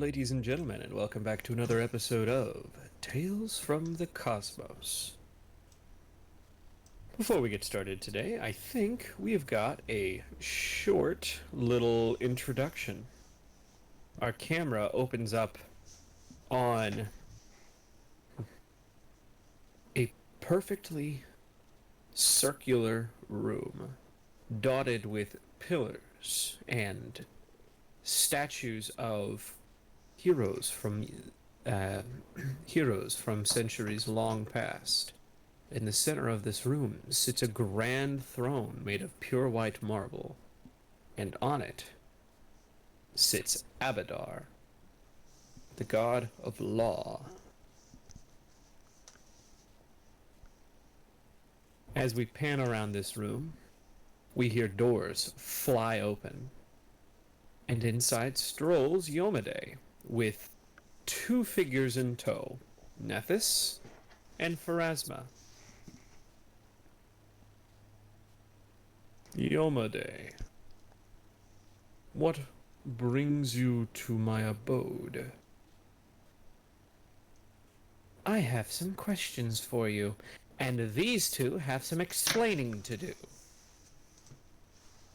ladies and gentlemen, and welcome back to another episode of Tales from the Cosmos. Before we get started today, I think we have got a short little introduction. Our camera opens up on a perfectly circular room, dotted with pillars and statues of heroes from uh, heroes from centuries long past. In the center of this room sits a grand throne made of pure white marble, and on it sits Abadar, the god of law. As we pan around this room, we hear doors fly open, and inside strolls Yomade with two figures in tow, Nethys and Pharasma. Yomade, what brings you to my abode? I have some questions for you, and these two have some explaining to do.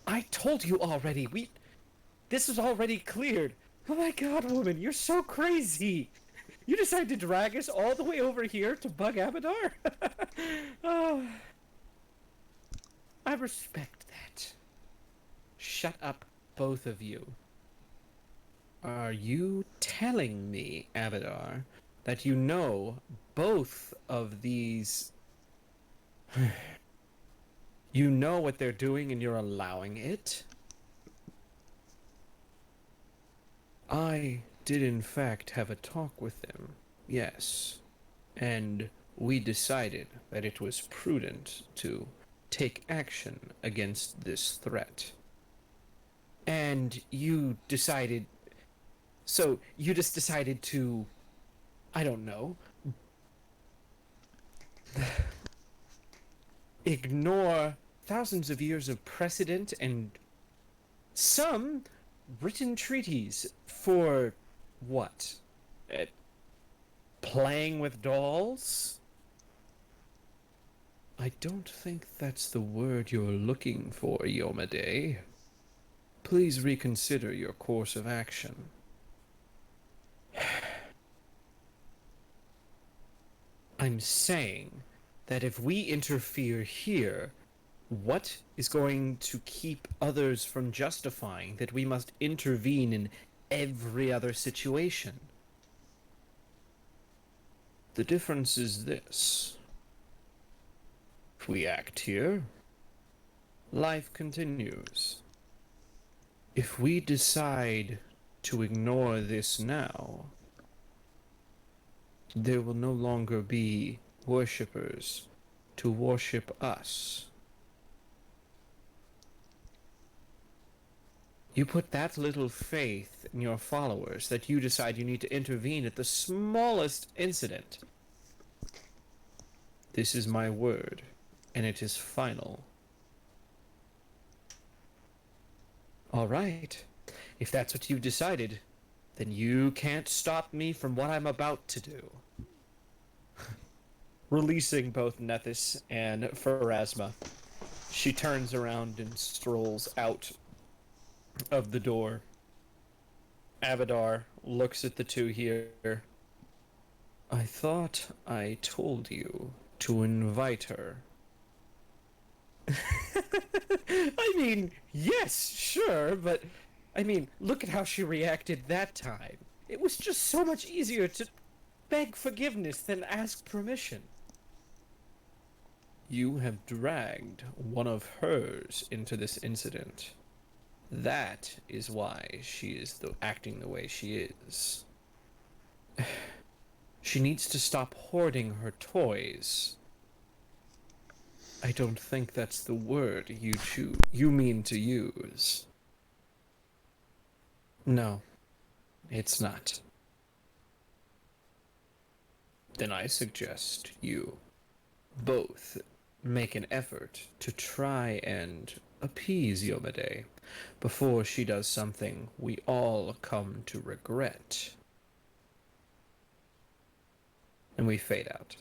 I told you already, this was already cleared. Oh my god, woman, you're so crazy! You decided to drag us all the way over here to bug Abadar? Oh, I respect that. Shut up, both of you. Are you telling me, Abadar, that you know both of these... You know what they're doing and you're allowing it? I did in fact have a talk with them, yes. And we decided that it was prudent to take action against this threat. And you decided... So, you just decided to... I don't know... ignore thousands of years of precedent and some written treaties for what? Playing with dolls? I don't think that's the word you're looking for, Yomade. Please reconsider your course of action. I'm saying that if we interfere here, what is going to keep others from justifying that we must intervene in every other situation? The difference is this. If we act here, life continues. If we decide to ignore this now, there will no longer be worshippers to worship us. You put that little faith in your followers that you decide you need to intervene at the smallest incident. This is my word, and it is final. All right. If that's what you've decided, then you can't stop me from what I'm about to do. Releasing both Nethys and Pharasma, she turns around and strolls out of the door. Abadar looks at the two here. I thought I told you to invite her. I mean, yes, sure, but I mean, look at how she reacted that time. It was just so much easier to beg forgiveness than ask permission. You have dragged one of hers into this incident. That is why she is acting the way she is. She needs to stop hoarding her toys. I don't think that's the word you mean to use. No, it's not. Then I suggest you both make an effort to try and appease Yomade before she does something we all come to regret. And we fade out.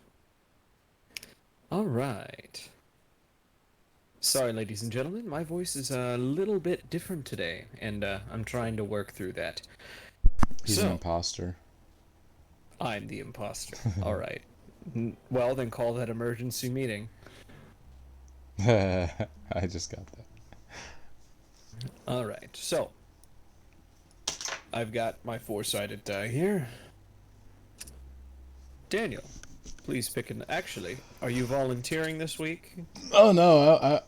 All right. Sorry, ladies and gentlemen, my voice is a little bit different today, and I'm trying to work through that. He's an So, imposter. I'm the imposter. All right. Well, then call that emergency meeting. I just got that. All right. So, I've got my four-sided die here. Daniel, please pick an. Actually, are you volunteering this week? Oh no,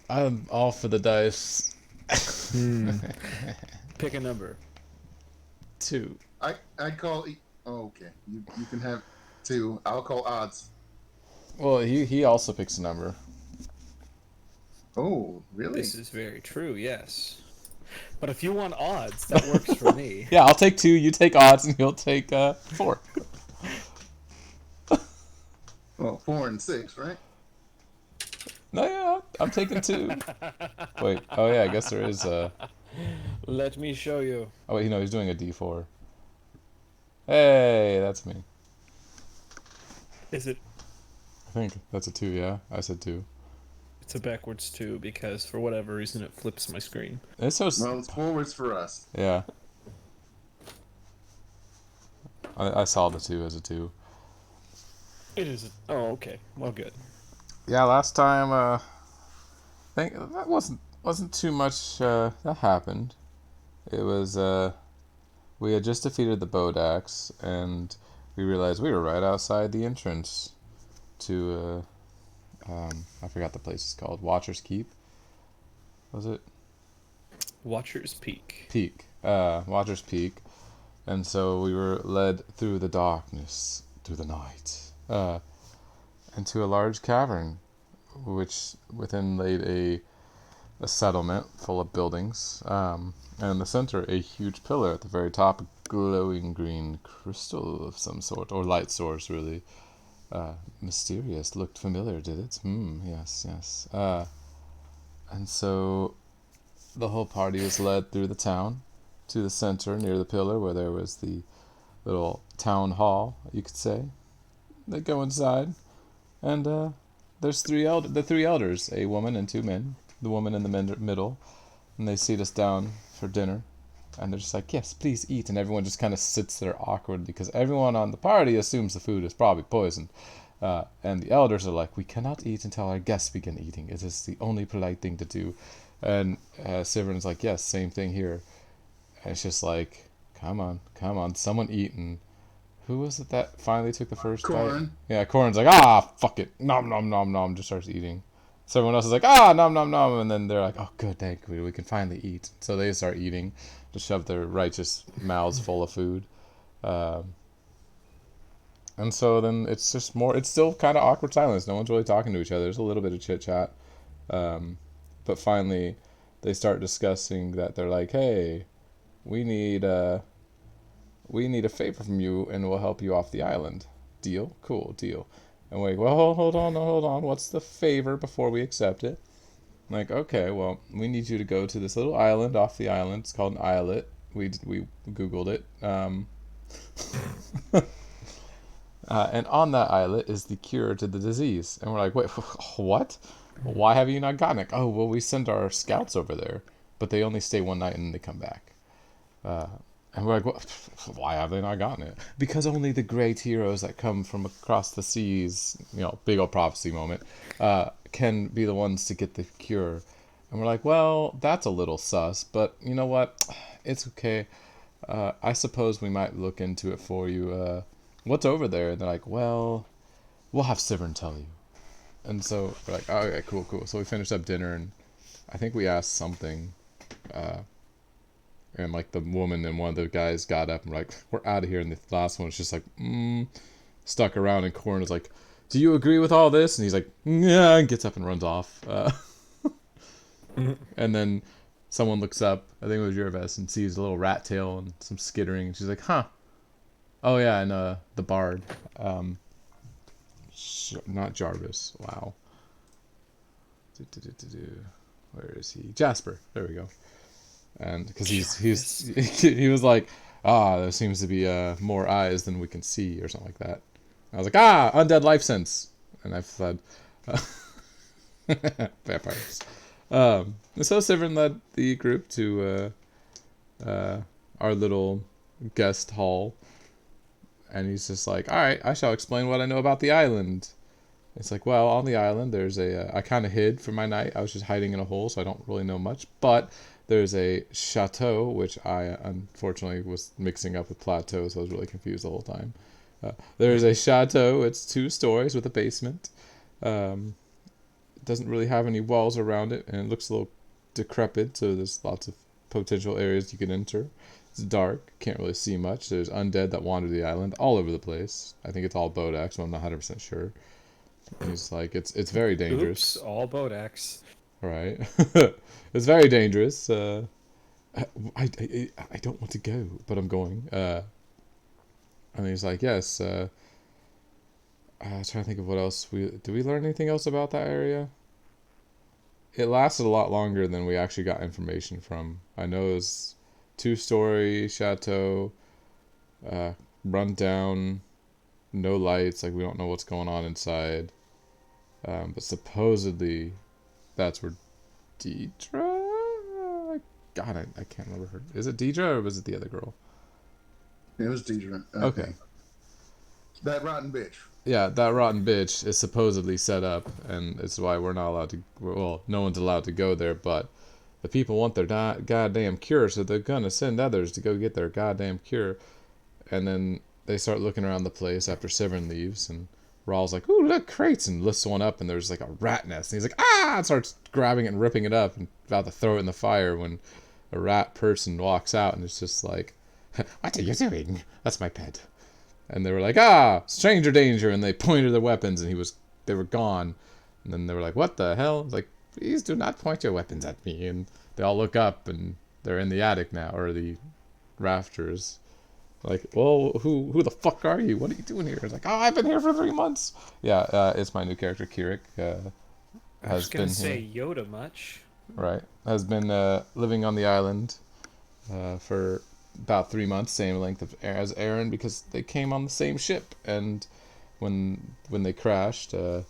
I'm all for the dice. Hmm. Pick a number. 2. I call. Oh, okay. You can have two. I'll call odds. Well, he also picks a number. Oh, This really? is very true, yes. But if you want odds, that works for me. Yeah, I'll take 2. You take odds, and he'll take 4. Well, 4 and 6, right? No, yeah, I'm taking 2. Wait. Oh yeah, I guess there is a. Let me show you. Oh wait, no, he's doing a D4. Hey, that's me. Is it? I think that's a 2. Yeah, I said 2. It's a backwards two because for whatever reason it flips my screen. It's so. Well, it's forwards for us. Yeah, I saw the 2 as a 2. It is. Oh, okay. Well, good. Yeah, last time think that wasn't too much that happened. It was we had just defeated the Bodax, and we realized we were right outside the entrance to I forgot the place is called. Watcher's Keep. Was it? Watcher's Peak. Peak. Watcher's Peak. And so we were led through the darkness, through the night, into a large cavern, which within laid a settlement full of buildings, and in the center a huge pillar at the very top, a glowing green crystal of some sort, or light source, really. Mysterious. Looked familiar, did it? Yes, yes. And so the whole party was led through the town to the center near the pillar where there was the little town hall, you could say. They go inside, and there's the 3 elders, a woman and 2 men. The woman in the middle, and they seat us down for dinner, and they're just like, yes, please eat, and everyone just kind of sits there awkwardly because everyone on the party assumes the food is probably poisoned. And the elders are like, we cannot eat until our guests begin eating. It is the only polite thing to do. And Siverin's like, yes, same thing here. And it's just like, come on, someone eat. And who was it that finally took the first bite? Corn. Yeah, Corin's like, fuck it. Nom, nom, nom, nom. Just starts eating. So everyone else is like, nom, nom, nom. And then they're like, oh, good, thank you. We can finally eat. So they start eating to shove their righteous mouths full of food. And so then it's just more, it's still kind of awkward silence. No one's really talking to each other. There's a little bit of chit chat. But finally, they start discussing that they're like, hey, we need a favor from you, and we'll help you off the island. Deal? Cool, deal. And we're like, well, hold on. What's the favor before we accept it? I'm like, okay, well, we need you to go to this little island off the island. It's called an islet. We Googled it. And on that islet is the cure to the disease. And we're like, wait, what? Why have you not gotten it? Oh, well, we send our scouts over there, but they only stay one night and then they come back. And we're like, well, why have they not gotten it? Because only the great heroes that come from across the seas, big old prophecy moment, can be the ones to get the cure. And we're like, well, that's a little sus, but you know what? It's okay. I suppose we might look into it for you. What's over there? And they're like, well, we'll have Sivern tell you. And so we're like, oh, okay, cool. So we finished up dinner, and I think we asked something, and like the woman and one of the guys got up and we're like, we're out of here. And the last one was just like, stuck around, and Corin is like, do you agree with all this? And he's like, yeah, and gets up and runs off. And then someone looks up, I think it was Yerves, and sees a little rat tail and some skittering, and she's like, huh. Oh yeah, and the bard, not Jarvis. Wow. where is he? Jasper. There we go. And because Jarvis. he was like, there seems to be more eyes than we can see, or something like that. I was like, undead life sense, and I fled. Vampires. And so Sivern led the group to our little guest hall, and he's just like, all right, I shall explain what I know about the island. It's like, well, on the island, there's I kind of hid for my night. I was just hiding in a hole, so I don't really know much. But there's a chateau, which I unfortunately was mixing up with plateau, so I was really confused the whole time. There's a chateau. It's 2 stories with a basement. It doesn't really have any walls around it, and it looks a little decrepit, so there's lots of potential areas you can enter. It's dark, can't really see much. There's undead that wander the island all over the place. I think it's all Bodax, but I'm not 100% sure. And he's like, it's very dangerous. Oops, all Bodax. Right. It's very dangerous. I don't want to go, but I'm going. And he's like, yes. I'm trying to think of what else. Did we learn anything else about that area? It lasted a lot longer than we actually got information from. I know it was 2-story chateau, run down, no lights, like we don't know what's going on inside. But supposedly that's where Deidre? God, I can't remember her. Is it Deidre or was it the other girl? It was Deidre. Okay. That rotten bitch. Yeah, that rotten bitch is supposedly set up, and it's why we're not allowed to. Well, no one's allowed to go there, but the people want their goddamn cure, so they're gonna send others to go get their goddamn cure. And then they start looking around the place after Severn leaves, and Rawl's like, "Ooh, look, crates!" and lifts one up, and there's like a rat nest. And he's like, "Ah!" and starts grabbing it and ripping it up, and about to throw it in the fire when a rat person walks out, and it's just like, "What are you doing? That's my pet." And they were like, stranger danger, and they pointed their weapons, and they were gone. And then they were like, what the hell? Like, please do not point your weapons at me. And they all look up, and they're in the attic now, or the rafters. Like, well, who the fuck are you? What are you doing here? It's like, I've been here for 3 months. Yeah, it's my new character, Kirik. I was gonna say Yoda much. Right. Has been living on the island for about 3 months, same length as Aaron, because they came on the same ship. And when they crashed, the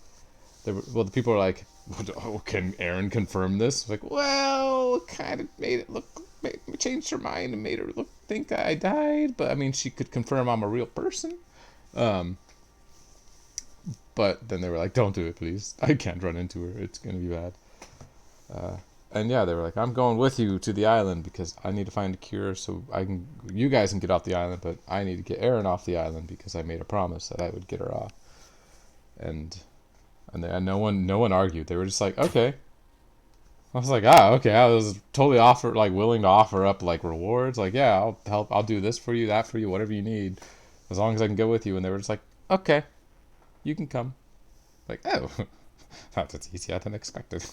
people were like, can Aaron confirm this? Like, well, kind of made it look, changed her mind and made her think I died. But I mean, she could confirm I'm a real person. But then they were like, don't do it, please. I can't run into her. It's gonna be bad. And yeah, they were like, I'm going with you to the island because I need to find a cure so you guys can get off the island, but I need to get Erin off the island because I made a promise that I would get her off. And no one argued. They were just like, okay. I was like, okay. I was totally willing to offer up like rewards. Like, yeah, I'll help. I'll do this for you, that for you, whatever you need, as long as I can go with you. And they were just like, okay, you can come. Like, oh, that's easier than expected.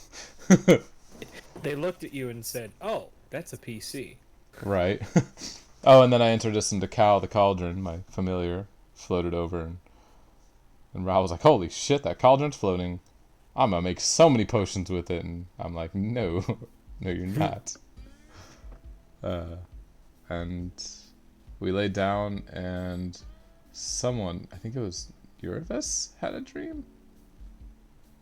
They looked at you and said, "Oh, that's a PC." Right. Oh, and then I introduced him to Cal the Cauldron, my familiar, floated over, and Rob was like, "Holy shit, that cauldron's floating! I'm gonna make so many potions with it." And I'm like, "No, no, you're not." And we laid down, and someone, I think it was Urivis, had a dream.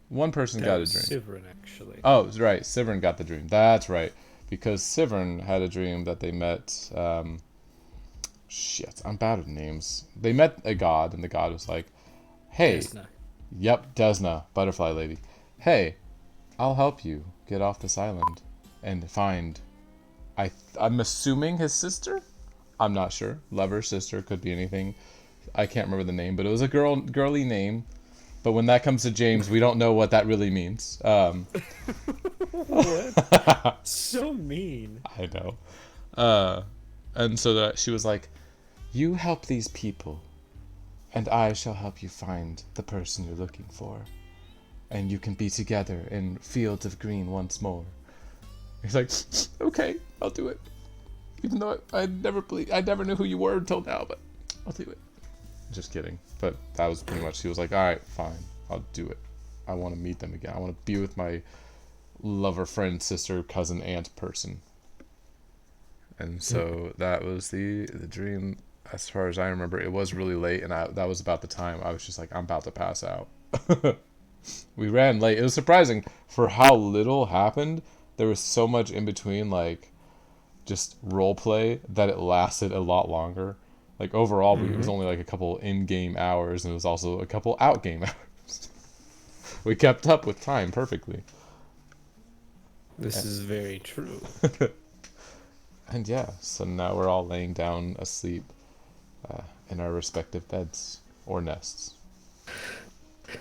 One person got a dream. Sivern, actually. Oh, right. Sivern got the dream. That's right. Because Sivern had a dream that they met... shit, I'm bad with names. They met a god, and the god was like, hey... Desna. Yep, Desna, butterfly lady. Hey, I'll help you get off this island and find... I'm assuming his sister? I'm not sure. Lover, sister, could be anything. I can't remember the name, but it was a girly name. But when that comes to James, we don't know what that really means. What? So mean. I know. And so that she was like, you help these people, and I shall help you find the person you're looking for. And you can be together in fields of green once more. He's like, okay, I'll do it. Even though I never knew who you were until now, but I'll do it. Just kidding. But that was pretty much, he was like, alright, fine, I'll do it. I want to meet them again. I want to be with my lover, friend, sister, cousin, aunt person. And so that was the dream. As far as I remember, it was really late, and that was about the time I was just like, I'm about to pass out. We ran late. It was surprising for how little happened. There was so much in between, like just role play, that it lasted a lot longer. Like overall, it was only like a couple in-game hours, and it was also a couple out-game hours. We kept up with time perfectly. This is very true. And yeah, so now we're all laying down asleep in our respective beds or nests.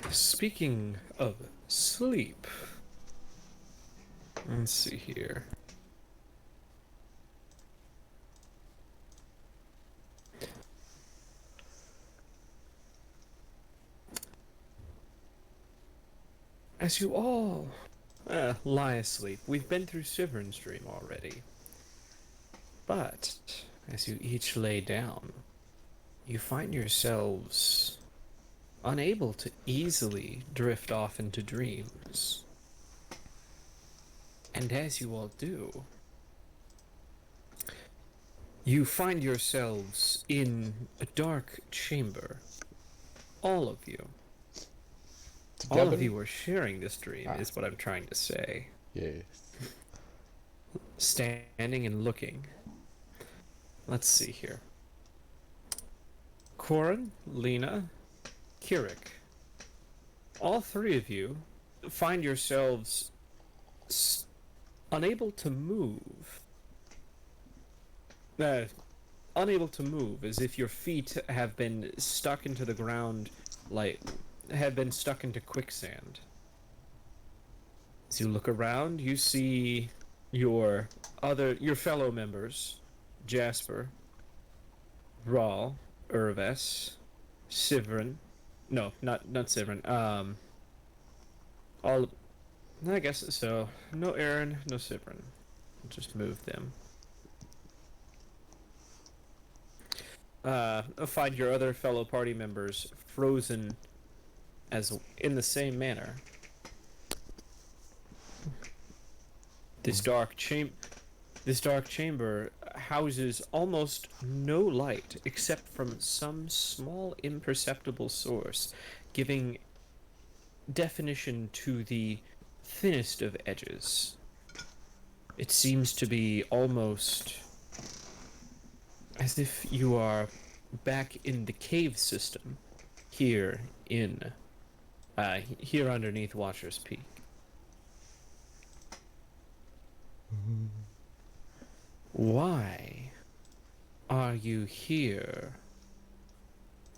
Speaking of sleep, let's see here. As you all lie asleep, we've been through Sivern's dream already. But as you each lay down, you find yourselves unable to easily drift off into dreams. And as you all do, you find yourselves in a dark chamber. All of you. Together? All of you are sharing this dream, is what I'm trying to say. Yes. Standing and looking. Let's see here. Corin, Lena, Kirik. All three of you find yourselves unable to move. Unable to move, as if your feet have been stuck into the ground, like have been stuck into quicksand. As you look around, you see your fellow members, Jasper, Rawl, Urves, Sivrin. No, not Sivrin. All. I guess so. No Aaron, no Sivrin. Just move them. Find your other fellow party members frozen as in the same manner. This dark chamber houses almost no light except from some small imperceptible source, giving definition to the thinnest of edges. It seems to be almost as if you are back in the cave system here underneath Watcher's Peak. Why are you here?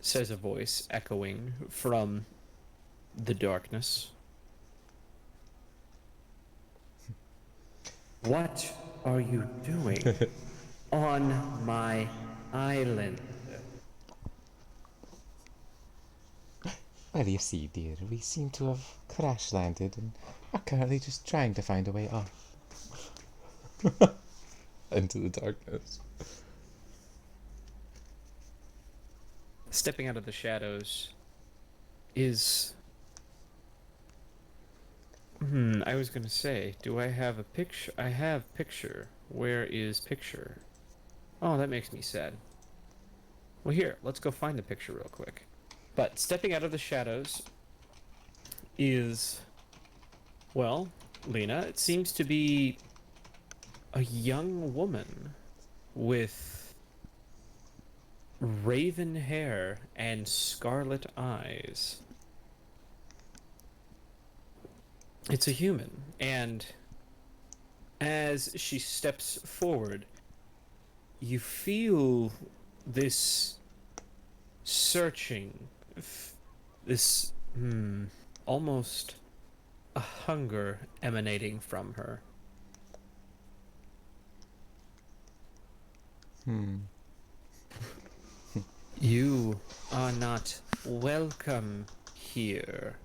Says a voice echoing from the darkness. What are you doing on my island? Well, you see, dear, we seem to have crash landed and are currently just trying to find a way off. Into the darkness. Stepping out of the shadows is... I was gonna say, do I have a picture? I have picture. Where is picture? Oh, that makes me sad. Well, here, let's go find the picture real quick. But stepping out of the shadows is, well, Lena, it seems to be a young woman with raven hair and scarlet eyes. It's a human, and as she steps forward, you feel this searching, this almost a hunger emanating from her. You are not welcome here,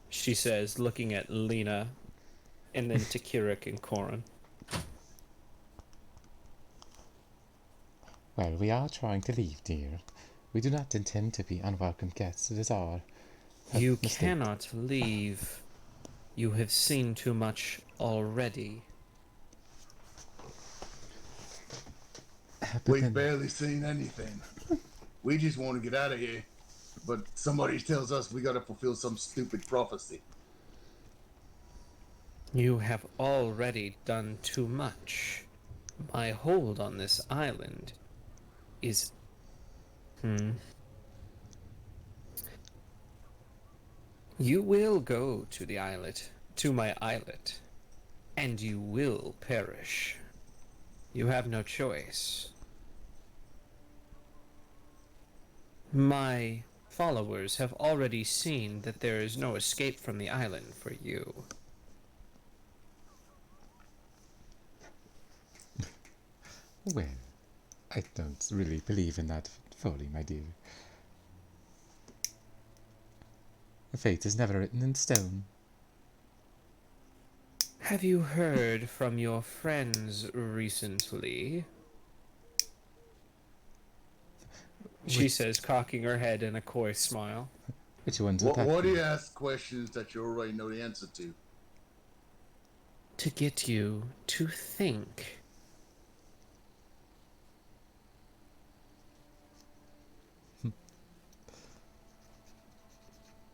she says, looking at Lena, and then to Kirik and Corin. Well, we are trying to leave, dear. We do not intend to be unwelcome guests. It is our You mistake. cannot leave. You have seen too much already. But We've then, barely seen anything. We just want to get out of here. But somebody tells us we gotta fulfill some stupid prophecy. You have already done too much. My hold on this island is... You will go to the islet, to my islet, and you will perish. You have no choice. My followers have already seen that there is no escape from the island for you. well, I don't really believe in that fully, my dear. Fate is never written in stone. Have you heard from your friends recently? She says, cocking her head in a coy smile. Which ones would that What do be? you ask questions that you already know the answer to? To get you to think.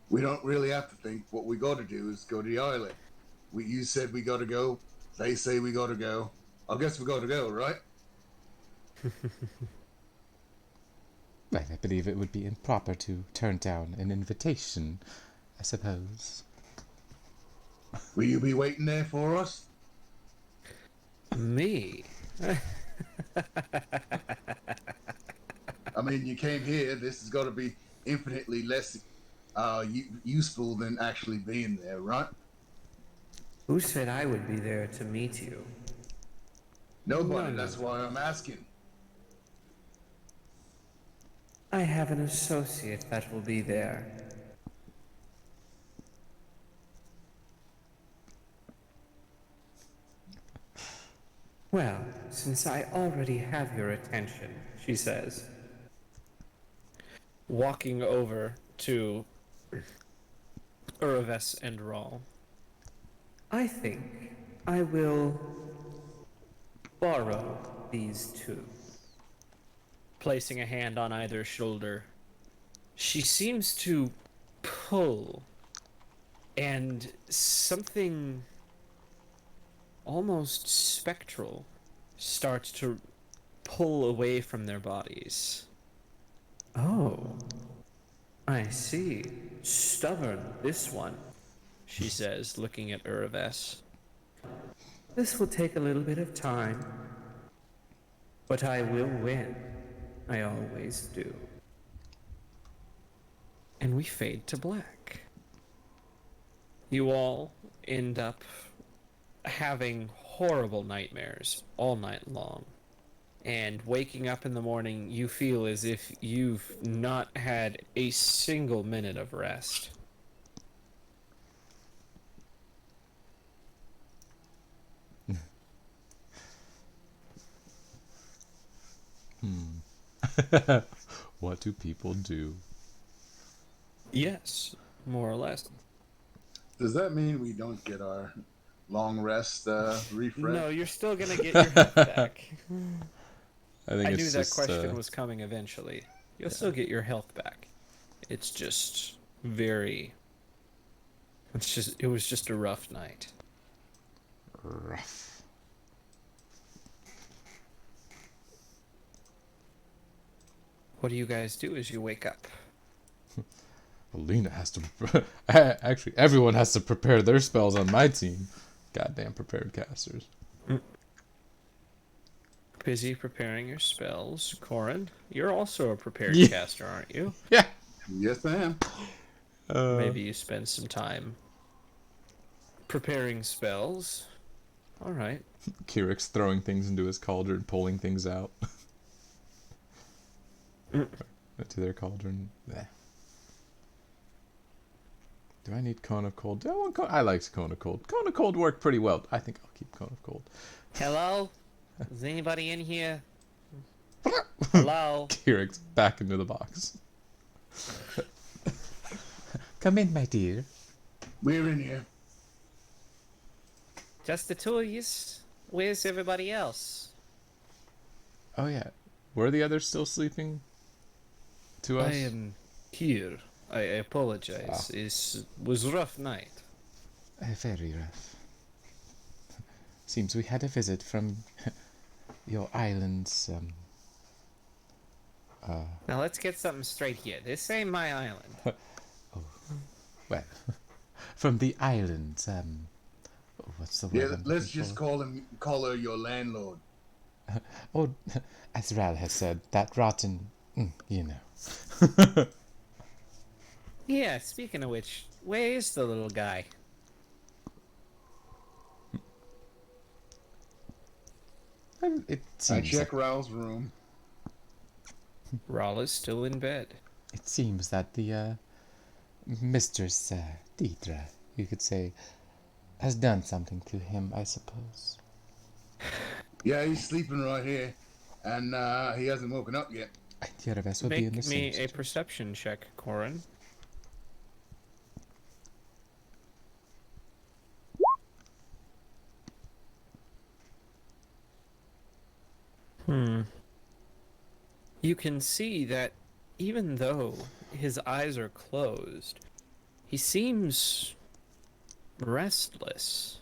We don't really have to think. What we gotta do is go to the island. You said we gotta go. They say we gotta go. I guess we gotta go, right? Well, I believe it would be improper to turn down an invitation, I suppose. Will you be waiting there for us? Me? I mean, you came here. This has got to be infinitely less useful than actually being there, right? Who said I would be there to meet you? Nobody. None That's of why I'm asking. I have an associate that will be there. Well, since I already have your attention, she says, walking over to Uraves and Rawl. I think I will borrow these two. Placing a hand on either shoulder, she seems to pull, and something almost spectral starts to pull away from their bodies. Oh, I see. Stubborn, this one, she says, looking at Uraves. This will take a little bit of time, but I will win. I always do. And we fade to black. You all end up having horrible nightmares all night long. And waking up in the morning, you feel as if you've not had a single minute of rest. What do people do? Yes, more or less. Does that mean we don't get our long rest refresh? No, you're still gonna get your health back. I think I it's knew that just, question was coming eventually. You'll still get your health back. It's just very... It was just a rough night. rough. What do you guys do as you wake up? Alina has to. Actually, everyone has to prepare their spells on my team. Goddamn prepared casters. Busy preparing your spells. Corin, you're also a prepared Yeah. caster, aren't you? Yeah. Yes, I am. Maybe you spend some time preparing spells. All right. Kirik's throwing things into his cauldron, pulling things out into their cauldron. Bleh. Do I need Cone of Cold? Do I want Cone? I like Cone of Cold. Cone of Cold worked pretty well. I think I'll keep Cone of Cold. Hello? Is anybody in here? Hello? Kirik's back into the box. Come in, my dear. We're in here. Just the two of yous? Where's everybody else? Oh yeah, were the others still sleeping? To I us? am here. I apologize. It was a rough night. Very rough. Seems we had a visit from your island's, Now let's get something straight here. This ain't my island. well, from the island's, what's the word Yeah, I'm let's looking just for? call her your landlord. Oh, as Ral has said, that rotten, you know. Yeah, speaking of which, where is the little guy? Well, it I seems check Raoul's room. Rolla's still in bed. that the Mistress Deidre, you could say, has done something to him, I suppose. Yeah, he's sleeping right here, and he hasn't woken up yet. The other of us will be in the Make same me a situation. perception check, Corin. You can see that even though his eyes are closed, he seems restless.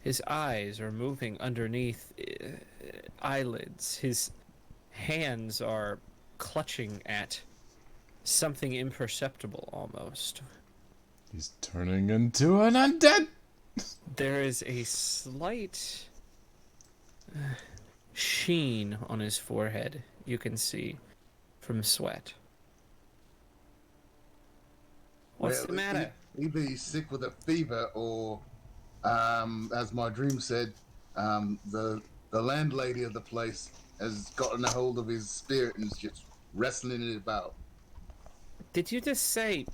His eyes are moving underneath eyelids. His hands are clutching at something imperceptible almost. He's turning into an undead. There is a slight sheen on his forehead, you can see, from sweat. What's Well, the matter? Either he's sick with a fever, or, as my dream said, the landlady of the place has gotten a hold of his spirit and is just wrestling it about. Did you just say...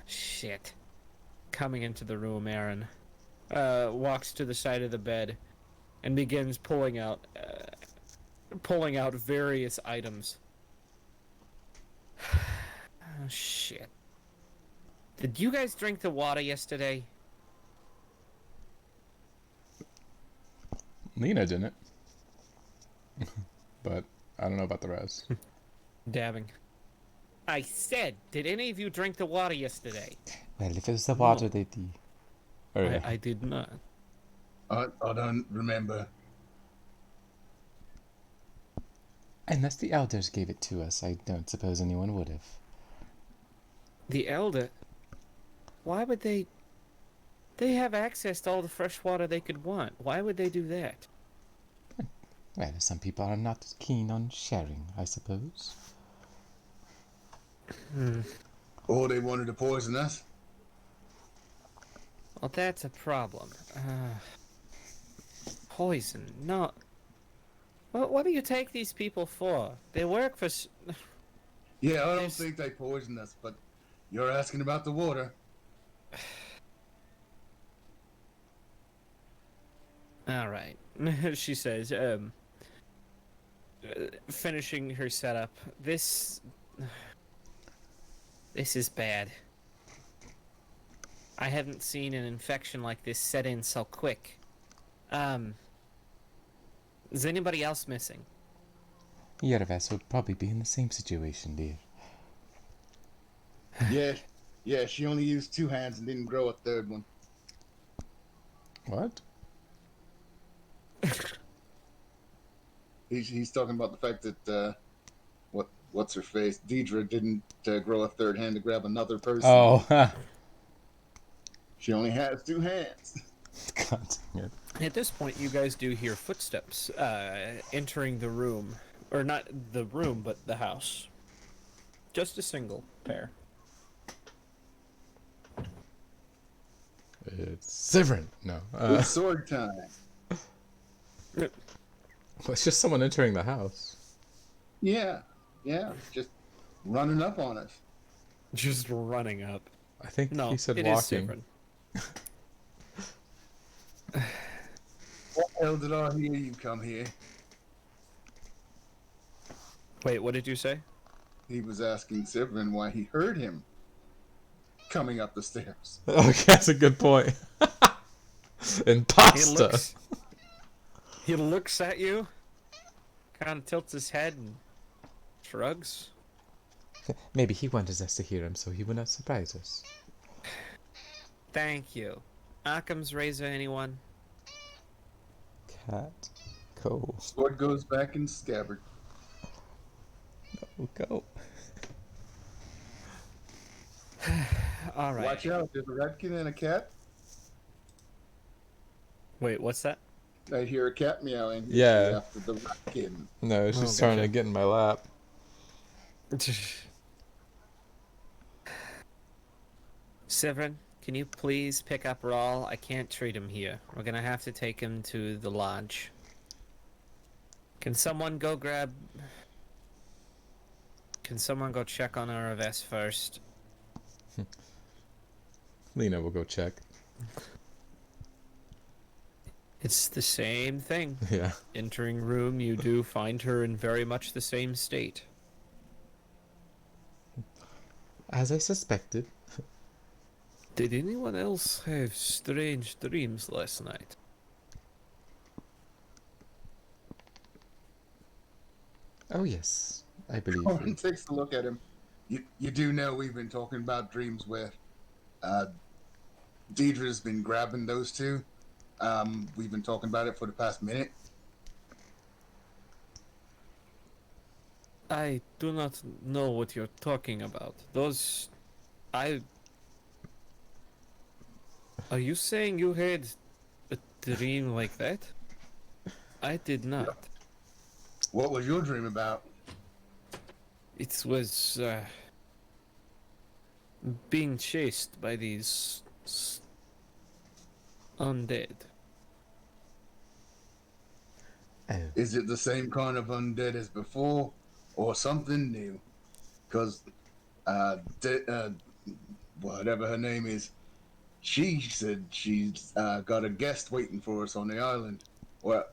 shit. Coming into the room, Aaron walks to the side of the bed and begins pulling out various items. Oh, shit. Did you guys drink the water yesterday? Lena didn't. But I don't know about the rest. Dabbing. I said, did any of you drink the water yesterday? Well, if it was the water, they did. Oh, yeah. I did not. I don't remember. Unless the elders gave it to us, I don't suppose anyone would have. The elder... Why would they... They have access to all the fresh water they could want. Why would they do that? Well, some people are not keen on sharing, I suppose. Or they wanted to poison us. Well, that's a problem. Poison. No. What do you take these people for? They work for... Yeah, I don't There's- think they poisoned us, but you're asking about the water. All right. She says, finishing her setup. This is bad. I haven't seen an infection like this set in so quick. Is anybody else missing? The other of us would probably be in the same situation, dear. Yeah, she only used 2 hands and didn't grow a third one. What? He's talking about the fact that what's her face, Deidre didn't grow a third hand to grab another person. Oh, She only has 2 hands. God dang it. At this point, you guys do hear footsteps entering the room. Or not the room, but the house. Just a single pair. It's Severin. No. It's sword time. It's just someone entering the house. Yeah, just running up on us. Just running up. I think No, he said it is walking. Sivrin. What the hell did I hear you come here? Wait, what did you say? He was asking Severin why he heard him coming up the stairs. Okay, that's a good point. And He pasta. looks at you, kind of tilts his head and shrugs. Maybe he wanted us to hear him so he would not surprise us. Thank you. Occam's razor, anyone? Cat. Go. Sword goes back in scabbard. Go. All right. Watch out, there's a ratkin and a cat. Wait, what's that? I hear a cat meowing. Yeah. After the ratkin. No, she's Oh, trying to gotcha. get in my lap. Severin, can you please pick up Rawl? I can't treat him here. We're gonna have to take him to the lodge. Can someone go grab... Can someone go check on Araves first? Lena will go check. It's the same thing. Yeah. Entering room, you do find her in very much the same state. As I suspected. Did anyone else have strange dreams last night? Oh yes, I believe. Corin takes a look at him. You do know we've been talking about dreams where Deidre's been grabbing those two. We've been talking about it for the past minute. I do not know what you're talking about. Those... Are you saying you had a dream like that? I did not. What was your dream about? It was, being chased by these... undead. Oh, Is it the same kind of undead as before, or something new? Because, whatever her name is, she said she's got a guest waiting for us on the island. Well,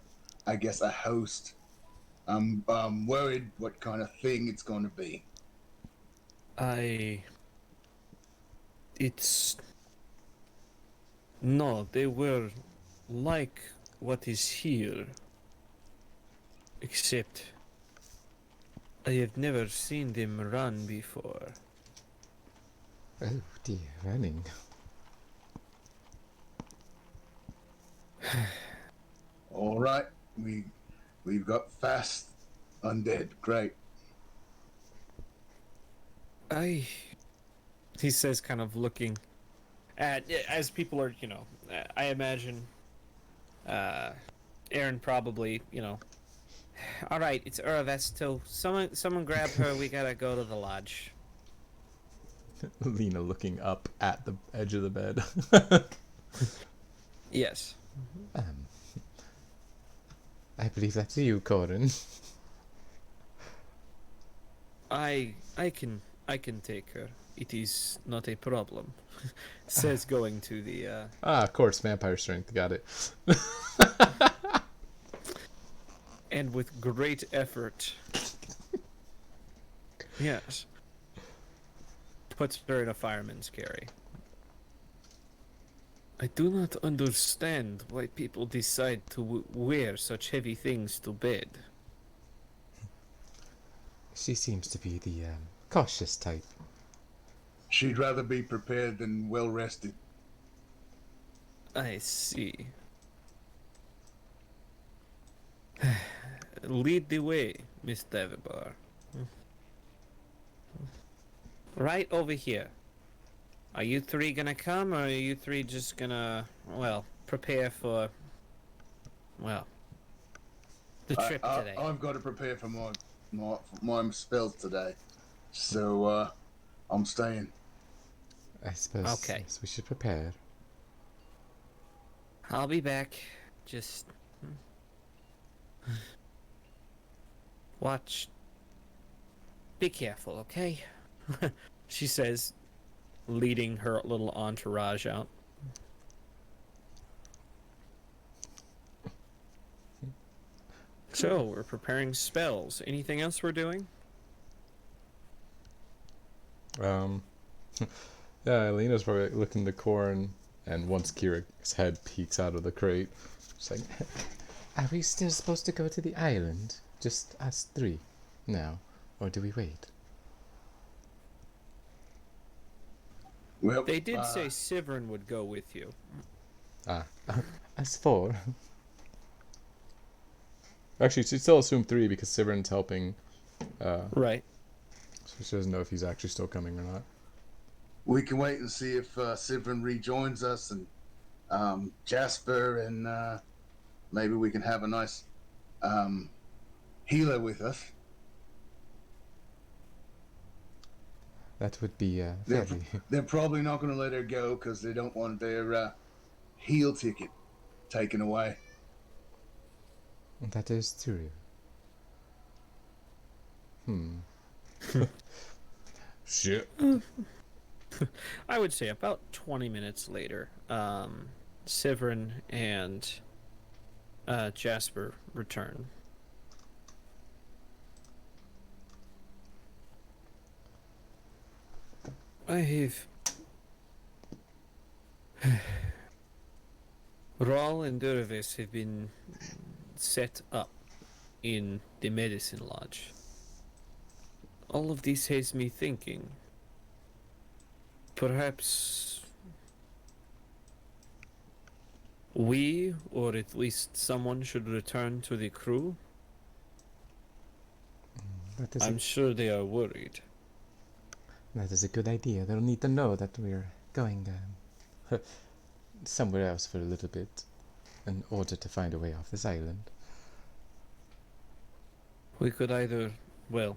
I guess a host. I'm worried what kind of thing it's going to be. It's... No, they were like what is here. Except... I have never seen them run before. oh dear, running. All right, we've got fast undead. Great. He says, kind of looking at... As people are, I imagine... Aaron probably, Alright, it's Uravesto. Someone grab her, we gotta go to the lodge. Lena looking up at the edge of the bed. Yes. I believe that's you, Corin. I can take her. It is not a problem. Says going to the Of course, vampire strength. Got it. and with great effort. Yes. Puts her in a fireman's carry. I do not understand why people decide to wear such heavy things to bed. She seems to be the cautious type. She'd rather be prepared than well rested. I see. Lead the way, Miss Davibar. Right over here. Are you three gonna come, or are you three just gonna, well, prepare for, well, the trip today? I've got to prepare for my spells today, so I'm staying. I suppose Okay. yes, we should prepare. I'll be back. Just watch. Be careful, okay? She says, leading her little entourage out. So, we're preparing spells. Anything else we're doing? Yeah, Lena's probably looking to Corin And once Kirik's head peeks out of the crate, she's like, Are we still supposed to go to the island? Just us three now? Or do we wait? Well, They did say Sivern would go with you. Us four? actually, she'd still assume 3 because Sivern's helping. Right. So she doesn't know if he's actually still coming or not. we can wait and see if Sivrin rejoins us and Jasper, and maybe we can have a nice healer with us. That would be They're, very... they're probably not going to let her go because they don't want their heal ticket taken away. That is true. Shit. I would say about 20 minutes later, Sivern and Jasper return. I have... Rahl and Durvis have been set up in the medicine lodge. All of this has me thinking. Perhaps we, or at least someone, should return to the crew. That is, I'm sure they are worried. that is a good idea. They'll need to know that we're going somewhere else for a little bit in order to find a way off this island. We could either, well,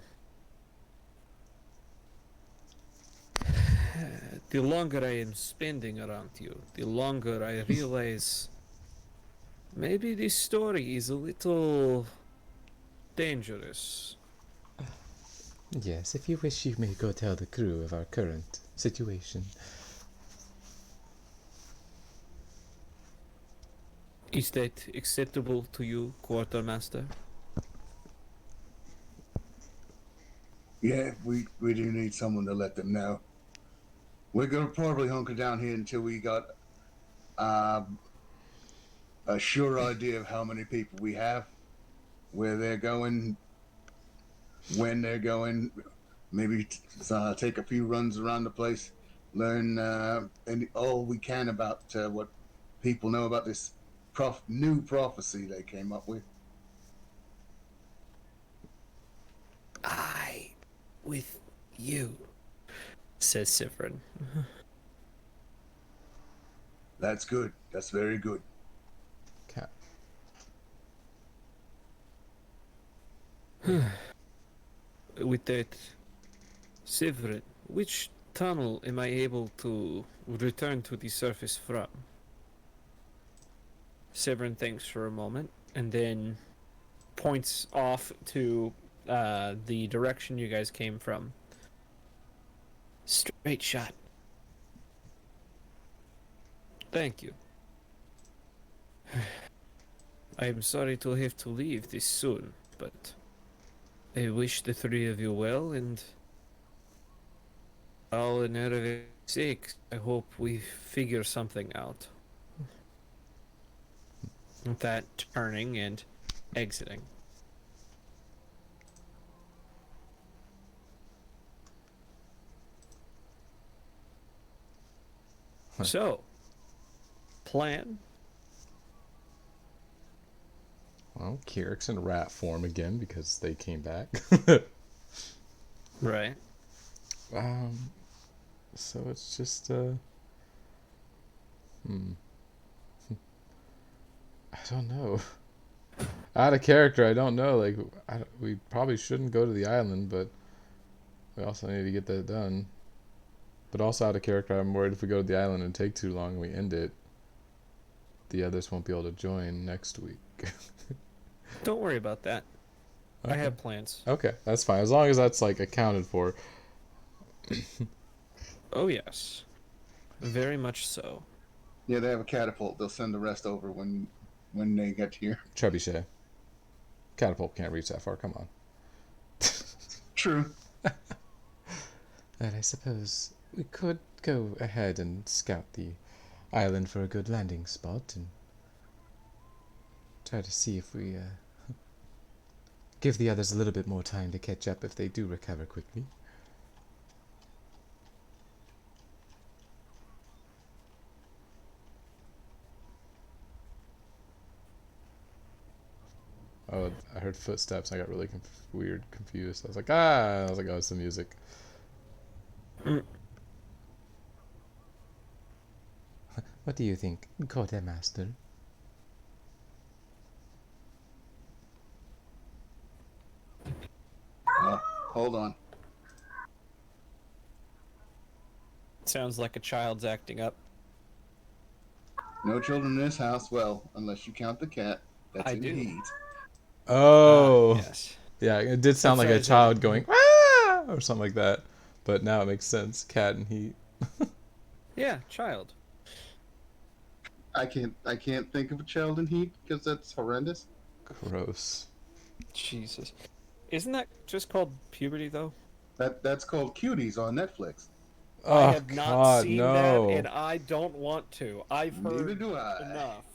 the longer I am spending around you, the longer I realize maybe this story is a little dangerous. Yes, if you wish, you may go tell the crew of our current situation. Is that acceptable to you, Quartermaster? Yeah, we do need someone to let them know. We're going to probably hunker down here until we got a sure idea of how many people we have, where they're going, when they're going. Maybe take a few runs around the place, learn all we can about what people know about this new prophecy they came up with. I, with you, says Sivrin. That's good. That's very good. Cat. With that, Sivrin, which tunnel am I able to return to the surface from? Sivrin thinks for a moment and then points off to the direction you guys came from. Straight shot. Thank you. I am sorry to have to leave this soon, but I wish the three of you well, and all in Erev's sake, I hope we figure something out. With that, turning and exiting. So, plan? Well, Kirik's in rat form again because they came back. Right. So it's just I don't know. Out of character, I don't know. Like, we probably shouldn't go to the island, but we also need to get that done. But also out of character, I'm worried if we go to the island and take too long and we end it, the others won't be able to join next week. Don't worry about that. Okay. I have plans. Okay, that's fine. As long as that's, like, accounted for. Oh, yes. Very much so. Yeah, they have a catapult. They'll send the rest over when they get here. Trebuchet. Catapult can't reach that far. Come on. True. But I suppose we could go ahead and scout the island for a good landing spot and try to see if we give the others a little bit more time to catch up if they do recover quickly. Oh, I heard footsteps. I got really confused. I was like, ah! I was like, oh, it's the music. What do you think, Quartermaster? Hold on. Sounds like a child's acting up. No children in this house. Well, unless you count the cat. That's I in do. heat. Oh, Yes. yeah, it did sound That's like why a I said child it. going ah or something like that, but now it makes sense. Cat and heat. Yeah, child. I can't think of a child in heat because that's horrendous. Gross. Jesus. Isn't that just called puberty, though? That's called Cuties on Netflix. I Oh have not God, seen that, and no. I don't want to. I've Neither heard do I. enough.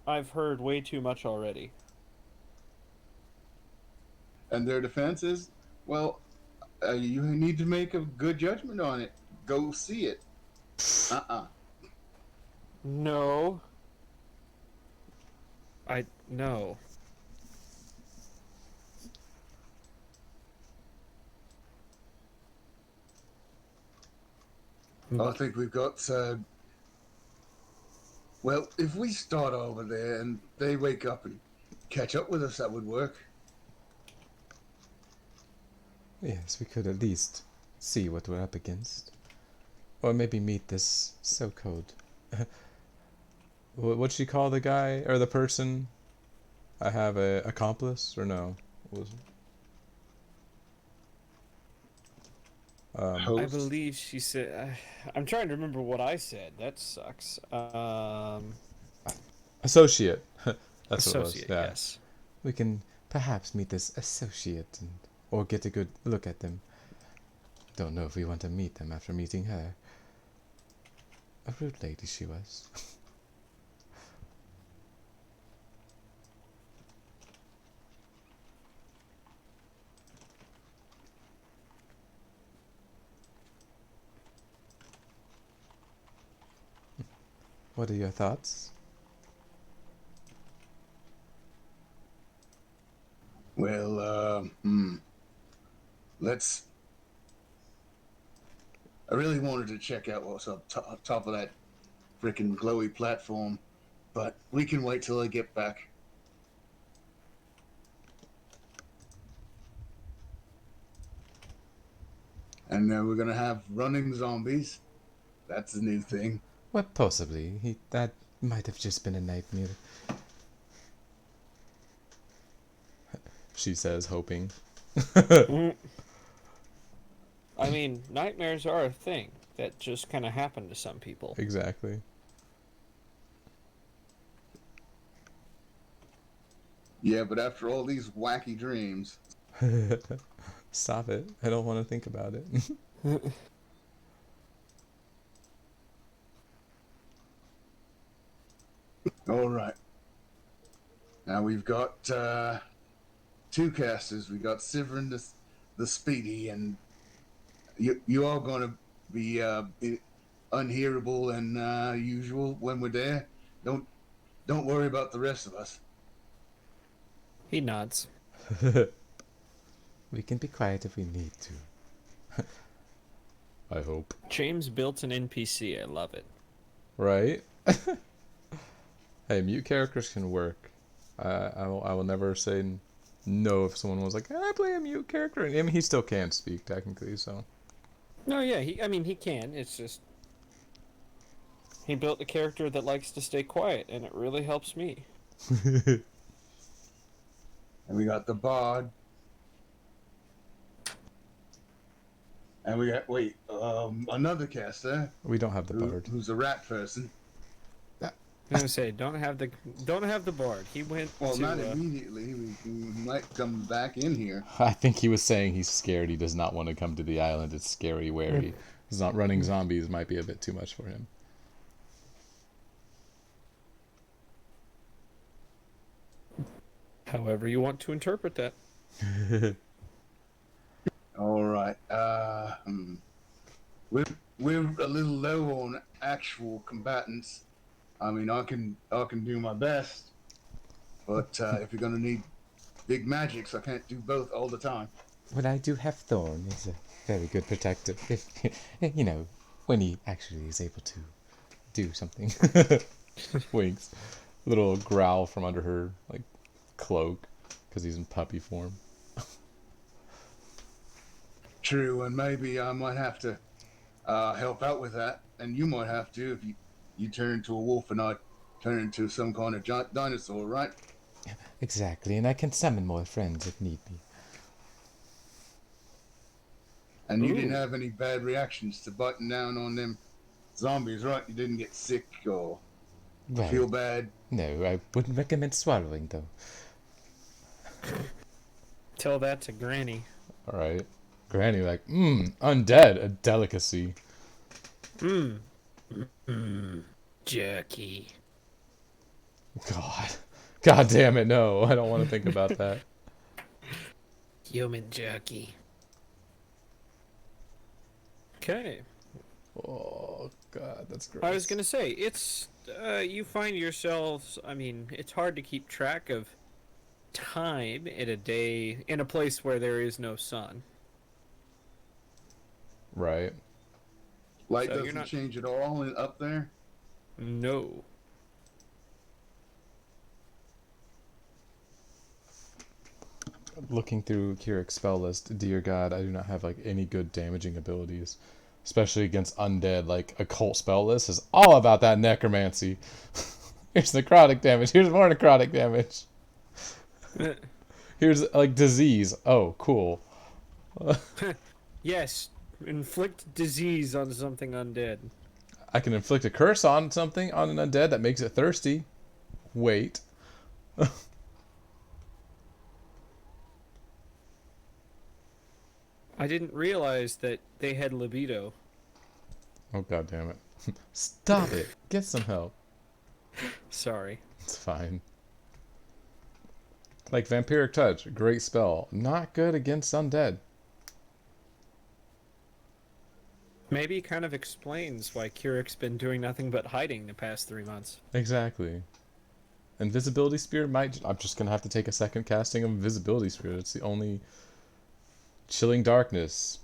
I've heard way too much already. And their defense is, well, you need to make a good judgment on it. Go see it. Uh-uh. No. No. I think we've got. Well, if we start over there and they wake up and catch up with us, that would work. Yes, we could at least see what we're up against. Or maybe meet this so-called... What'd she call the guy or the person? I have a accomplice or no? What was it? I Host. believe she said. I'm trying to remember what I said. That sucks. Associate. That's what it was. Associate, Yeah. yes. We can perhaps meet this associate and, or get a good look at them. Don't know if we want to meet them after meeting her. A rude lady she was. What are your thoughts? Well, let's. I really wanted to check out what's up top of that freaking glowy platform, but we can wait till I get back. And we're gonna have running zombies. That's the new thing. Well, possibly. That might have just been a nightmare. She says, hoping. I mean, nightmares are a thing that just kind of happen to some people. Exactly. Yeah, but after all these wacky dreams, Stop it. I don't want to think about it. all right. Now we've got two casters. We got Sivrin the Speedy, and you all gonna be unhearable and usual when we're there. Don't worry about the rest of us. He nods. We can be quiet if we need to. I hope. James built an NPC. I love it. Right? Hey, mute characters can work. I will never say no if someone was like, "Can I play a mute character?" And I mean, he still can speak technically, so. No, yeah, he can. It's just he built a character that likes to stay quiet, and it really helps me. And we got the Bard. And we got another caster We don't have the bard. who's a rat person. I was gonna say, don't have the bard. He went Well, to. not immediately. We might come back in here. I think he was saying he's scared. He does not want to come to the island. It's scary, wary. Running zombies might be a bit too much for him. However you want to interpret that. All right. We're a little low on actual combatants. I mean, I can do my best, but if you're gonna need big magics, I can't do both all the time. Well, I do have Thorn. He's a very good protector. If you know, when he actually is able to do something. Winks. Little growl from under her like cloak because he's in puppy form. True, and maybe I might have to help out with that, and you might have to if you turn into a wolf and I turn into some kind of giant dinosaur, right? Exactly, and I can summon more friends if need be. And you didn't Ooh. have any bad reactions to biting down on them zombies, right? You didn't get sick or Well, feel bad. no, I wouldn't recommend swallowing though. Tell that to Granny. All right. Granny, like, undead, a delicacy. Mmm. Mmm. Jerky. God. God damn it, no. I don't want to think about that. Human jerky. Okay. Oh, God, that's gross. I was gonna say, it's, you find yourselves, I mean, it's hard to keep track of time in a day in a place where there is no sun. Right. Light So you're doesn't not, change at all up there. no. Looking through Kirik's spell list, dear God, I do not have, like, any good damaging abilities. Especially against undead. Like, occult spell list is all about that necromancy. Here's necrotic damage. Here's more necrotic damage. Here's, like, disease. Oh, cool. Yes, inflict disease on something undead. I can inflict a curse on something, on an undead, that makes it thirsty. Wait. I didn't realize that they had libido. Oh, God damn it. Stop it. Get some help. Sorry. It's fine. Like Vampiric Touch, great spell. Not good against undead. Maybe kind of explains why Kurik's been doing nothing but hiding the past 3 months. Exactly. Invisibility Spear might... I'm just going to have to take a second casting of Invisibility Spear. It's the only... Chilling Darkness.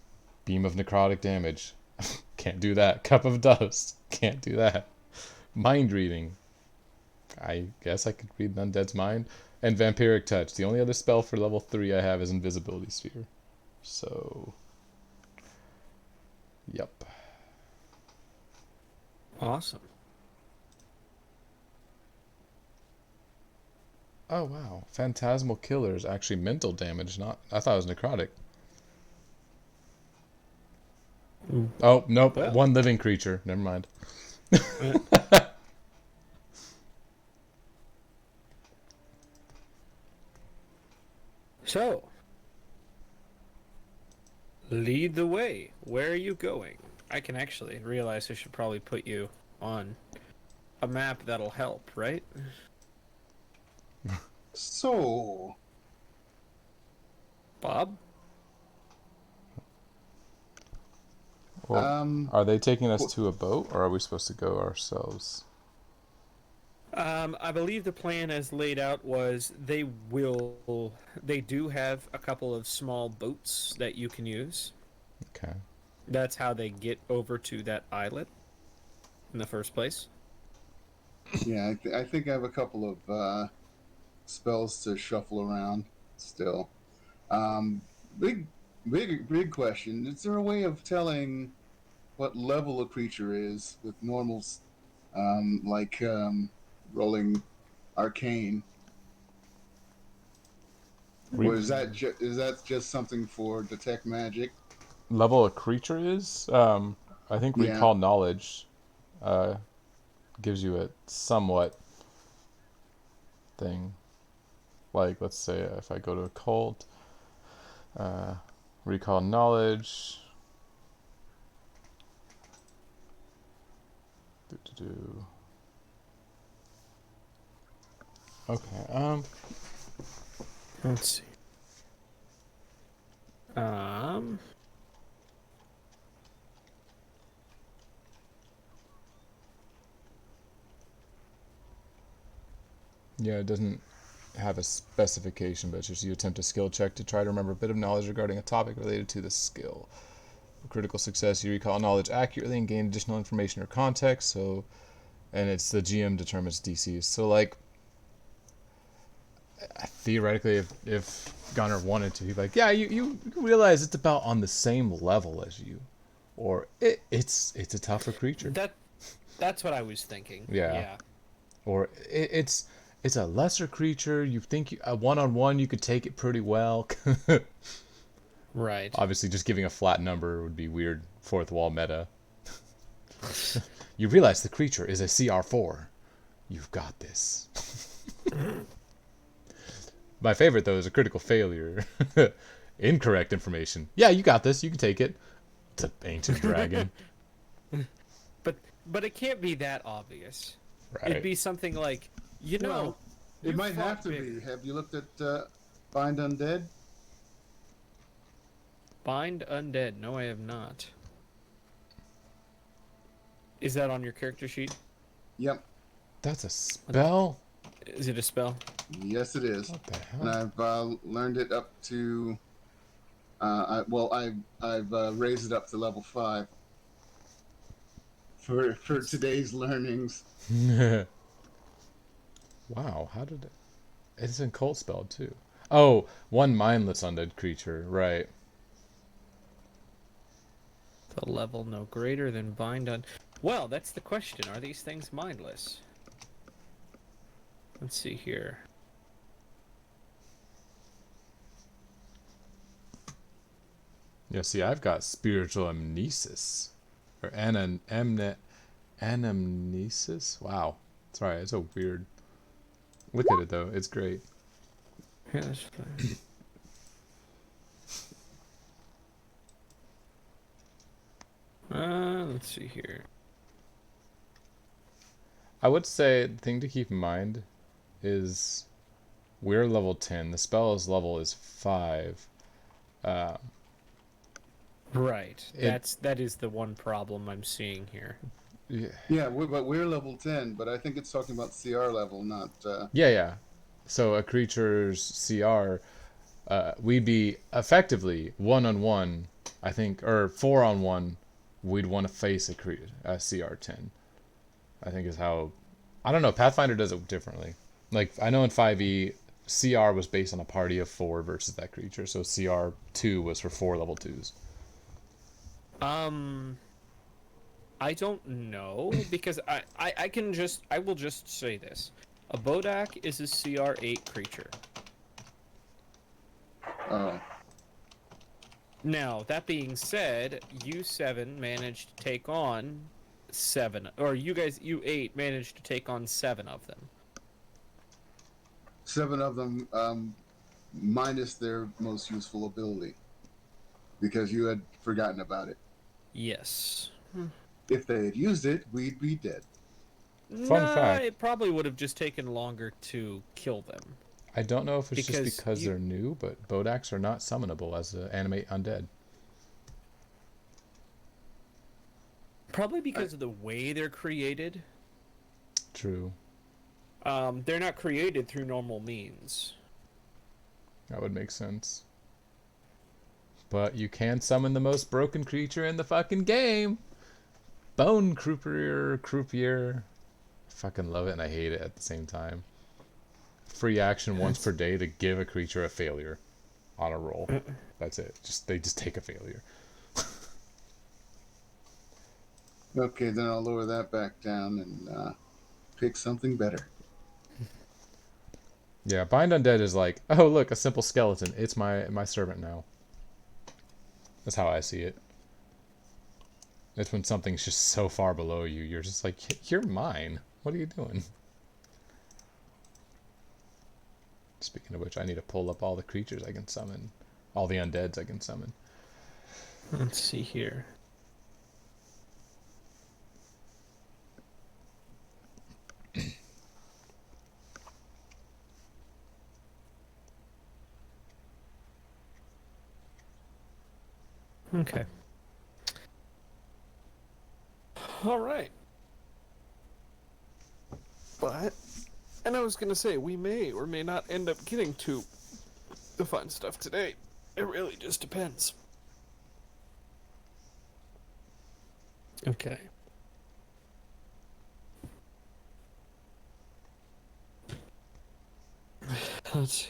Beam of Necrotic Damage. Can't do that. Cup of Dust. Can't do that. Mind Reading. I guess I could read an undead's mind. And Vampiric Touch. The only other spell for level 3 I have is Invisibility Sphere. So... Yep. Awesome. Oh, wow. Phantasmal Killer is actually mental damage, not... I thought it was necrotic. Oh, nope. Well. One living creature. Never mind. So, lead the way. Where are you going? I can actually realize I should probably put you on a map that'll help, right? So, Bob? Well, are they taking us to a boat, or are we supposed to go ourselves? I believe the plan as laid out was they do have a couple of small boats that you can use. Okay. That's how they get over to that islet in the first place. yeah, I think I have a couple of spells to shuffle around still. Um, big question. Is there a way of telling what level a creature is with normals, rolling arcane? Or is that just something for detect magic? Level a creature is? I think Yeah. Recall Knowledge uh, gives you a somewhat thing. Like, let's say if I go to Occult, Recall Knowledge. Okay, Let's see. Um. Yeah, it doesn't have a specification, but it's just you attempt a skill check to try to remember a bit of knowledge regarding a topic related to the skill. For critical success, you recall knowledge accurately and gain additional information or context. So, and it's the GM determines DCs. So, like, theoretically, if Gunner wanted to, he'd be like, yeah, you realize it's about on the same level as you, or it's a tougher creature. That's what I was thinking. Yeah. Yeah. Or it's a lesser creature. You think a one-on-one you could take it pretty well. Right. Obviously, just giving a flat number would be weird. Fourth wall meta. You realize the creature is a CR4. You've got this. My favorite though is a critical failure. Incorrect information. Yeah, you got this. You can take it. It's an ancient dragon. But it can't be that obvious. Right. It'd be something like, you know, Well, it you might have fought to bigger. be. Have you looked at Bind Undead? Bind Undead. No, I have not. Is that on your character sheet? Yep. That's a spell? Is it a spell? Yes, it is. What the And hell? I've learned it up to. I've raised it up to level 5 for today's learnings. Wow, how did it... It's in Cold Spell, too. Oh, one mindless undead creature, right. The level no greater than Bind Un. Well, that's the question. Are these things mindless? Let's see here. Yeah, see, I've got spiritual amnesis. Or anamnesis? Wow. Sorry, it's so weird. Look at it, though. It's great. Yeah, that's fine. Let's see here. I would say the thing to keep in mind is we're level 10. The spell's level is 5. Right. It, That is the one problem I'm seeing here. yeah, Yeah, but we're level 10, but I think it's talking about CR level, not. yeah. So a creature's CR, we'd be effectively 1-on-1, I think, or 4-on-1, we'd want to face a CR10. I think is how... I don't know, Pathfinder does it differently. Like, I know in 5e, CR was based on a party of 4 versus that creature, so CR2 was for 4 level 2s. I don't know because I will just say this. A Bodak is a CR8 creature. Oh. Now, that being said, U7 managed to take on 7, or U8 managed to take on 7 of them. 7 of them, minus their most useful ability, because you had forgotten about it. Yes. If they had used it, we'd be dead. Fun Nah, fact. it probably would have just taken longer to kill them. I don't know if it's just Because because they're new, but Bodaks are not summonable as an animate undead. Probably because of the way they're created. True. They're not created through normal means. That would make sense. But you can summon the most broken creature in the fucking game. Bone Croupier. I fucking love it and I hate it at the same time. Free action once per day to give a creature a failure on a roll. That's it. They just take a failure. Okay, then I'll lower that back down and pick something better. Yeah, Bind Undead is like, oh look, a simple skeleton. It's my servant now. That's how I see it. It's when something's just so far below you, you're just like, you're mine. What are you doing? Speaking of which, I need to pull up all the creatures I can summon. All the undeads I can summon. Let's see here. Okay. All right. But, and I was gonna say, we may or may not end up getting to the fun stuff today. It really just depends. Okay. Let's see.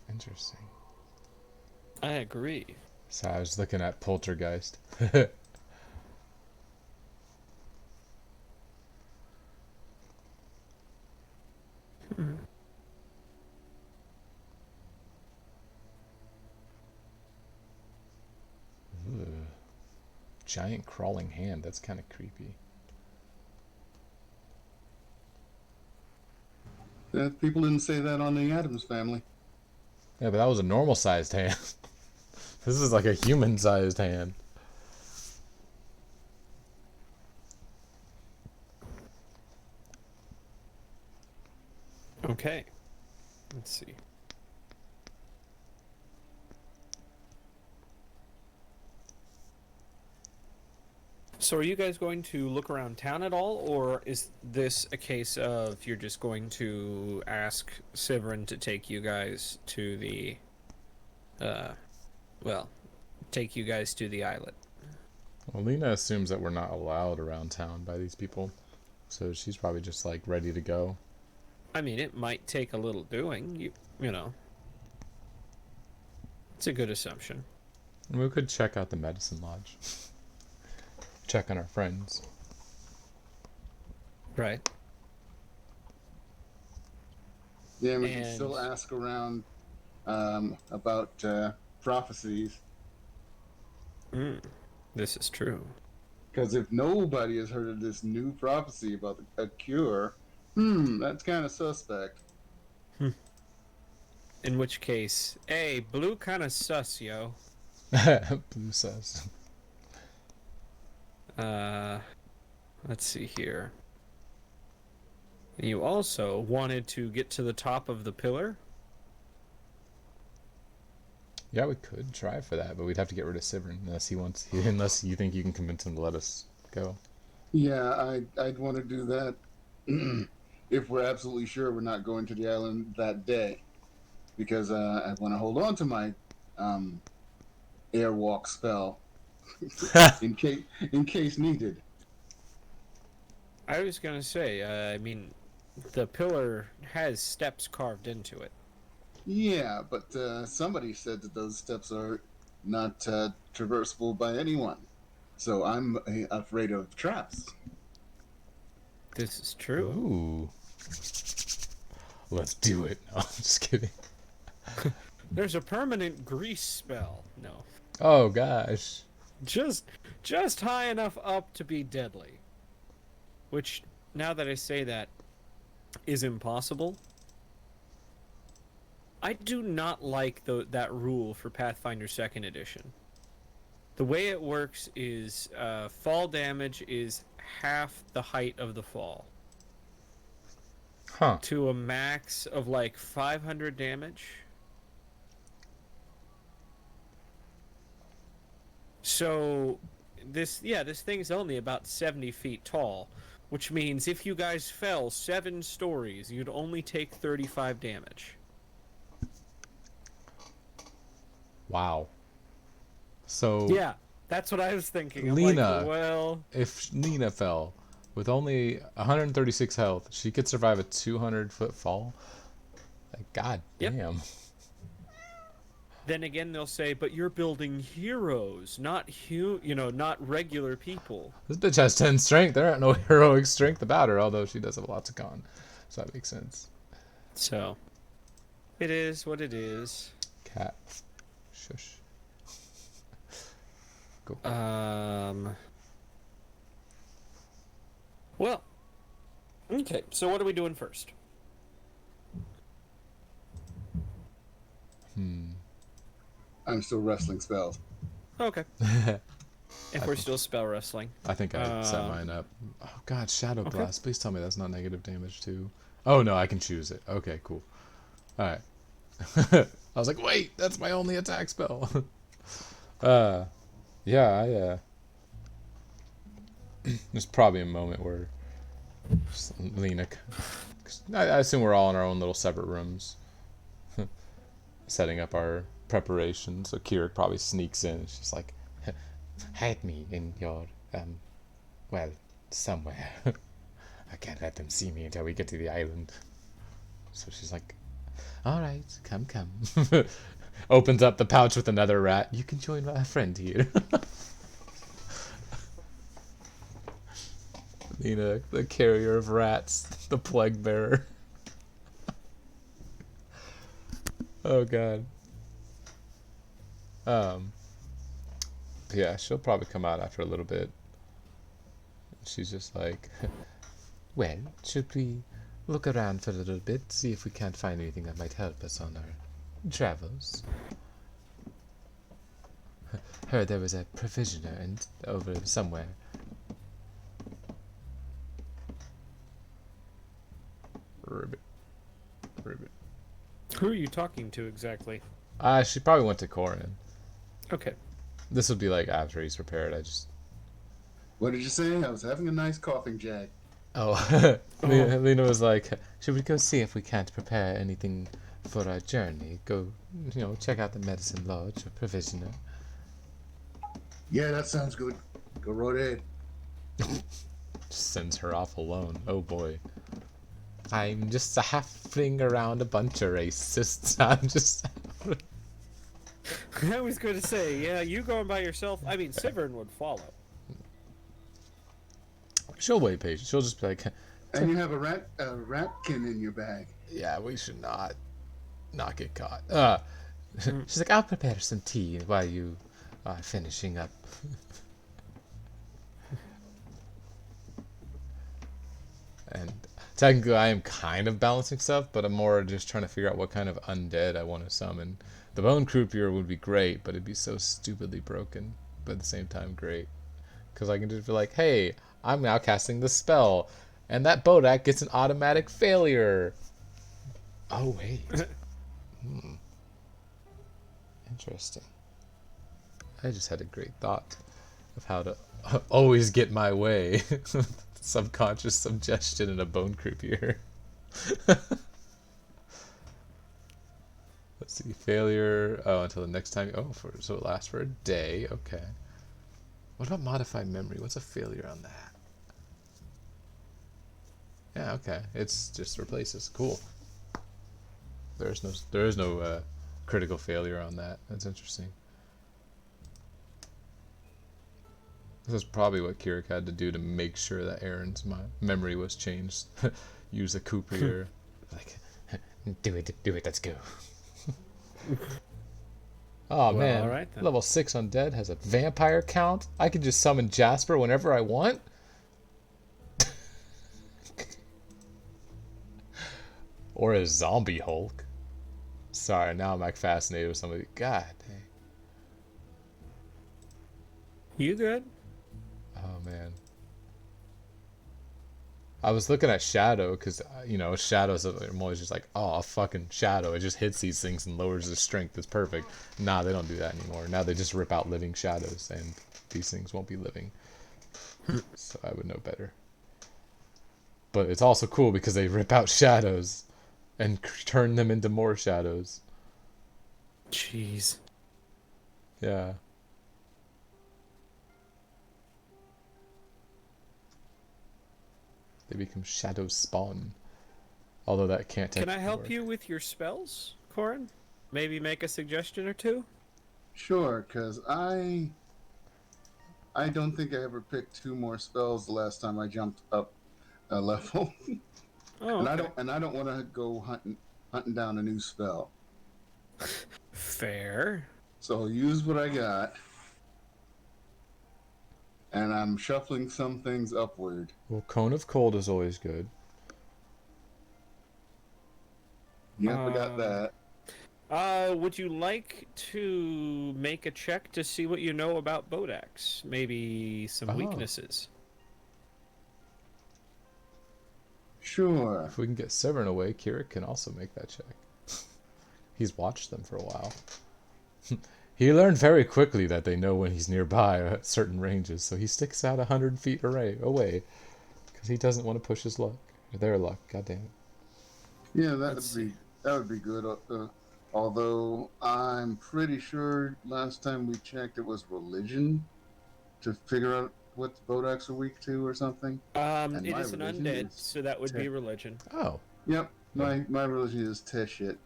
Interesting. I agree. So I was looking at Poltergeist. Ugh. Giant crawling hand. That's kind of creepy. People didn't say that on the Addams Family. Yeah, but that was a normal sized hand. This is like a human sized hand. Okay. Let's see. So are you guys going to look around town at all, or is this a case of you're just going to ask Severin to take you guys to the, well, take you guys to the islet? Well, Lena assumes that we're not allowed around town by these people. So she's probably just like ready to go. I mean, it might take a little doing, you know. It's a good assumption. And we could check out the medicine lodge. Check on our friends. Right. Yeah, we can And- still ask around about prophecies. This is true. Because if nobody has heard of this new prophecy about a cure, that's kind of suspect. In which case, hey, blue kind of sus, yo. Blue says. Let's see here. You also wanted to get to the top of the pillar? Yeah, we could try for that, but we'd have to get rid of Sivrin unless you think you can convince him to let us go. Yeah, I'd want to do that if we're absolutely sure we're not going to the island that day, because I want to hold on to my airwalk spell in case needed. I was gonna say, I mean, the pillar has steps carved into it. Yeah, but somebody said that those steps are not traversable by anyone, so I'm afraid of traps. This is true. Ooh. Let's do it. No, I'm just kidding. There's a permanent grease spell. No. Oh gosh. Just high enough up to be deadly. Which, now that I say that, is impossible. I do not like that rule for Pathfinder 2nd Edition. The way it works is fall damage is half the height of the fall. Huh. To a max of like 500 damage. So this thing's only about 70 feet tall, which means if you guys fell 7 stories, you'd only take 35 damage. Wow. So Yeah, that's what I was thinking. I'm Lena. like, well, if Lena fell with only 136 health, she could survive a 200-foot fall. Like, god Yep. damn. then again they'll say, but you're building heroes, not not regular people. This bitch has 10 strength. There ain't no heroic strength about her, although she does have lots of con. So that makes sense. So, it is what it is. Cat. Shush. Go. Well, okay, so what are we doing first? I'm still wrestling spells. Okay. If we're still spell wrestling. I think I set mine up. Oh god, Shadow Okay. Blast. Please tell me that's not negative damage too. Oh no, I can choose it. Okay, cool. Alright. I was like, wait, that's my only attack spell. Yeah, there's probably a moment where Lena... I assume we're all in our own little separate rooms. Setting up our preparation. So Kira probably sneaks in. She's like, hide me in your, well, somewhere. I can't let them see me until we get to the island. So she's like, alright, come. Opens up the pouch with another rat. You can join my friend here. Lena, the carrier of rats, the plague bearer. Oh god. Yeah, she'll probably come out after a little bit. She's just like, well, should we look around for a little bit, see if we can't find anything that might help us on our travels? Heard there was a provisioner and over somewhere. Ribbit. Who are you talking to exactly? She probably went to Corin. Okay. This would be like after he's prepared. What did you say? I was having a nice coughing jack. Oh, Lena was like, should we go see if we can't prepare anything for our journey? Go, check out the medicine lodge or provisioner. Yeah, that sounds good. Go right ahead. Just sends her off alone. Oh boy. I'm just a halfling around a bunch of racists. I'm just... I was going to say, yeah, you going by yourself. I mean, Sivern would follow. She'll wait patient. She'll just be like, And you have a ratkin in your bag. yeah, we should not get caught. She's like, I'll prepare some tea while you are finishing up. And technically I am kind of balancing stuff, but I'm more just trying to figure out what kind of undead I want to summon. The Bone Croupier would be great, but it'd be so stupidly broken, but at the same time great. Because I can just be like, hey, I'm now casting the spell, and that Bodak gets an automatic failure. Oh, wait. Interesting. I just had a great thought of how to always get my way. Subconscious suggestion in a Bone Croupier. Let's see, failure. Oh, until the next time. Oh, so it lasts for a day. Okay. What about modified memory? What's a failure on that? Yeah, okay. It's just replaces. Cool. There is no critical failure on that. That's interesting. This is probably what Kirik had to do to make sure that Aaron's memory was changed. Use a Cooper. Like, do it, let's go. Oh, well, man, all right, level 6 undead has a vampire count. I can just summon Jasper whenever I want. Or a zombie Hulk. Sorry, now I'm like fascinated with somebody. God dang. You good? Oh, man. I was looking at Shadow because, Shadows, I'm always just like, oh, a fucking Shadow. It just hits these things and lowers their strength. It's perfect. Nah, they don't do that anymore. Now they just rip out living shadows and these things won't be living. So I would know better. But it's also cool because they rip out shadows and turn them into more shadows. Jeez. Yeah. They become shadow spawn. Although that can't Can I help work. you with your spells, Corin? Maybe make a suggestion or two? Sure, because I don't think I ever picked 2 more spells the last time I jumped up a level. Oh, okay. And I don't want to go hunting down a new spell. Fair. So I'll use what I got. And I'm shuffling some things upward. Well, Cone of Cold is always good. Yep, I got that. Would you like to make a check to see what you know about Bodax? Maybe some Oh. weaknesses. Sure. If we can get Severin away, Kira can also make that check. He's watched them for a while. He learned very quickly that they know when he's nearby at certain ranges, so he sticks out 100 feet away because he doesn't want to push his luck, or their luck. God damn it. Yeah, Let's see. that would be good. Although I'm pretty sure last time we checked, it was religion to figure out what the Bodax are weak to or something. And It my is an religion undead, is so that would be religion. Oh, Yep, my religion is test shit.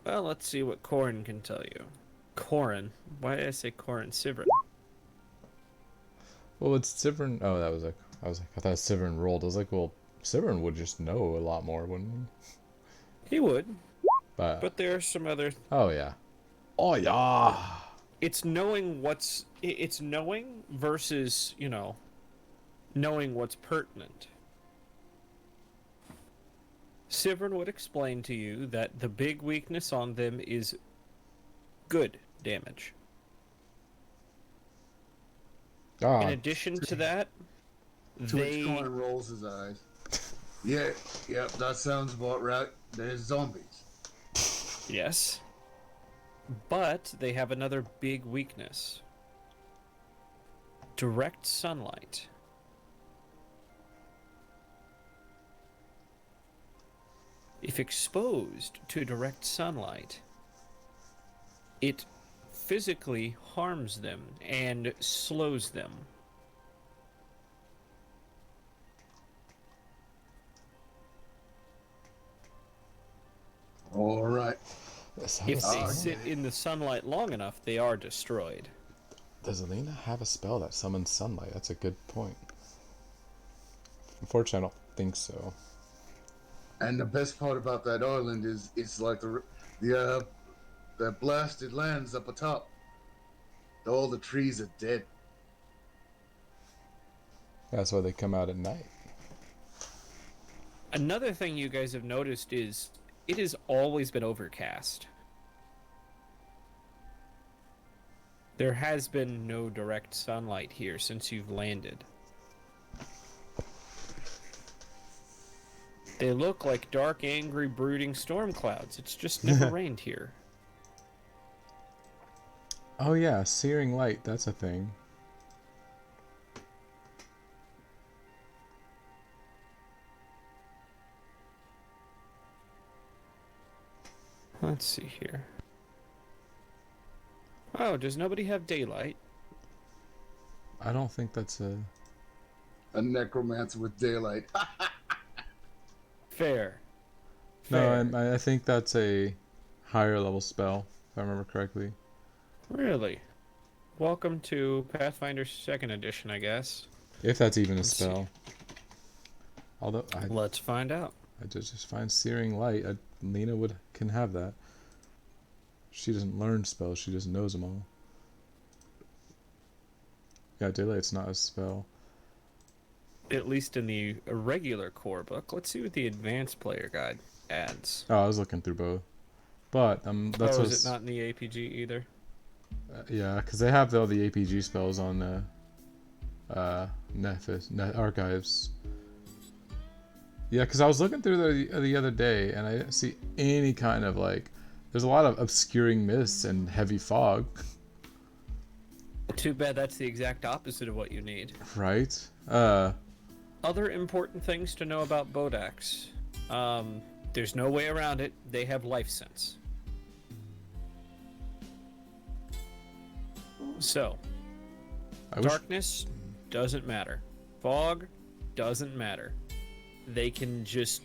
Well, let's see what Corin can tell you. Corin? Why did I say Corin? Sivrin. well, it's Severin. Oh, I thought Severin rolled. I was like, well, Severin would just know a lot more, wouldn't he? He would, But but there are some other. oh yeah, oh yeah. It's knowing what's. It's knowing versus, knowing what's pertinent. Sivrin would explain to you that the big weakness on them is good damage. In addition to that, To which Corin rolls his eyes. Yep, that sounds about right. There's zombies. Yes. But they have another big weakness. Direct sunlight. If exposed to direct sunlight, it physically harms them and slows them. All right. If they sit in the sunlight long enough, they are destroyed. Does Alina have a spell that summons sunlight? That's a good point. Unfortunately, I don't think so. And the best part about that island is it's like the blasted lands up atop. All the trees are dead. That's why they come out at night. Another thing you guys have noticed is it has always been overcast. There has been no direct sunlight here since you've landed. They look like dark, angry, brooding storm clouds. It's just never rained here. Oh yeah, searing light, that's a thing. Let's see here. Oh, does nobody have daylight? I don't think that's A necromancer with daylight. Fair. No, I think that's a higher level spell, if I remember correctly. Really? Welcome to Pathfinder 2nd Edition, I guess. If that's even a Let's see. spell. Although Let's find out. I just find searing light. Lena can have that. She doesn't learn spells. She just knows them all. Yeah, daylight's not a spell. At least in the regular core book. Let's see what the advanced player guide adds. Oh, I was looking through both. But that's Oh, is it not in the APG either? yeah, because they have all the APG spells on Net archives. Yeah, because I was looking through the other day and I didn't see any kind of there's a lot of obscuring mists and heavy fog. Too bad that's the exact opposite of what you need. Right? Other important things to know about Bodax. There's no way around it. They have life sense. So, darkness doesn't matter. Fog doesn't matter. They can just...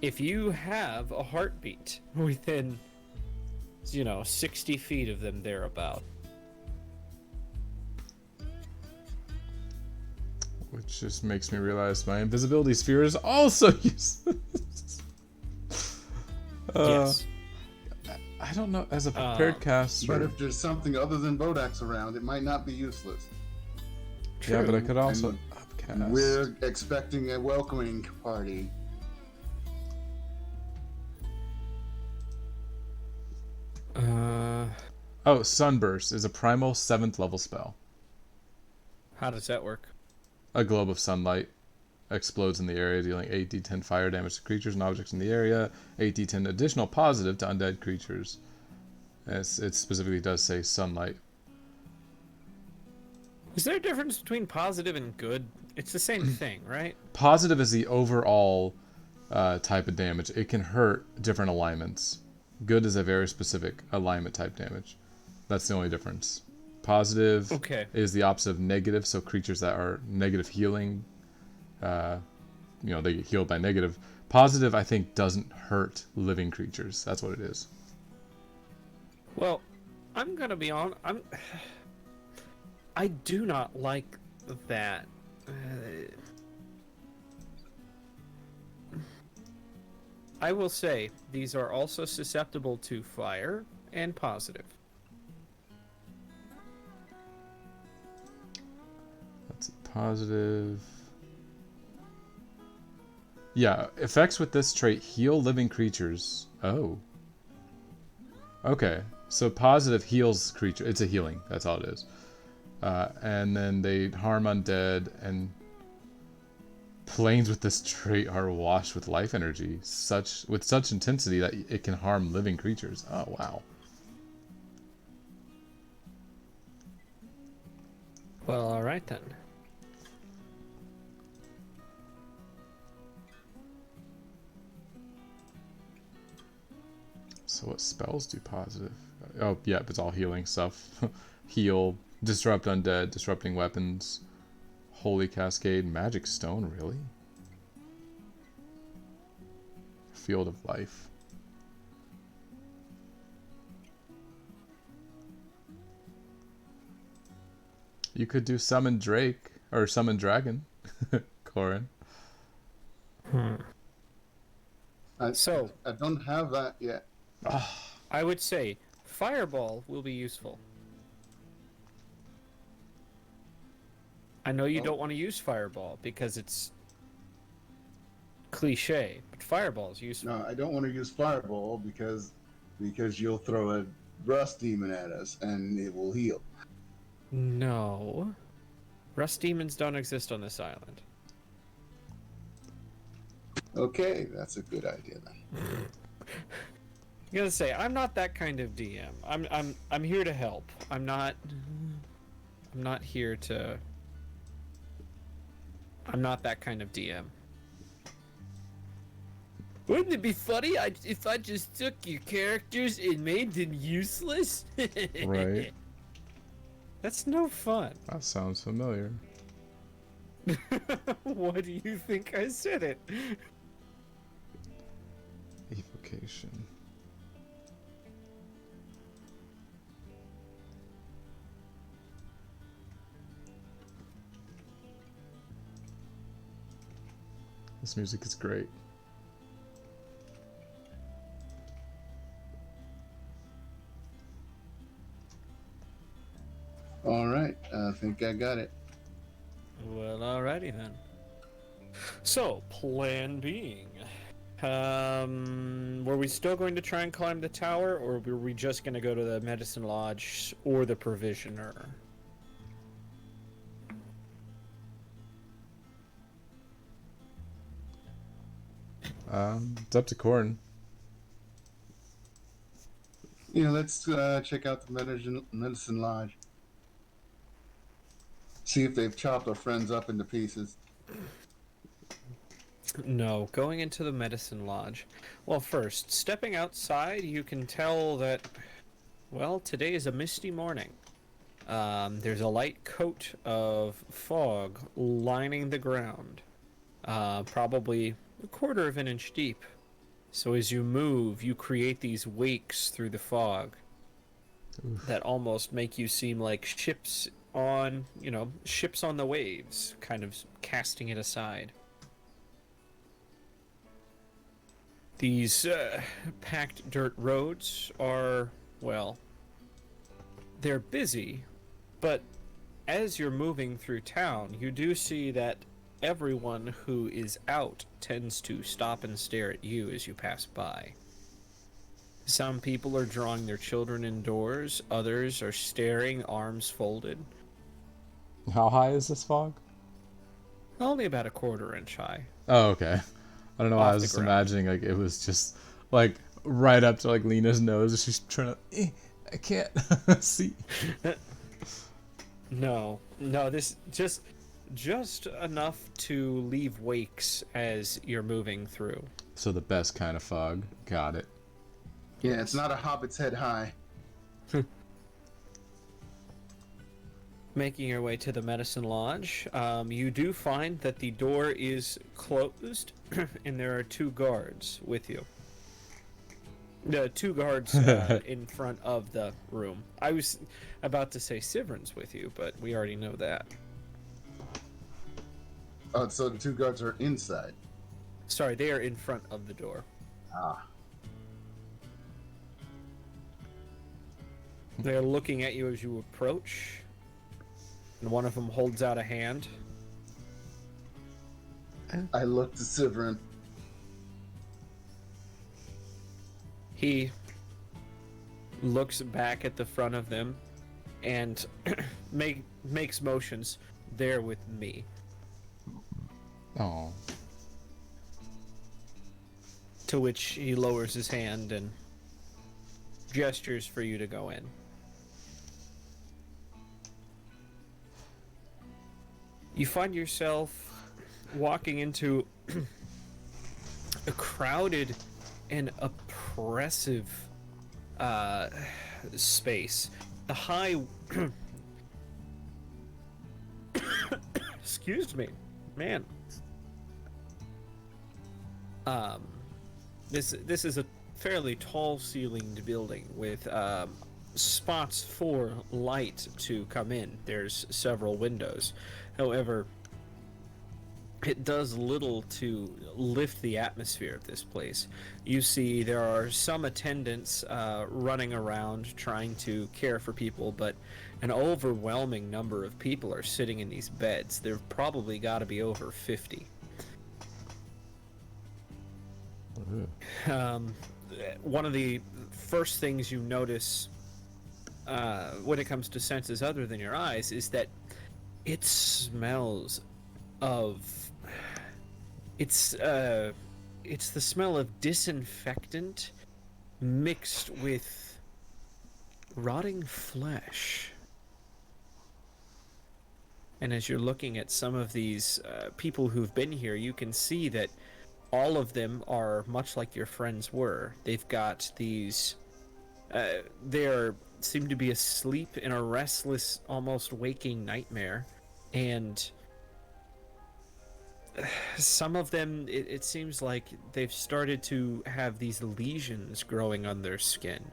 If you have a heartbeat within, 60 feet of them thereabout, Which just makes me realize my invisibility sphere is also useless. yes. I don't know, as a prepared caster. But if there's something other than Bodax around, it might not be useless. Yeah, but I could also And upcast. we're expecting a welcoming party. Oh, Sunburst is a primal 7th level spell. How does that work? A globe of sunlight explodes in the area, dealing 8d10 fire damage to creatures and objects in the area, 8d10 additional positive to undead creatures. It specifically does say sunlight. Is there a difference between positive and good? It's the same thing, right? Positive is the overall type of damage. It can hurt different alignments. Good is a very specific alignment type damage. That's the only difference. Positive Okay. is the opposite of negative, so creatures that are negative healing, they get healed by negative. Positive, I think, doesn't hurt living creatures. That's what it is. Well, I'm gonna be on. I do not like that. I will say these are also susceptible to fire and positive. That's positive. Yeah, effects with this trait heal living creatures. Oh. Okay, so positive heals creature. It's a healing. That's all it is. And then they harm undead, and planes with this trait are washed with life energy, with such intensity that it can harm living creatures. Oh wow. Well, all right then. So what spells do positive? Oh, yeah, it's all healing stuff. Heal, disrupt undead, disrupting weapons, holy cascade, magic stone, really? Field of life. You could do summon Drake or summon dragon, Corin. So I don't have that yet. I would say fireball will be useful. I know you don't want to use fireball because it's cliche, but fireball is useful. No, I don't want to use fireball because you'll throw a rust demon at us and it will heal. No. Rust demons don't exist on this island. Okay, that's a good idea then. I'm gonna say I'm not that kind of DM. I'm here to help. I'm not here to. I'm not that kind of DM. Wouldn't it be funny if I just took your characters and made them useless? Right. That's no fun. That sounds familiar. Why do you think I said it? Evocation. This music is great. All right, I think I got it. Well, alrighty then. So, plan being, were we still going to try and climb the tower, or were we just going to go to the medicine lodge or the provisioner? It's up to Corin. Let's check out the medicine lodge. See if they've chopped our friends up into pieces. No, going into the medicine lodge. Well, first, stepping outside, you can tell that, well, today is a misty morning. There's a light coat of fog lining the ground, probably a quarter of an inch deep. So as you move, you create these wakes through the fog that almost make you seem like ships on the waves, kind of casting it aside. These packed dirt roads are, well, they're busy, but as you're moving through town, you do see that everyone who is out tends to stop and stare at you as you pass by. Some people are drawing their children indoors, others are staring, arms folded. How high is this fog? Only about a quarter inch high. Oh, okay. I don't know why I Off was the just ground. imagining like it was just like right up to like Lena's nose, and she's trying to. I can't see. No, this just enough to leave wakes as you're moving through. So the best kind of fog. Got it. Yeah, it's not a hobbit's head high. Making your way to the medicine lodge, you do find that the door is closed, and there are two guards with you. The two guards in front of the room. I was about to say Sivrin's with you, but we already know that. Oh, so the two guards are inside. Sorry, they are in front of the door. Ah. They're looking at you as you approach, and one of them holds out a hand. I look to Sivrin. He looks back at the front of them and makes motions. There with me. Oh, To which he lowers his hand and gestures for you to go in. You find yourself walking into a crowded and oppressive space. The high... Excuse me. Man. This is a fairly tall ceilinged building with spots for light to come in. There's several windows. However, it does little to lift the atmosphere of this place. You see there are some attendants running around trying to care for people, but an overwhelming number of people are sitting in these beds. There've probably got to be over 50. One of the first things you notice when it comes to senses other than your eyes is that it smells of... It's the smell of disinfectant mixed with rotting flesh. And as you're looking at some of these people who've been here, you can see that all of them are much like your friends were. They've got these... they seem to be asleep in a restless, almost waking nightmare. And some of them, it seems like they've started to have these lesions growing on their skin,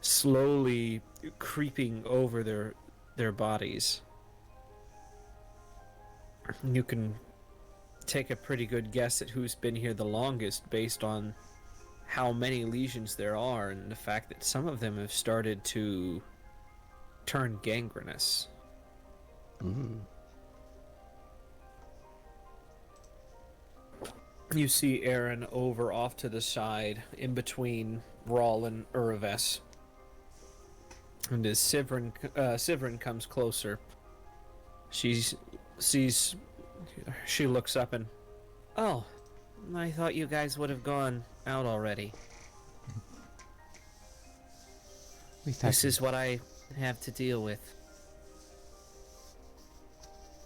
slowly creeping over their bodies. You can take a pretty good guess at who's been here the longest based on how many lesions there are and the fact that some of them have started to turn gangrenous. Ooh. You see Aaron over off to the side, in between Rawl and Uraves. And as Sivrin comes closer, she looks up and, "Oh, I thought you guys would have gone out already. This is what I have to deal with."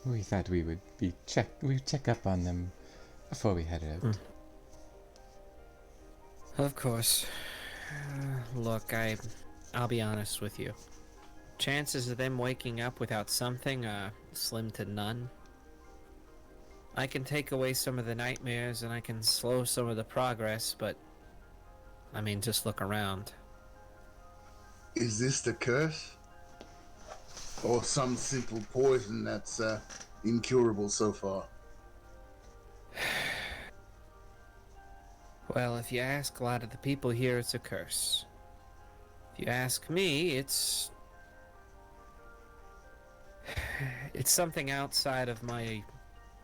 we thought we would check up on them before we headed out. Of course. Look, I'll be honest with you. Chances of them waking up without something are slim to none. I can take away some of the nightmares and I can slow some of the progress, but I mean, just look around. Is this the curse? Or some simple poison that's incurable so far? Well, if you ask a lot of the people here, it's a curse. If you ask me, it's something outside of my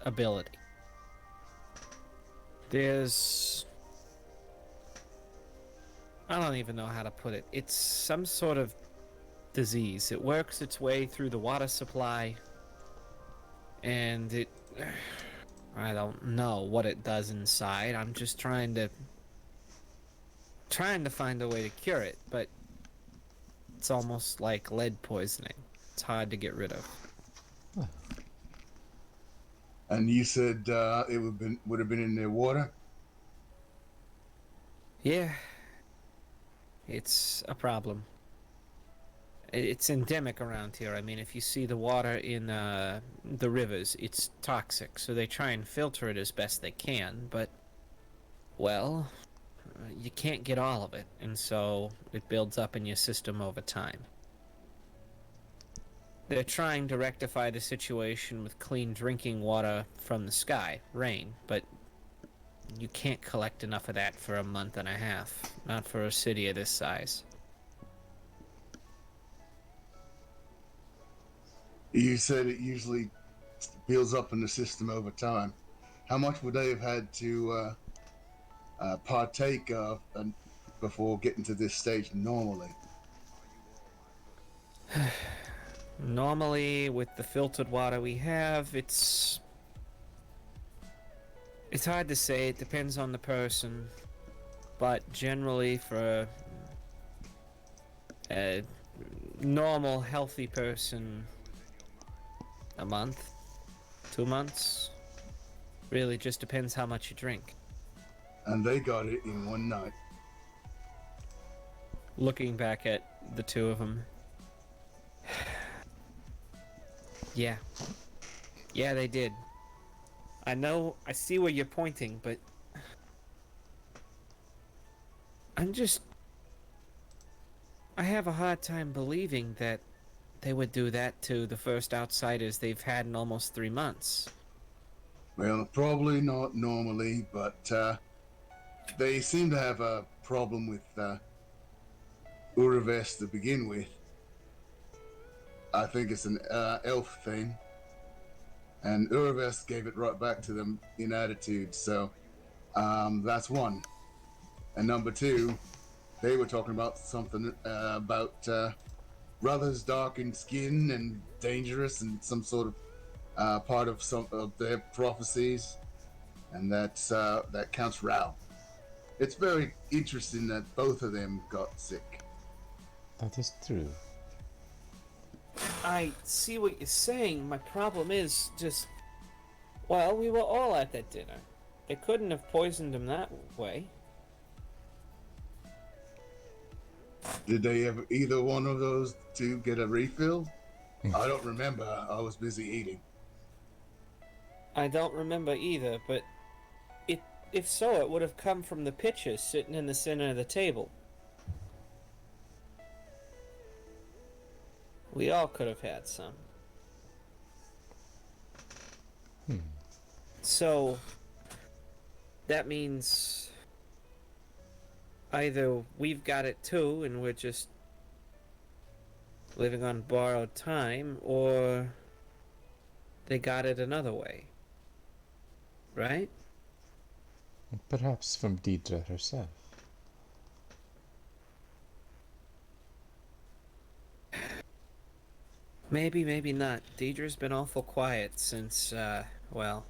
ability. There's I don't even know how to put it. It's some sort of disease. It works its way through the water supply, and it. I don't know what it does inside. I'm just trying to find a way to cure it, but it's almost like lead poisoning. It's hard to get rid of. And you said it would have been in their water. Yeah, it's a problem. It's endemic around here. I mean, if you see the water in the rivers, it's toxic, so they try and filter it as best they can, but, well, you can't get all of it, and so it builds up in your system over time. They're trying to rectify the situation with clean drinking water from the sky, rain, but you can't collect enough of that for a month and a half, not for a city of this size. You said it usually builds up in the system over time. How much would they have had to partake of before getting to this stage normally? Normally, with the filtered water we have, it's hard to say. It depends on the person, but generally, for a normal, healthy person, a month, 2 months. Really, just depends how much you drink. And they got it in one night. Looking back at the two of them, yeah, they did. I know, I see where you're pointing, but I have a hard time believing that they would do that to the first outsiders they've had in almost 3 months. Well, probably not normally, but they seem to have a problem with Uraves to begin with. I think it's an elf thing. And Uraves gave it right back to them in attitude, so that's one. And number two, they were talking about something about brothers dark in skin and dangerous and some sort of part of some of their prophecies, and that counts Rao. It's very interesting that both of them got sick. That is true. I see what you're saying. My problem is just, well, we were all at that dinner. They couldn't have poisoned him that way. Did they ever either one of those two get a refill? I don't remember. I was busy eating. I don't remember either, but if so, it would have come from the pitchers sitting in the center of the table. We all could have had some. So, that means either we've got it too and we're just living on borrowed time, or they got it another way. Right? Perhaps from Deidre herself. Maybe, maybe not. Deidre's been awful quiet since, well,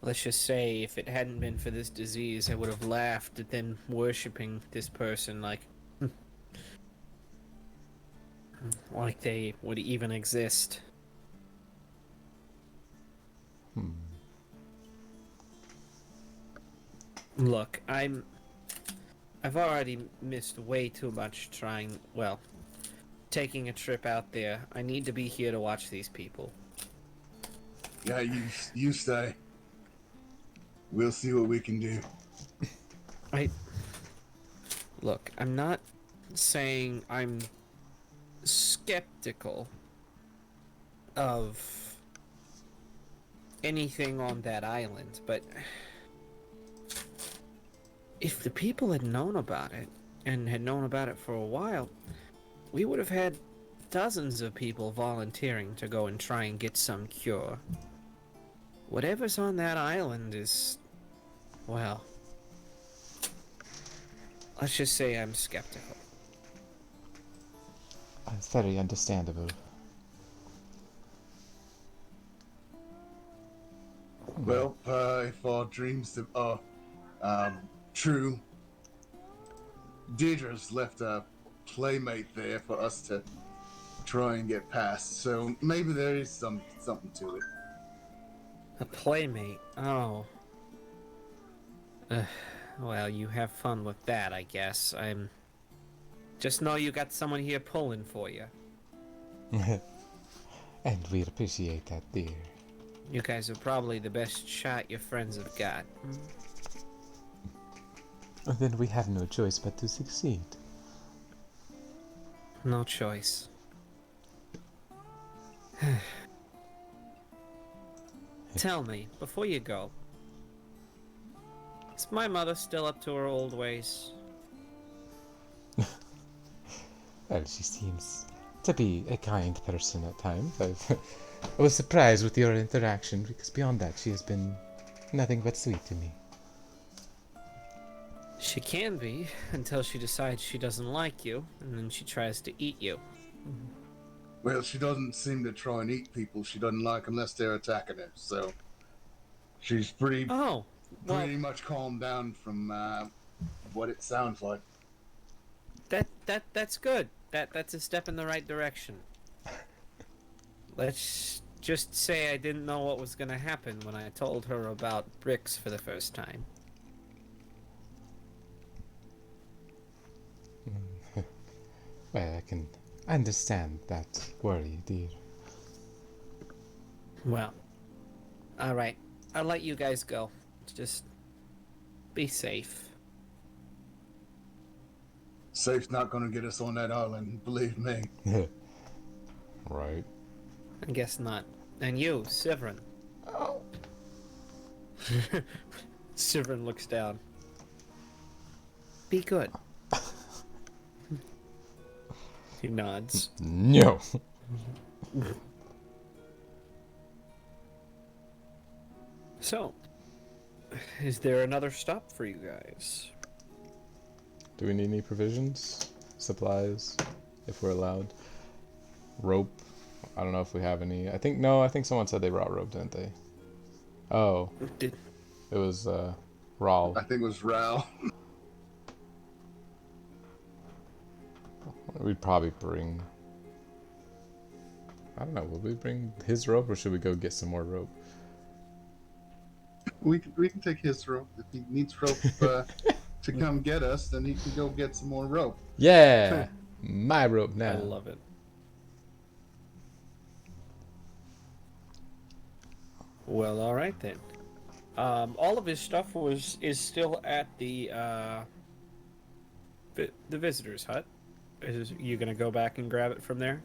let's just say if it hadn't been for this disease, I would have laughed at them worshipping this person like they would even exist. Look, I've already missed way too much taking a trip out there. I need to be here to watch these people. Yeah, you stay. We'll see what we can do. Look, I'm not saying I'm skeptical of anything on that island, but if the people had known about it, and had known about it for a while, we would have had dozens of people volunteering to go and try and get some cure. Whatever's on that island is, well, let's just say I'm skeptical. It's very understandable. Well, if our dreams are true, Deirdre's left a playmate there for us to try and get past. So maybe there is something to it. A playmate. Oh. Well, you have fun with that, I guess. Just know you got someone here pulling for you. And we appreciate that, dear. You guys are probably the best shot your friends have got. Then we have no choice but to succeed. No choice. Tell me, before you go, is my mother still up to her old ways? Well, she seems to be a kind person at times. I was surprised with your interaction, because beyond that, she has been nothing but sweet to me. She can be, until she decides she doesn't like you, and then she tries to eat you. Well, she doesn't seem to try and eat people she doesn't like unless they're attacking her. So she's pretty much calmed down from what it sounds like. That's good. That's a step in the right direction. Let's just say I didn't know what was gonna happen when I told her about bricks for the first time. Well, I can understand that worry, dear. Well, alright. I'll let you guys go. Just be safe. Safe's not going to get us on that island, believe me. Right. I guess not. And you, Sivrin. Oh. Sivrin looks down. Be good. He nods. No. So, is there another stop for you guys? Do we need any provisions? Supplies? If we're allowed? Rope? I don't know if we have any. I think someone said they brought rope, didn't they? Oh. Did It was, Raul. I think it was Ral. We'd probably bring... I don't know, will we bring his rope or should we go get some more rope? We can take his rope. If he needs rope to come get us, then he can go get some more rope. Yeah! My rope now. I love it. Well, all right then. All of his stuff is still at the visitor's hut. You gonna go back and grab it from there?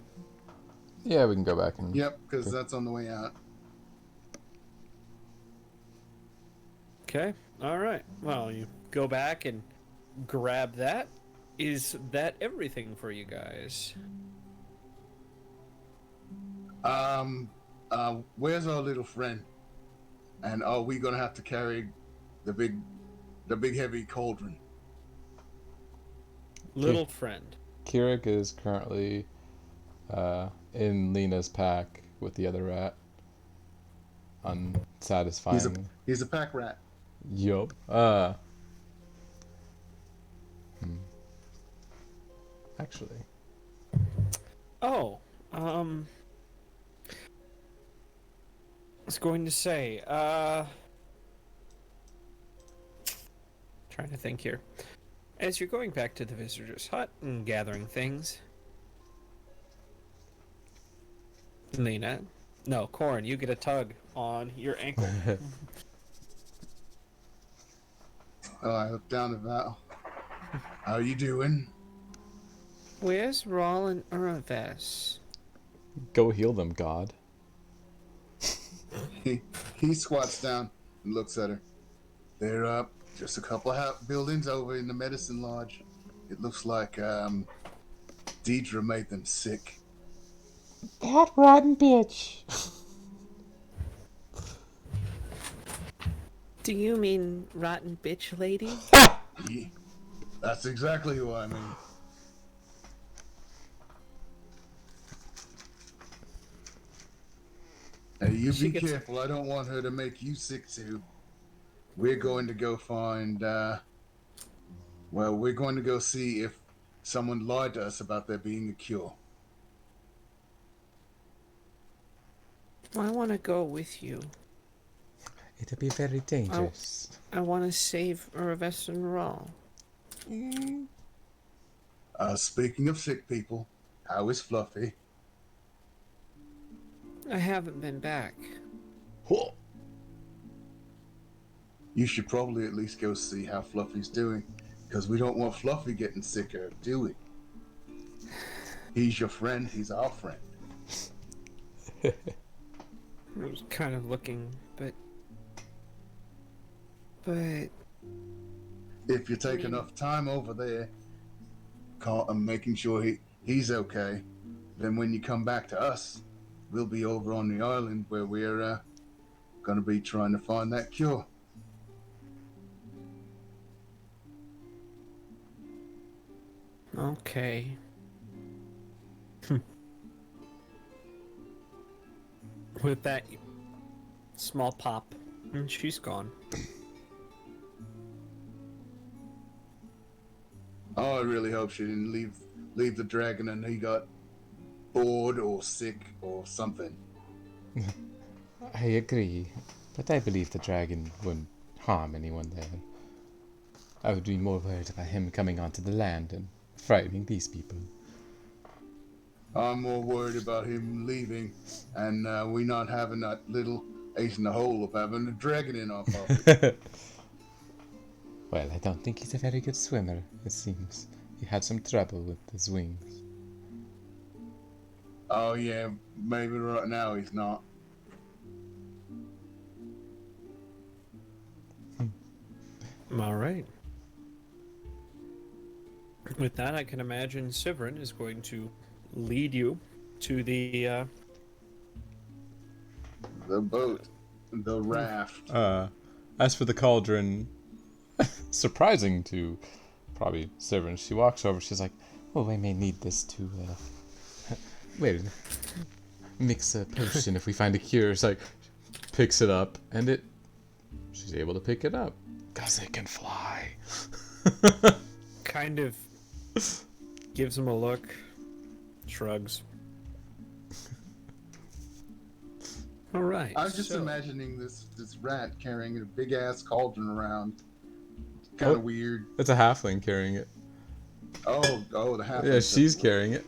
Yeah, we can go back and... Yep, because that's on the way out. Okay. All right. Well, you go back and grab that. Is that everything for you guys? Where's our little friend? And are we gonna have to carry the big heavy cauldron? Little friend. Kirik is currently in Lena's pack with the other rat. Unsatisfying. He's a pack rat. Yup. Actually. Oh, I was going to say, trying to think here. As you're going back to the visitor's hut and gathering things, Lena, no, Corin, you get a tug on your ankle. I look down at Val. How you doing? Where's Raul and Uraves? Go heal them, God. He squats down and looks at her. They're up just a couple of buildings over in the medicine lodge. It looks like Deidre made them sick. That rotten bitch. Do you mean rotten bitch lady? That's exactly who I mean. Hey, you She be gets careful. I don't want her to make you sick too. We're going to go find, well, we're going to go see if someone lied to us about there being a cure. I want to go with you. It'll be very dangerous. I want to save Ravest and Raw. Speaking of sick people, how is Fluffy? I haven't been back. You should probably at least go see how Fluffy's doing, because we don't want Fluffy getting sicker, do we? He's your friend, he's our friend. I was kind of looking, but If you take enough time over there, making sure he's okay, then when you come back to us, we'll be over on the island where we're going to be trying to find that cure. okay. With that small pop, and she's gone. Oh, I really hope she didn't leave the dragon and he got bored or sick or something. I agree, but I believe the dragon wouldn't harm anyone there. I would be more worried about him coming onto the land and frightening these people. I'm more worried about him leaving and we not having that little ace in the hole of having a dragon in our pocket. Well, I don't think he's a very good swimmer, it seems. He had some trouble with his wings. Oh yeah, maybe right now he's not. All right. With that, I can imagine Sivrin is going to lead you to the The boat, the raft. As for the cauldron, surprising to probably Severin, she walks over, she's like, Oh, I may need this to, well, mix a potion if we find a cure. it's like, picks it up, and she's able to pick it up. Because it can fly. kind of gives him a look, shrugs. All right. I'm just so- imagining this rat carrying a big ass cauldron around. Kind of weird. It's a halfling carrying it. Oh, the half. Yeah, she's carrying it.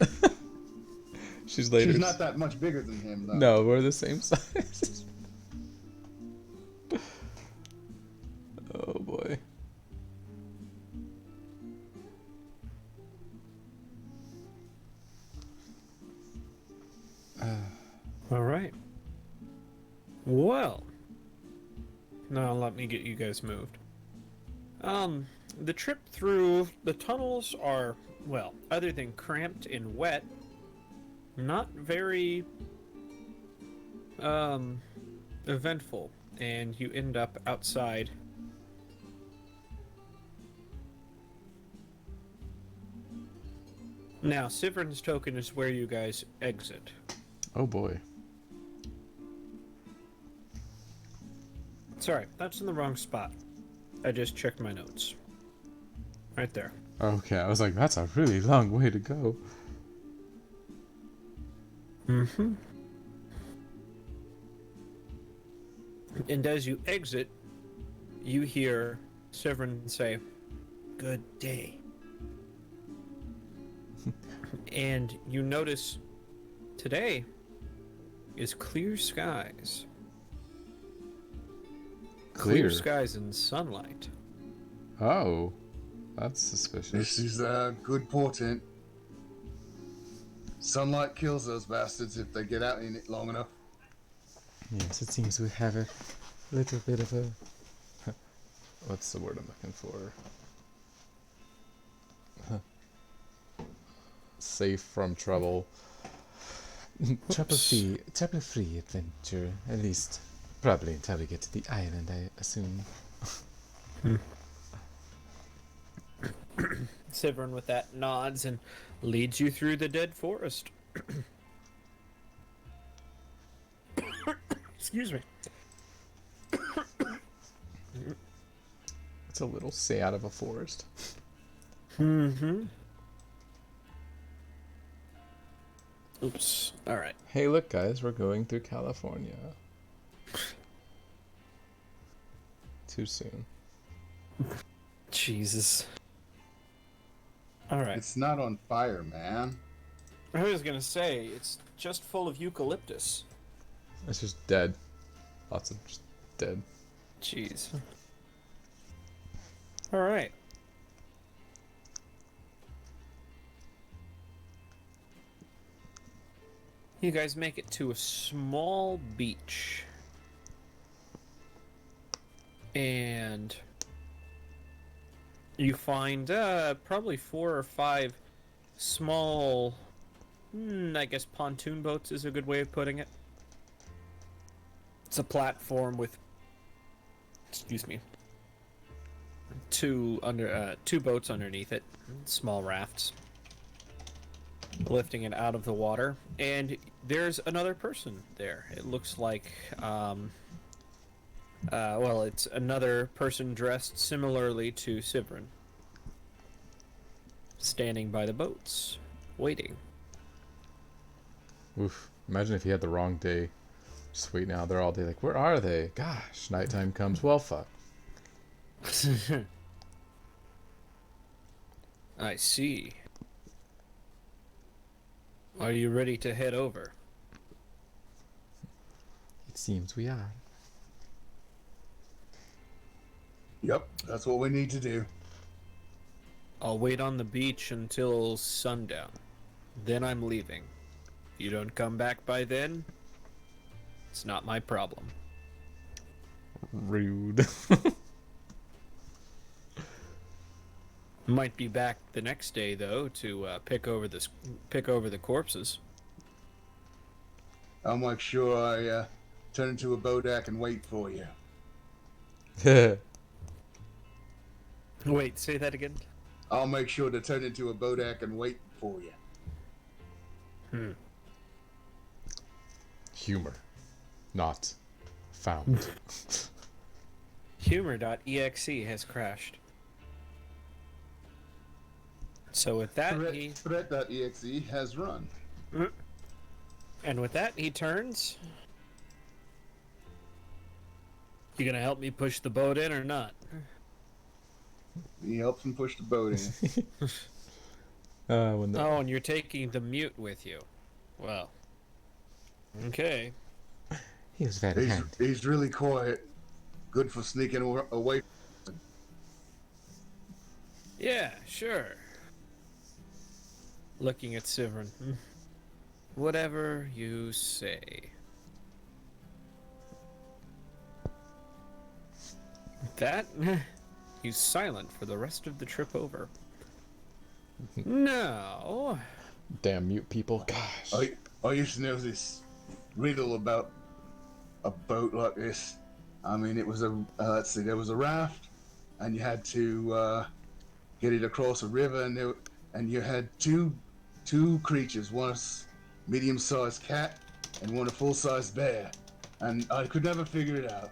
She's later. She's not that much bigger than him, though. No, we're the same size. Oh boy. All right. Well, now let me get you guys moved. The trip through the tunnels are, well, other than cramped and wet, not very eventful, and you end up outside. Now, Sivrin's token is where you guys exit. Oh boy. Sorry, that's in the wrong spot. I just checked my notes. Right there. Okay, I was like, that's a really long way to go. Mm-hmm. And as you exit, you hear Severin say, "Good day." And you notice today is clear skies. Clear? Skies and sunlight. Oh, that's suspicious. This is a good portent. Sunlight kills those bastards if they get out in it long enough. Yes, it seems we have a little bit of a... What's the word I'm looking for? Safe from trouble. trouble-free adventure. At least, probably until we get to the island, I assume. Sivern with that nods and leads you through the dead forest. Excuse me. It's a little sad of a forest. Mm-hmm. Oops. All right. Hey, look, guys, we're going through California. Too soon. Jesus. All right. It's not on fire, man. I was gonna say it's just full of eucalyptus. It's just dead. Lots of just dead. Jeez. All right. You guys make it to a small beach. And you find probably 4 or 5 small, I guess pontoon boats is a good way of putting it. It's a platform with, excuse me, two boats underneath it, small rafts, lifting it out of the water. And there's another person there. It looks like, well, it's another person dressed similarly to Sivrin, standing by the boats, waiting. Oof. Imagine if he had the wrong day. Just waiting out there all day, like, where are they? Gosh, nighttime comes. Well, fuck. I see. Are you ready to head over? It seems we are. Yep, that's what we need to do. I'll wait on the beach until sundown. Then I'm leaving. If you don't come back by then, it's not my problem. Rude. Might be back the next day though to pick over the corpses. I'll make sure I turn into a bodak and wait for you. Wait, say that again. I'll make sure to turn into a bodak and wait for you. Humor. Not found. Humor.exe has crashed. So with that, Threat.exe has run. and with that, he turns. You gonna help me push the boat in or not? He helps him push the boat in. When the, Oh, and you're taking the mute with you. Well, okay. he was very handy. He's really quiet. Good for sneaking away. Yeah, sure. Looking at Sivrin. Whatever you say. That, he's silent for the rest of the trip over. Now, Damn mute people. Gosh. I used to know this riddle about a boat like this. I mean, it was let's see, there was a raft, and you had to get it across a river, and you had two creatures, one a medium-sized cat and one a full-sized bear, and I could never figure it out.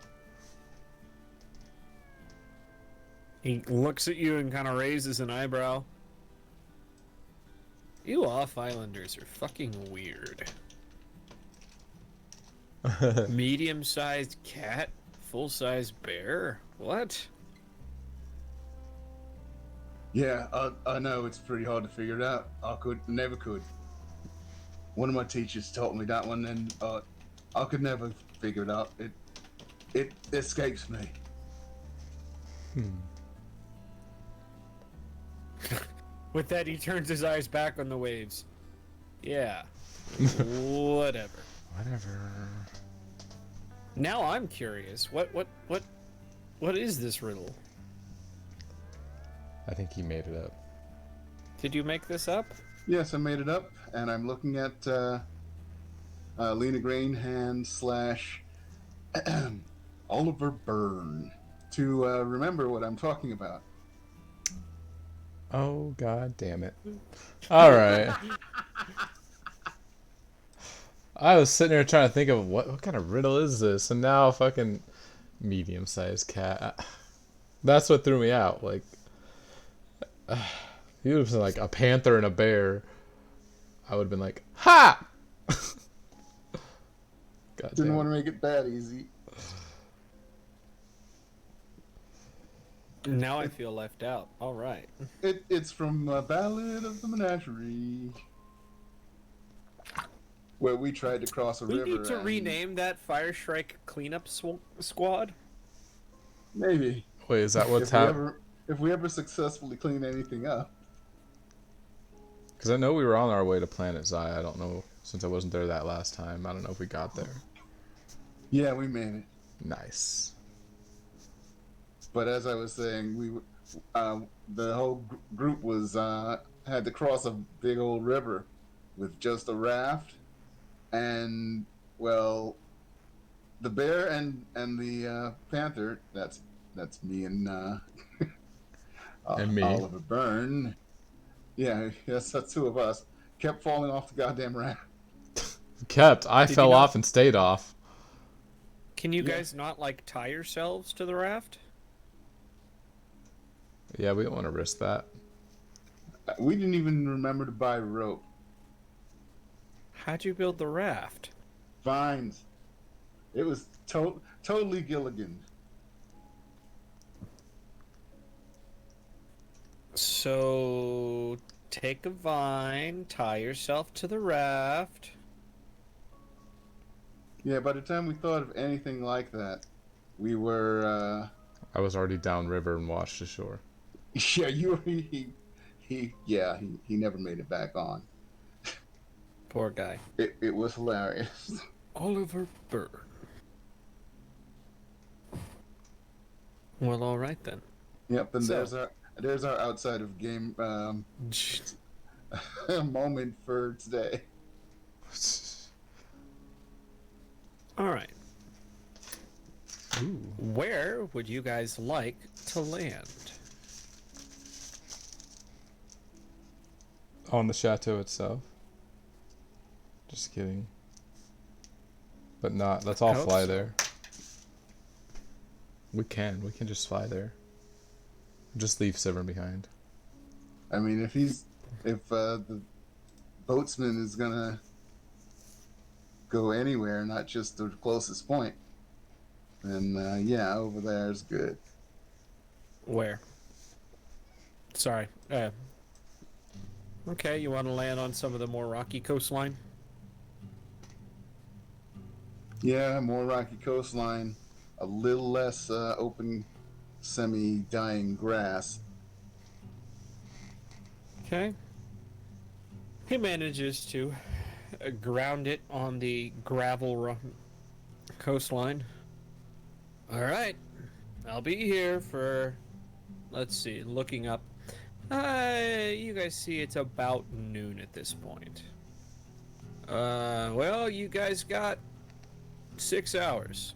he looks at you and kind of raises an eyebrow. You off Islanders are fucking weird. Medium-sized cat, full-sized bear? What? Yeah, I know it's pretty hard to figure it out. I never could. One of my teachers taught me that one, and I could never figure it out. It escapes me. With that, he turns his eyes back on the waves. Yeah. Whatever. Whatever. Now I'm curious. What is this riddle? I think he made it up. Did you make this up? Yes, I made it up, and I'm looking at Lena Greenhand / Oliver Byrne to remember what I'm talking about. Oh, god damn it. Alright. I was sitting here trying to think of what kind of riddle is this, and now fucking medium-sized cat. That's what threw me out. Like, he was like a panther and a bear. I would have been like, ha! God Didn't damn want it. to make it that easy. Now I feel left out. All right. It's from Ballad of the Menagerie, where we tried to cross a We river. need to and rename that Fire Strike cleanup squad. maybe Wait, is that what's if we happening? ever successfully clean anything up. Because I know we were on our way to Planet Zai. I don't know, since I wasn't there that last time. I don't know if we got there. Yeah, we made it. Nice. But as I was saying, the whole group was had to cross a big old river with just a raft, and well, the bear and the panther. That's me and And me. Oliver Byrne. Yeah, yes, that's two of us. Kept falling off the goddamn raft. Kept. I Did fell you not- off and stayed off. Can you Yeah. guys not like tie yourselves to the raft? Yeah, we don't want to risk that. We didn't even remember to buy rope. How'd you build the raft? Vines. It was totally Gilligan. So take a vine, tie yourself to the raft. Yeah, by the time we thought of anything like that, we were, I was already downriver and washed ashore. yeah, you were, he never made it back on. Poor guy. It was hilarious. Oliver Byrne. Well, all right then. Yep, and So- there's our outside of game moment for today. All right. Ooh. Where would you guys like to land? On the chateau itself. Just kidding. But not. Let's all I hope fly so. there. We can just fly there. Just leave Severn behind. I mean, if the boatsman is gonna go anywhere, not just the closest point, then yeah, over there is good. Where? Sorry. Okay, you want to land on some of the more rocky coastline? Yeah, more rocky coastline, a little less open, semi-dying grass. Okay. He manages to ground it on the gravel coastline. All right. I'll be here for, let's see, looking up. You guys see it's about noon at this point. Well, you guys got 6 hours.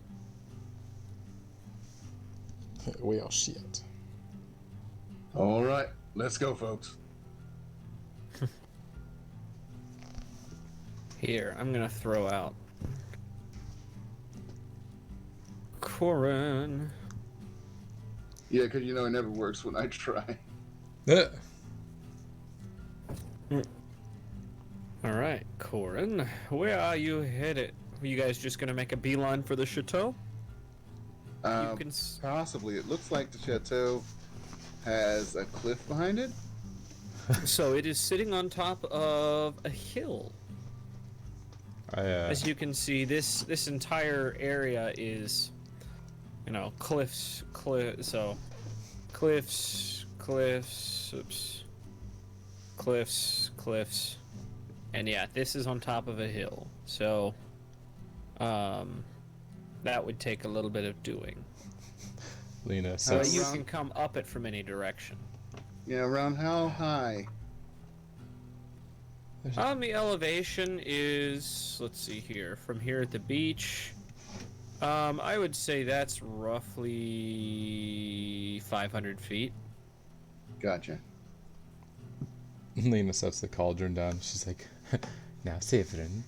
We all shit. All right, let's go, folks. Here, I'm gonna throw out Corin. Yeah, because you know it never works when I try. All right, Corin, where are you headed? Are you guys just gonna make a beeline for the chateau? You can. Possibly. It looks like the chateau has a cliff behind it. So it is sitting on top of a hill. As you can see, this entire area is, you know, cliffs, so cliffs, oops, cliffs, and yeah, this is on top of a hill. So, that would take a little bit of doing. Lena But says, you can come up it from any direction. Yeah, around how high? The elevation is, let's see here, from here at the beach. I would say that's roughly 500 feet. Gotcha. Lena sets the cauldron down. She's like, Now, Severin,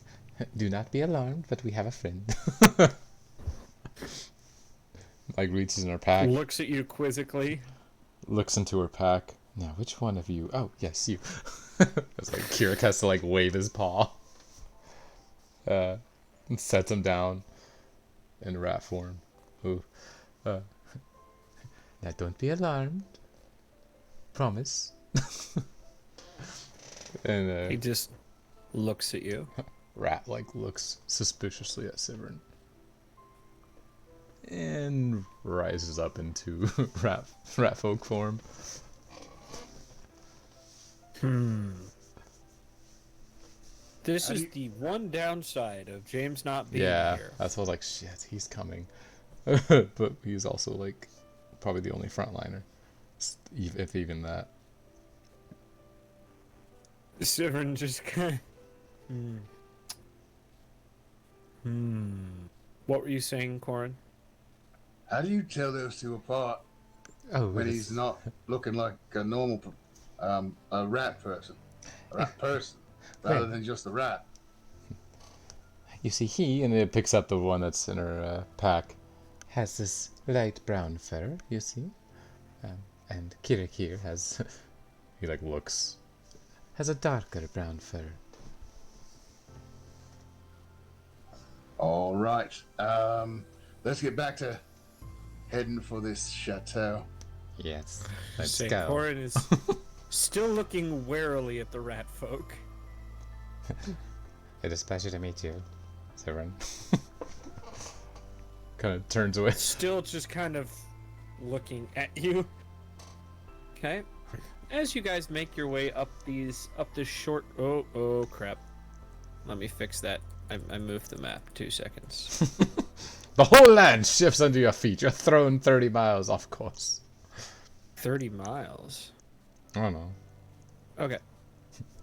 do not be alarmed, but we have a friend. like reaches in her pack, Looks at you quizzically. looks into her pack. Now, which one of you? Oh, yes, you. It's like Kirik has to like wave his paw. And sets him down in rat form. Ooh. Now, don't be alarmed. Promise. And He just looks at you. rat like looks suspiciously at Sivern. And rises up into rat folk form. This is the one downside of James not being Yeah, here. that's why I was like, shit, he's coming. But he's also like probably the only frontliner, if even that. Sivern just kind of... What were you saying, Corin? How do you tell those two apart Oh, when it he's is- not looking like a normal, a rat person, rather Well- than just a rat? You see, he And it picks up the one that's in her pack. has this light brown fur, you see. And Kirik here has He like looks. a darker brown fur. All right. Let's get back to heading for this chateau. Yes. Let's Say, go. Corin is still looking warily at the rat folk. It is a pleasure to meet you, Severin. Kind of turns away. Still just kind of looking at you. Okay. As you guys make your way up this short... Oh, crap. Let me fix that. I moved the map. 2 seconds. The whole land shifts under your feet. You're thrown 30 miles off course. 30 miles. I don't know. Okay.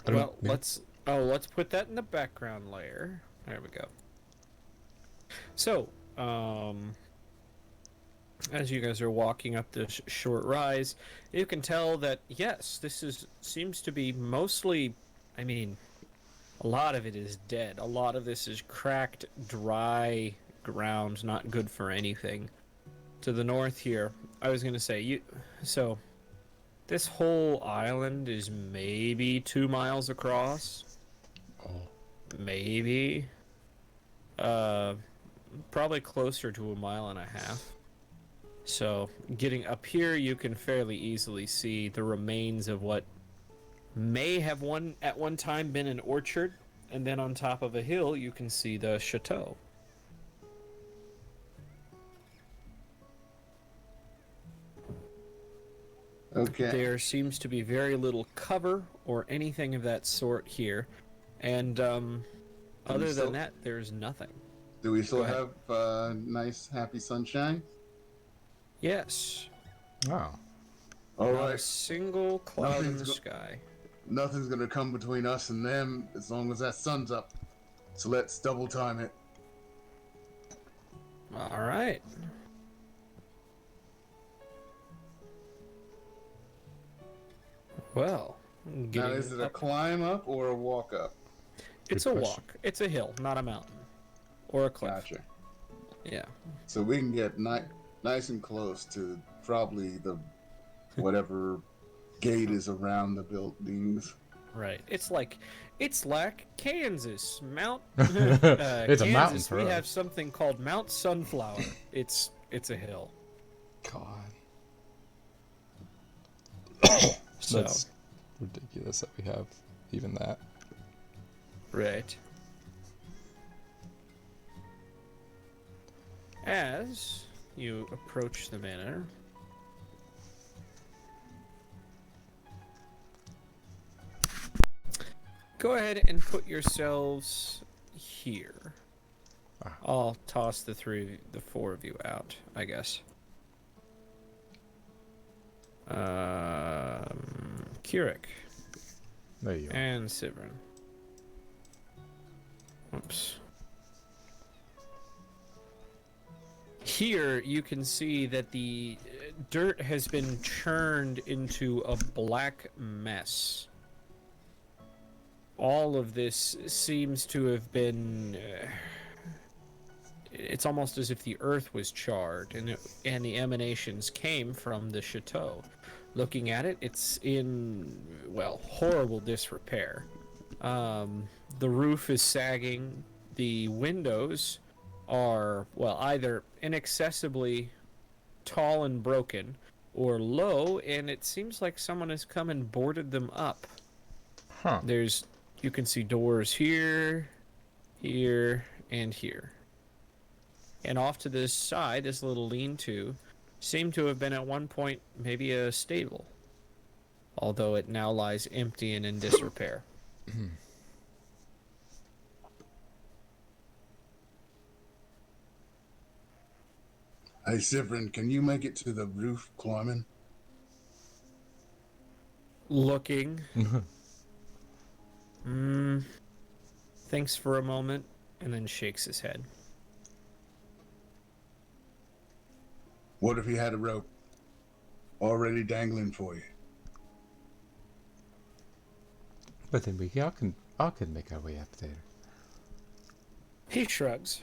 I don't Well, know. let's put that in the background layer. There we go. So, as you guys are walking up this short rise, you can tell that yes, seems to be mostly, I mean, a lot of it is dead. A lot of this is cracked, dry ground, not good for anything. To the north here, I was gonna say so this whole island is maybe 2 miles across. Oh. Maybe. Probably closer to 1.5 miles. So, getting up here, you can fairly easily see the remains of what may have at one time been an orchard, and then on top of a hill, you can see the chateau. Okay. There seems to be very little cover or anything of that sort here, and other still- than that, there's nothing. Do we still Go ahead. have nice, happy sunshine? Yes, Oh. All not a right. single cloud in the Nothing's sky. Nothing's gonna come between us and them as long as that sun's up. So let's double time it. All right. Well, Now, getting is it a up- climb up or a walk up? it's Good a question. walk. It's a hill, not a mountain or a cliff. Gotcha. Yeah. So we can get nice and close to probably the whatever gate is around the buildings. Right. It's like Kansas. Mount It's a mountain Kansas, for we us. have something called Mount Sunflower. It's a hill. God. So That's ridiculous that we have even that. right. As you approach the manor, go ahead and put yourselves here. I'll toss the four of you out, I guess. Keurig There you go. and Sivrin. Oops. Here you can see that the dirt has been churned into a black mess. all of this seems to have been. It's almost as if the earth was charred, and the emanations came from the chateau. Looking at it, it's in, well, horrible disrepair. The roof is sagging. The windows are, well, either inaccessibly tall and broken, or low, and it seems like someone has come and boarded them up. Huh. You can see doors here, here, and here. And off to this side, this little lean-to seemed to have been at one point maybe a stable, although it now lies empty and in disrepair. Hey, Sivrin, can you make it to the roof climbing? Looking. Thinks for a moment, and then shakes his head. What if he had a rope already dangling for you? But then we all can make our way up there. He shrugs.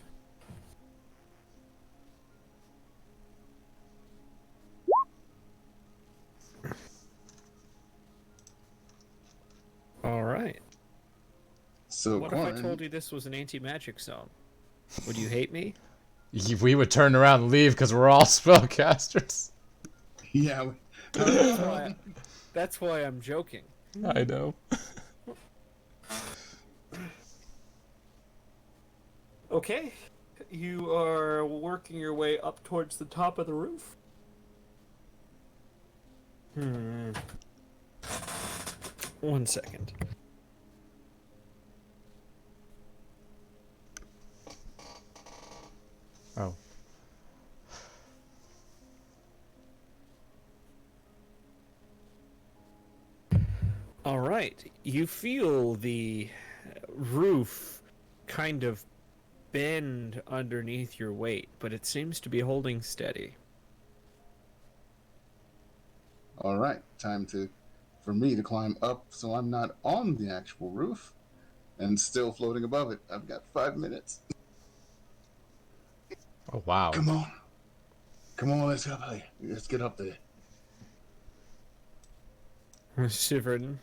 All right. So, What if I told you this was an anti-magic zone? Would you hate me? We would turn around and leave because we're all spellcasters. Yeah. That's why I'm joking. I know. Okay. You are working your way up towards the top of the roof. One second. Oh. All right. You feel the roof kind of bend underneath your weight, but it seems to be holding steady. All right, time for me to climb up so I'm not on the actual roof and still floating above it. I've got 5 minutes. Oh wow. Come on, let's go. Let's get up there. Shivern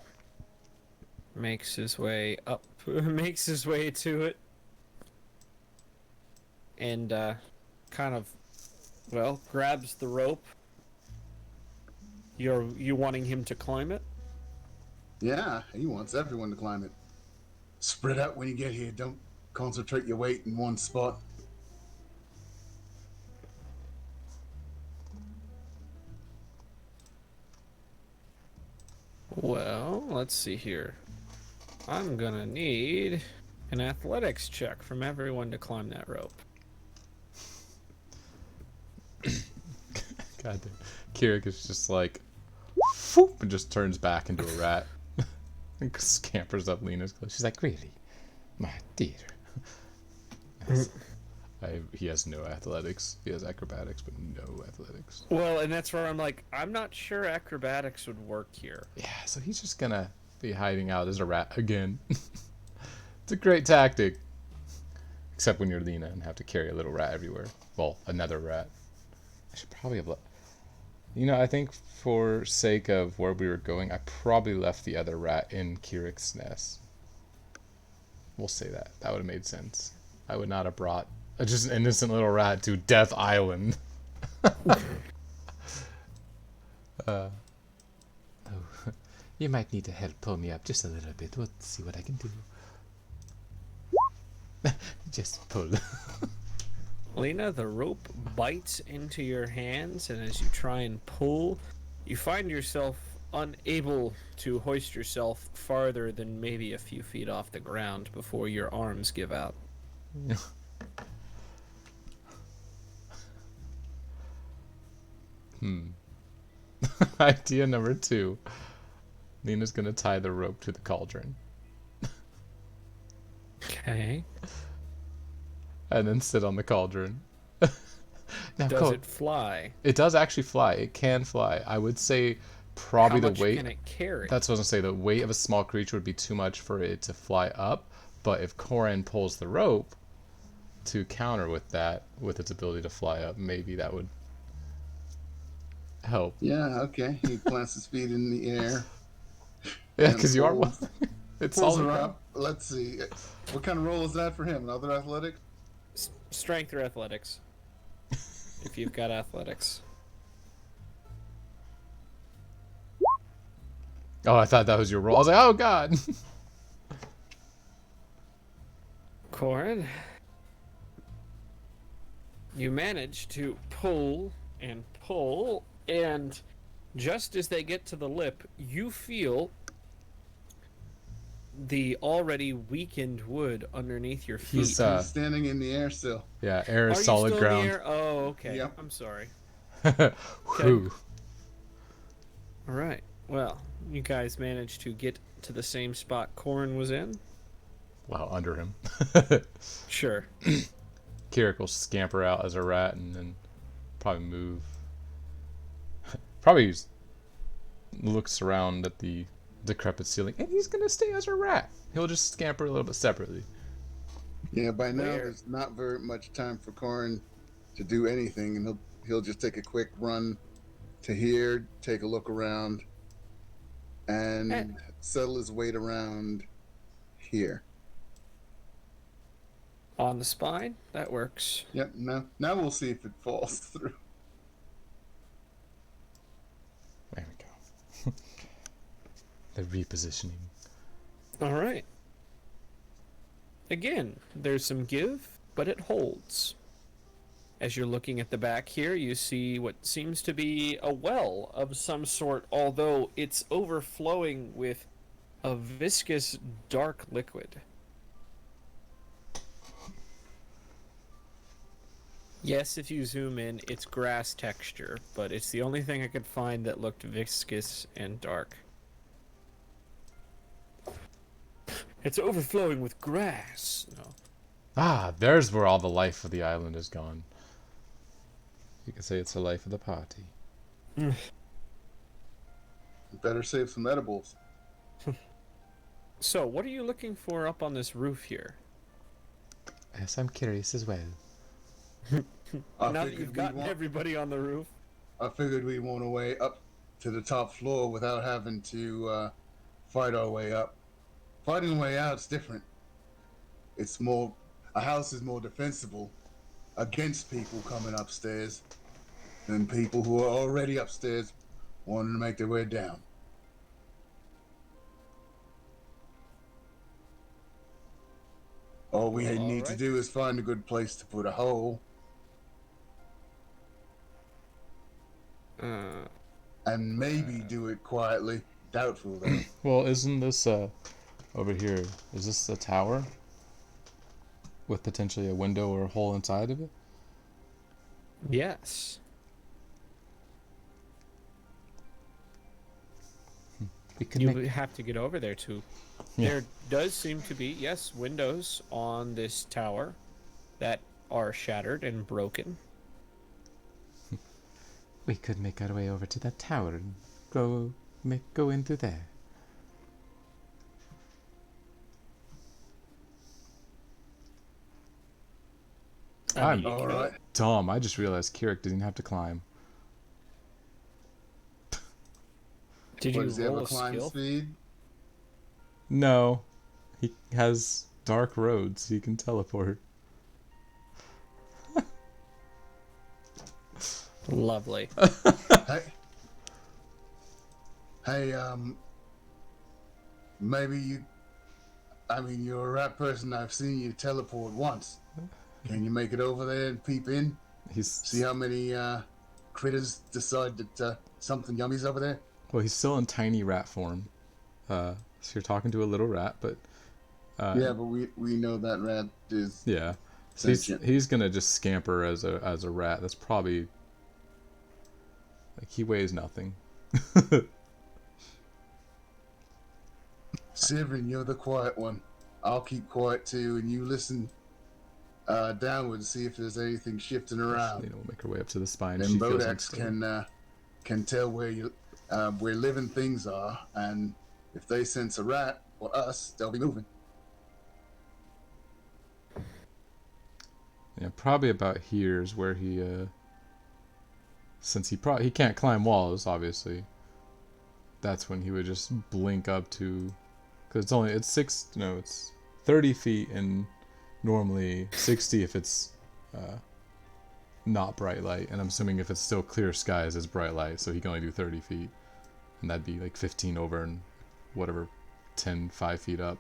makes his way up, makes his way to it, and kind of, well, grabs the rope. You wanting him to climb it? Yeah, he wants everyone to climb it. Spread out when you get here. Don't concentrate your weight in one spot. Well, let's see here. I'm gonna need an athletics check from everyone to climb that rope. God damn. Kirik is just like, whoop, and just turns back into a rat. And scampers up Lena's clothes. She's like, really? My dear. He has no athletics. He has acrobatics, but no athletics. Well, and that's where I'm like, I'm not sure acrobatics would work here. Yeah, so he's just gonna be hiding out as a rat again. It's a great tactic. Except when you're Lena and have to carry a little rat everywhere. Well, another rat. I should probably have I think for sake of where we were going, I probably left the other rat in Kirik's nest. We'll say that. That would have made sense. I would not have brought just an innocent little rat to Death Island. You might need to help pull me up just a little bit. We'll see what I can do. Just pull. Lena, the rope bites into your hands, and as you try and pull, you find yourself unable to hoist yourself farther than maybe a few feet off the ground before your arms give out. Idea number 2. Lena's gonna tie the rope to the cauldron. Okay. And then sit on the cauldron. Now, Does it fly? It does actually fly. It can fly. I would say Probably How the much weight. can it carry? That's what I was gonna say. The weight of a small creature would be too much for it to fly up. But if Koran pulls the rope to counter with that, with its ability to fly up, maybe that would help. Yeah, okay. He plants his feet in the air Yeah, and because you are one. It's pulls solid her ground. up. Let's see. What kind of role is that for him? Another athletics? Strength or athletics? If you've got athletics. Oh, I thought that was your roll. I was like, oh god. Corin, you manage to pull, and just as they get to the lip, you feel the already weakened wood underneath your feet. He's He's standing in the air still. yeah, air Are is you solid still ground. in the air? Oh, okay. Yep. I'm sorry. Whew. All right. Well, you guys managed to get to the same spot Corin was in. Wow, under him. Sure. Kirik will scamper out as a rat and then probably move. Probably looks around at the decrepit ceiling, and he's gonna stay as a rat. He'll just scamper a little bit separately. Yeah, by now Where? there's not very much time for Corin to do anything, and he'll just take a quick run to here, take a look around, and settle his weight around here. On the spine? That works. Yep. Now we'll see if it falls through. There we go. The repositioning. All right. Again, there's some give, but it holds. As you're looking at the back here, you see what seems to be a well of some sort, although it's overflowing with a viscous dark liquid. Yes, if you zoom in, it's grass texture, but it's the only thing I could find that looked viscous and dark. It's overflowing with grass. No. Ah, there's where all the life of the island is gone. You can say it's the life of the party. Better save some edibles. So, what are you looking for up on this roof here? Yes, I'm curious as well. I Now that figured you've we'd gotten want- everybody on the roof. I figured we'd want a way up to the top floor without having to fight our way up. Fighting a way out's different. It's more. A house is more defensible against people coming upstairs than people who are already upstairs wanting to make their way down. All we need to right. do is find a good place to put a hole and maybe do it quietly. Doubtful though. Well, isn't this over here? Is this a tower with potentially a window or a hole inside of it? Yes. We could You make have to get over there too. Yeah. There does seem to be, yes, windows on this tower that are shattered and broken. we could make our way over to that tower and go in through there. I mean, you All could. right. Dumb. I just realized Kirik didn't have to climb. Did What, you does he have roll a a climb skill? speed? No. He has dark roads. He can teleport. Lovely. Hey, hey, maybe you. I mean, you're a rat person. I've seen you teleport once. Can you make it over there and peep in? He's See how many critters decide that something yummy's over there? well. He's still in tiny rat form. So you're talking to a little rat, but Yeah, but we know that rat is. yeah. So Sentient. he's gonna just scamper as a rat. That's probably like he weighs nothing. Severin, you're the quiet one. I'll keep quiet too, and you listen downward and see if there's anything shifting around. We'll make our way up to the spine. And She feels Bodax unsteady. can tell where you where living things are, and if they sense a rat or us, they'll be moving. Yeah, probably about here is where he, since he can't climb walls, obviously. That's when he would just blink up to, because it's 30 feet and normally 60 if it's not bright light, and I'm assuming if it's still clear skies, it's bright light, so he can only do 30 feet, and that'd be like 15 over and whatever, 5 feet up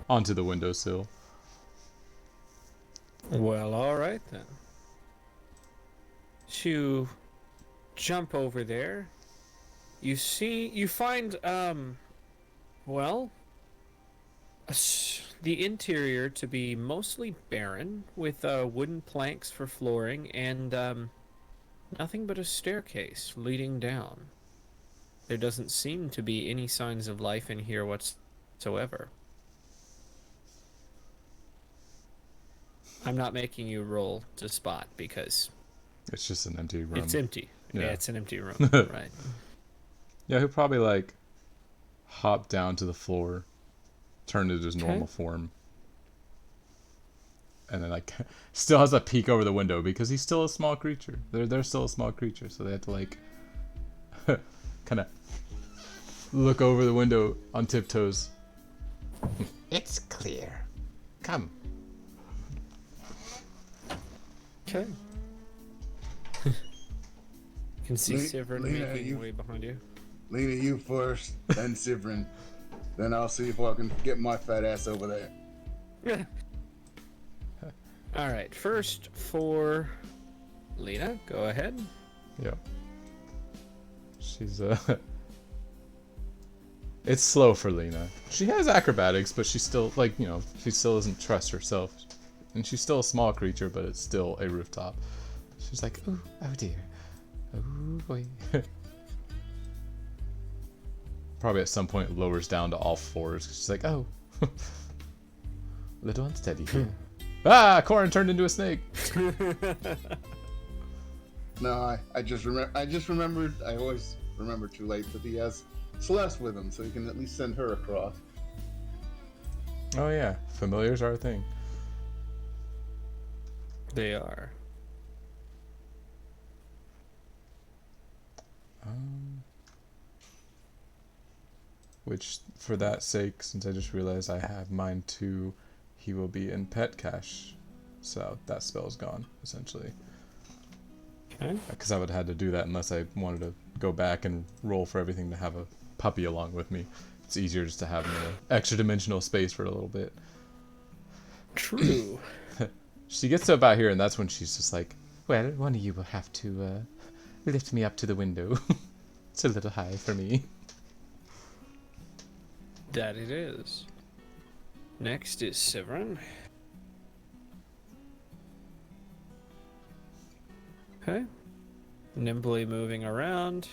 onto the windowsill. Well, all right then. You jump over there. You find, well, the interior to be mostly barren, with wooden planks for flooring and nothing but a staircase leading down. There doesn't seem to be any signs of life in here whatsoever. I'm not making you roll to spot because It's just an empty room. it's empty. Yeah. Yeah, it's an empty room, right? Yeah, he'll probably like hop down to the floor, turn into his normal form, and then like still has a peek over the window because he's still a small creature. They're still a small creature, so they have to like kind of look over the window on tiptoes. It's clear. Come. Okay. You can see Le- Sivrin Lena, making you- way behind you. Lena, you first, then Sivrin. Then I'll see if I can get my fat ass over there. All right, first for Lena, go ahead. Yeah. She's It's slow for Lena. She has acrobatics, but she's still she still doesn't trust herself. And she's still a small creature, but it's still a rooftop. She's like, oh dear. Oh boy. Probably at some point lowers down to all fours. She's like, oh. Little unsteady here. Ah, Corin turned into a snake. No, I just remembered. I always remember too late that he has Celeste with him, so he can at least send her across. Oh yeah, familiars are a thing. They are. Which, for that sake, since I just realized I have mine too, he will be in pet cache. So that spell's gone, essentially. Okay. Because I would have had to do that unless I wanted to go back and roll for everything to have a puppy along with me. It's easier just to have him in an extra dimensional space for a little bit. True. She gets to about here, and that's when she's just like, well, one of you will have to lift me up to the window. It's a little high for me. That it is. Next is Sivrin. Okay. Nimbly moving around.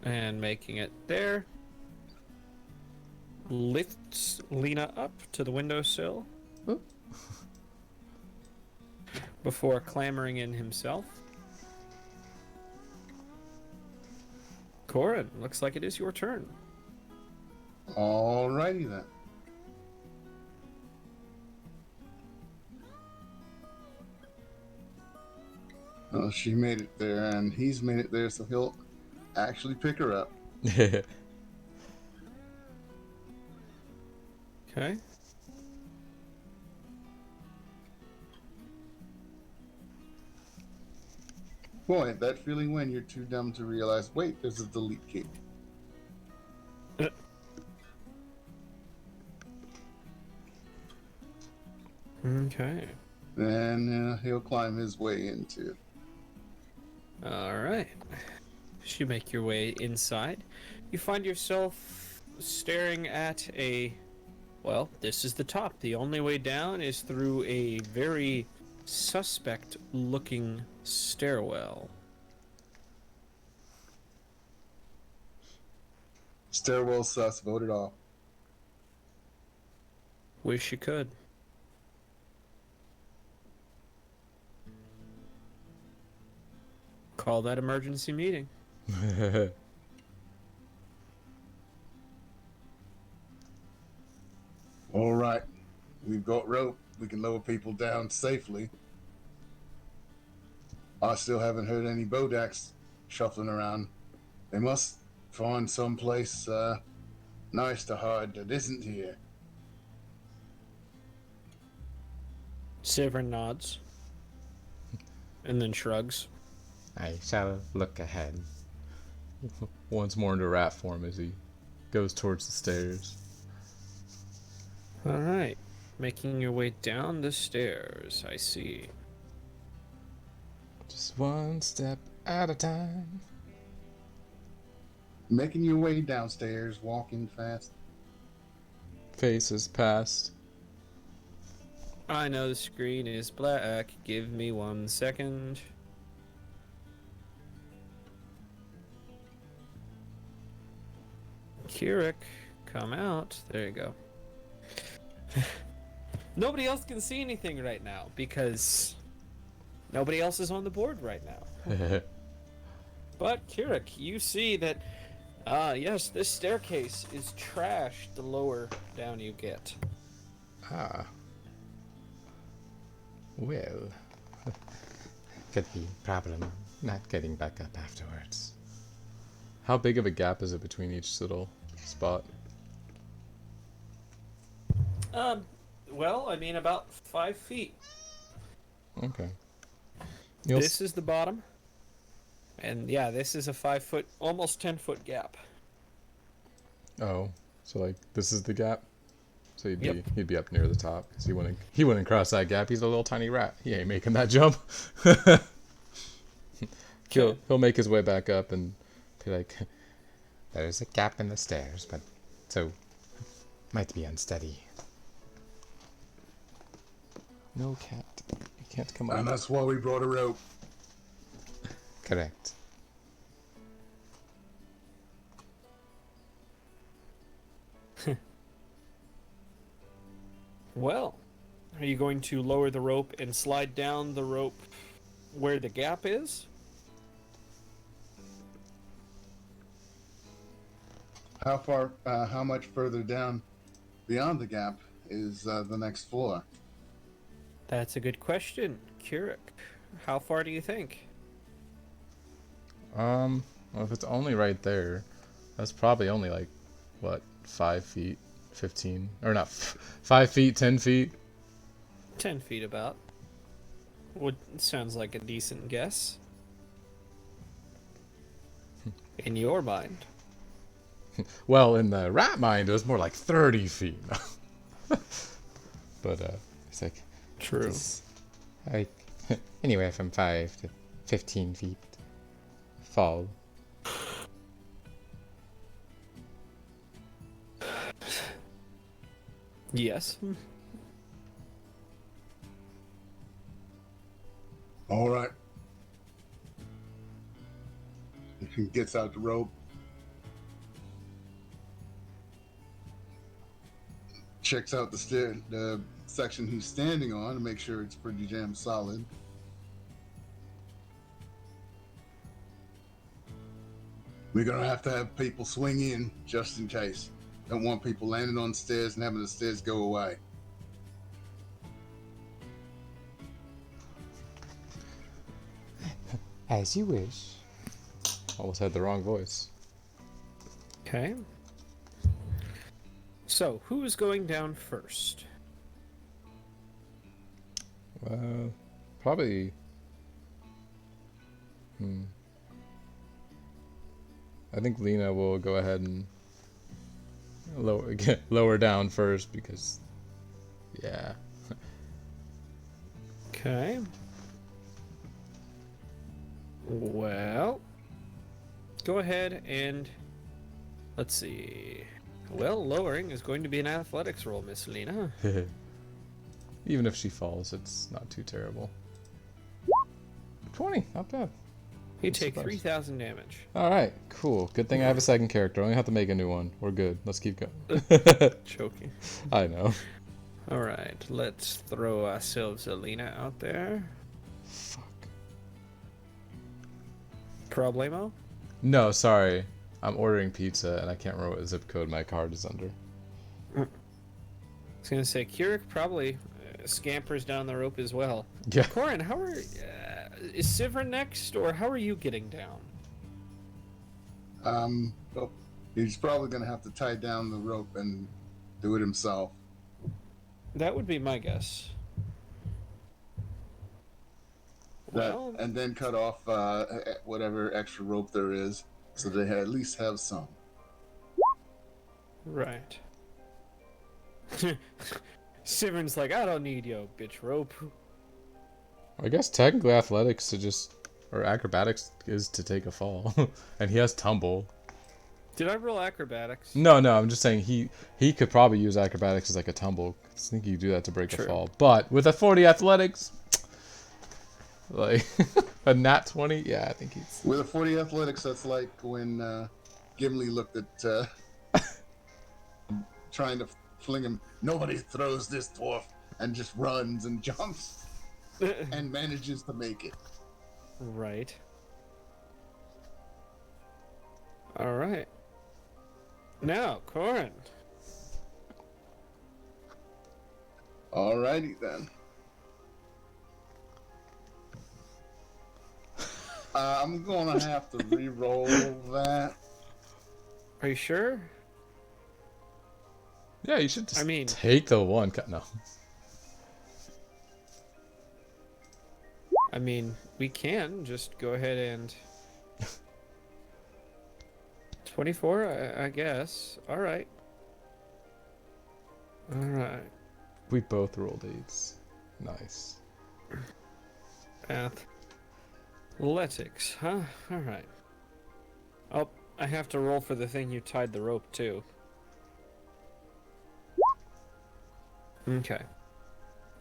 And making it there. Lifts Lena up to the windowsill. Ooh. Before clambering in himself. Corin, looks like it is your turn. Alrighty then. Well, she made it there, and he's made it there, so he'll actually pick her up. Okay. Boy, that feeling when you're too dumb to realize, wait, there's a delete key. Okay. Then he'll climb his way into. All right. As you make your way inside, you find yourself staring at well, this is the top. The only way down is through a very suspect-looking stairwell. Stairwell sus, voted off. Wish you could. Call that emergency meeting. All right. We've got rope. We can lower people down safely. I still haven't heard any Bodaks shuffling around. They must find some place nice to hide that isn't here. Severin nods. And then shrugs. I shall look ahead. Once more into rat form as he goes towards the stairs. Alright. Making your way down the stairs, I see. Just one step at a time. Making your way downstairs, walking fast. Faces past. I know the screen is black. Give me 1 second. Keurig, come out. There you go. Nobody else can see anything right now because nobody else is on the board right now. But Keurig, you see that, yes, this staircase is trash the lower down you get. Ah. Well. Could be problem not getting back up afterwards. How big of a gap is it between each little spot? Well, I mean about 5 feet. Okay. This is the bottom. And yeah, this is a 5 foot, almost 10 foot gap. Oh, so like this is the gap. So Yep. he'd be up near the top. So he wouldn't cross that gap. He's a little tiny rat. He ain't making that jump. He'll make his way back up and be like, "There's a gap in the stairs, but so might be unsteady." No cat. You can't come And on. that's why we brought a rope. Correct. Well, are you going to lower the rope and slide down the rope where the gap is? How much further down beyond the gap is the next floor? That's a good question, Keurig. How far do you think? Well, if it's only right there, that's probably only like, what, 5 feet, 15, or not, 5 feet, 10 feet. 10 feet about. Sounds like a decent guess. In your mind. Well, in the rat mind, it was more like 30 feet. But it's like True. this, like anywhere from 5 to 15 feet fall. Yes. All right. He gets out the rope. Checks out the section he's standing on to make sure it's pretty damn solid. We're gonna have to have people swing in just in case. Don't want people landing on stairs and having the stairs go away. As you wish. Almost had the wrong voice. Okay. So, who is going down first? Probably. I think Lena will go ahead and lower down first because, yeah. Okay. Well, go ahead and let's see. Well, lowering is going to be an athletics roll, Miss Lena. Even if she falls, it's not too terrible. 20, not bad. You I'm take surprised. 3,000 damage. Alright, cool. Good thing I have a second character. I only have to make a new one. We're good. Let's keep going. Choking. I know. Alright, let's throw ourselves a Lena out there. Fuck. Problemo? No, sorry. I'm ordering pizza and I can't remember what zip code my card is under. I was gonna say Keurig probably scampers down the rope as well. Yeah. Corin, how are is Sivern next, or how are you getting down? Well, he's probably going to have to tie down the rope and do it himself. That would be my guess. Well, And then cut off whatever extra rope there is, so they at least have some. right. Sivern's like, I don't need yo bitch rope. I guess technically athletics to just, or acrobatics is to take a fall. And he has tumble. Did I roll acrobatics? No, I'm just saying he could probably use acrobatics as like a tumble. I think you do that to break True. a fall. But with a 40 athletics, like a nat 20, yeah, I think he's... With a 40 athletics, that's like when Gimli looked at trying to fling him. Nobody throws this dwarf, and just runs and jumps and manages to make it. Right. All right. Now, Corin. Alrighty then. I'm gonna have to re-roll that. Are you sure? Yeah, you should just I mean- take the one. No. I mean, we can just go ahead and 24, I guess. All right. All right. We both rolled 8s. Nice. Athletics, huh? All right. Oh, I have to roll for the thing you tied the rope to. Okay.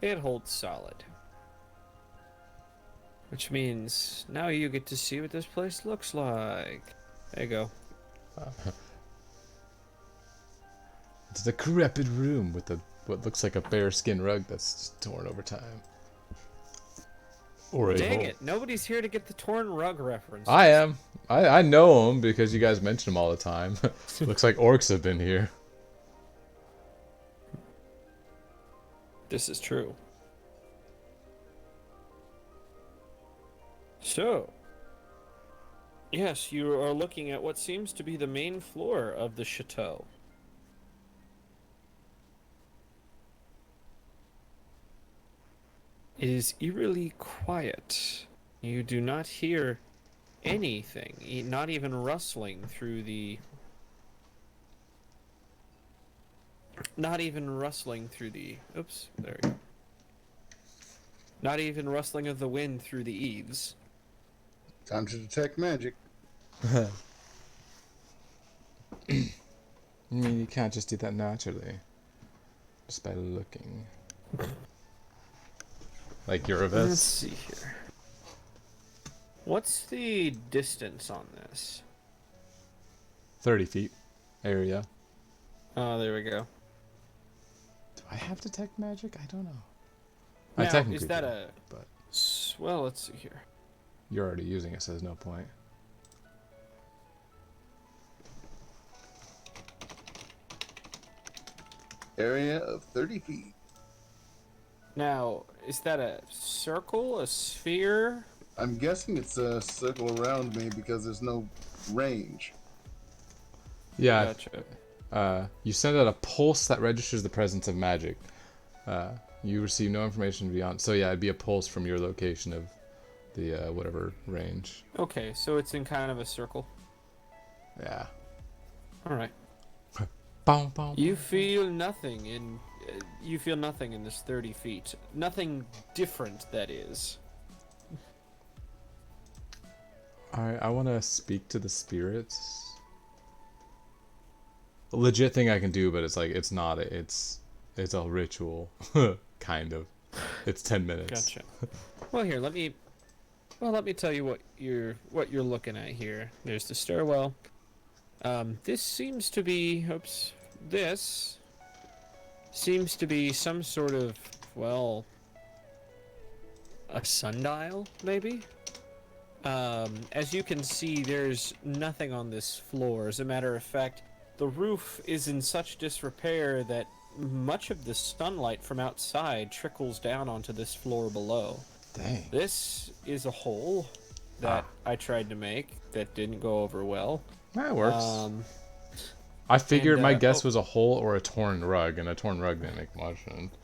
It holds solid. Which means now you get to see what this place looks like. There you go. It's a decrepit room with what looks like a bearskin rug that's just torn over time. Or a Dang hole. it, nobody's here to get the torn rug reference. I am. I know them because you guys mention them all the time. Looks like orcs have been here. This is true. So, yes, you are looking at what seems to be the main floor of the chateau. It is eerily quiet. You do not hear anything, not even rustling through the... Not even rustling through the... Oops, there we go. Not even rustling of the wind through the eaves. Time to detect magic. I mean, you can't just do that naturally. Just by looking. Like Let's Eurovest. see here. What's the distance on this? 30 feet area. Oh, there we go. Do I have detect magic? I don't know. Now, I technically is that do, a... but Well, let's see here. you're already using it, so there's no point. Area of 30 feet. Now, is that a circle, a sphere? I'm guessing it's a circle around me because there's no range. Yeah. Gotcha. You send out a pulse that registers the presence of magic. You receive no information beyond. So yeah, it'd be a pulse from your location of the whatever range. Okay, so it's in kind of a circle. Yeah. All right. Boom, boom. You feel nothing in. You feel nothing in this 30 feet. Nothing different, that is. Alright, I want to speak to the spirits. A legit thing I can do, but it's like it's not. It's a ritual, kind of. It's 10 minutes. Gotcha. Well, here, let me tell you what you're looking at here. There's the stairwell. This seems to be. Oops. This seems to be some sort of, well, a sundial, maybe? As you can see, there's nothing on this floor. As a matter of fact, the roof is in such disrepair that much of the sunlight from outside trickles down onto this floor below. Dang. This is a hole that I tried to make that didn't go over well. That works. Um, I figured my guess oh. was a hole or a torn rug, and a torn rug didn't make much sense.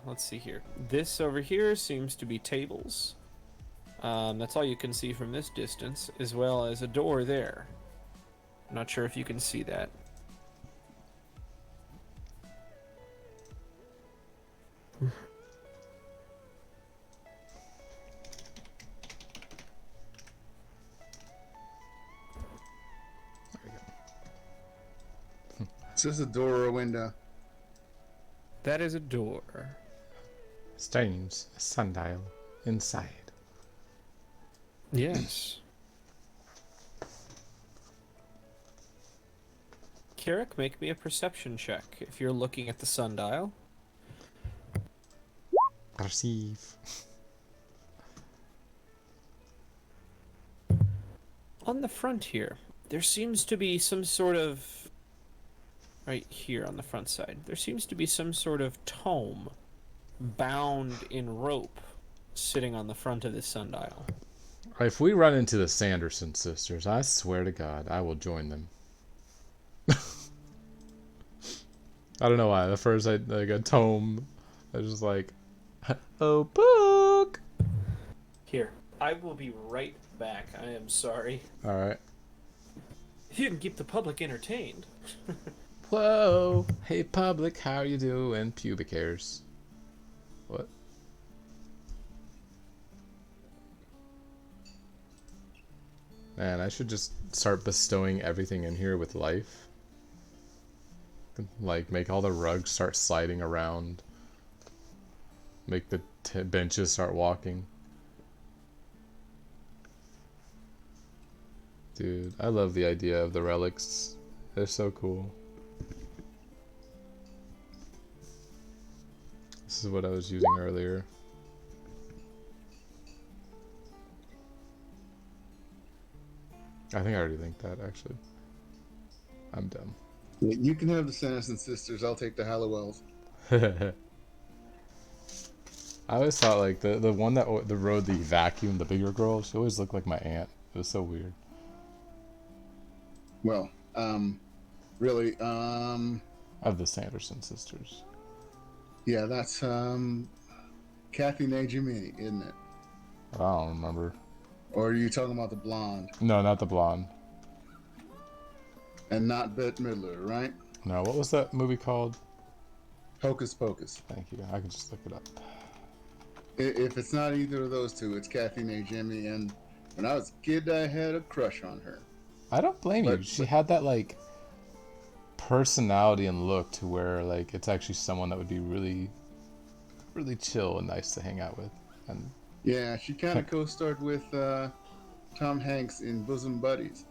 Let's see here. This over here seems to be tables. That's all you can see from this distance, as well as a door there. I'm not sure if you can see that. Is this a door or a window? That is a door. Strange sundial inside. Yes. Carrick, make me a perception check if you're looking at the sundial. Perceive. On the front here, there seems to be some sort of... Right here on the front side, there seems to be some sort of tome bound in rope sitting on the front of this sundial. If we run into the Sanderson sisters, I swear to God, I will join them. I don't know why. The first, like a tome, I was just like, oh, book. Here, I will be right back. I am sorry. All right. If you can keep the public entertained. Whoa. Hey, public, how you doing? Pubic hairs. What? Man, I should just start bestowing everything in here with life. Like, make all the rugs start sliding around. Make the benches start walking. Dude, I love the idea of the relics. They're so cool. This is what I was using earlier. I think I already linked that, actually. I'm dumb. You can have the Sanderson sisters. I'll take the Halliwells. I always thought, like, the one that rode the vacuum, the bigger girl, she always looked like my aunt. It was so weird. Well, really, Of the Sanderson sisters. yeah, that's Kathy Najimini, isn't it? I don't remember. Or are you talking about the blonde? No, not the blonde. And not Bette Midler, right? No, what was that movie called? Hocus Pocus. Thank you. I can just look it up. If it's not either of those two, it's Kathy Najimy, and when I was a kid, I had a crush on her. I don't blame you. She had that, like, personality and look to where, like, it's actually someone that would be really, really chill and nice to hang out with. And Yeah, she kind of co-starred with Tom Hanks in Bosom Buddies.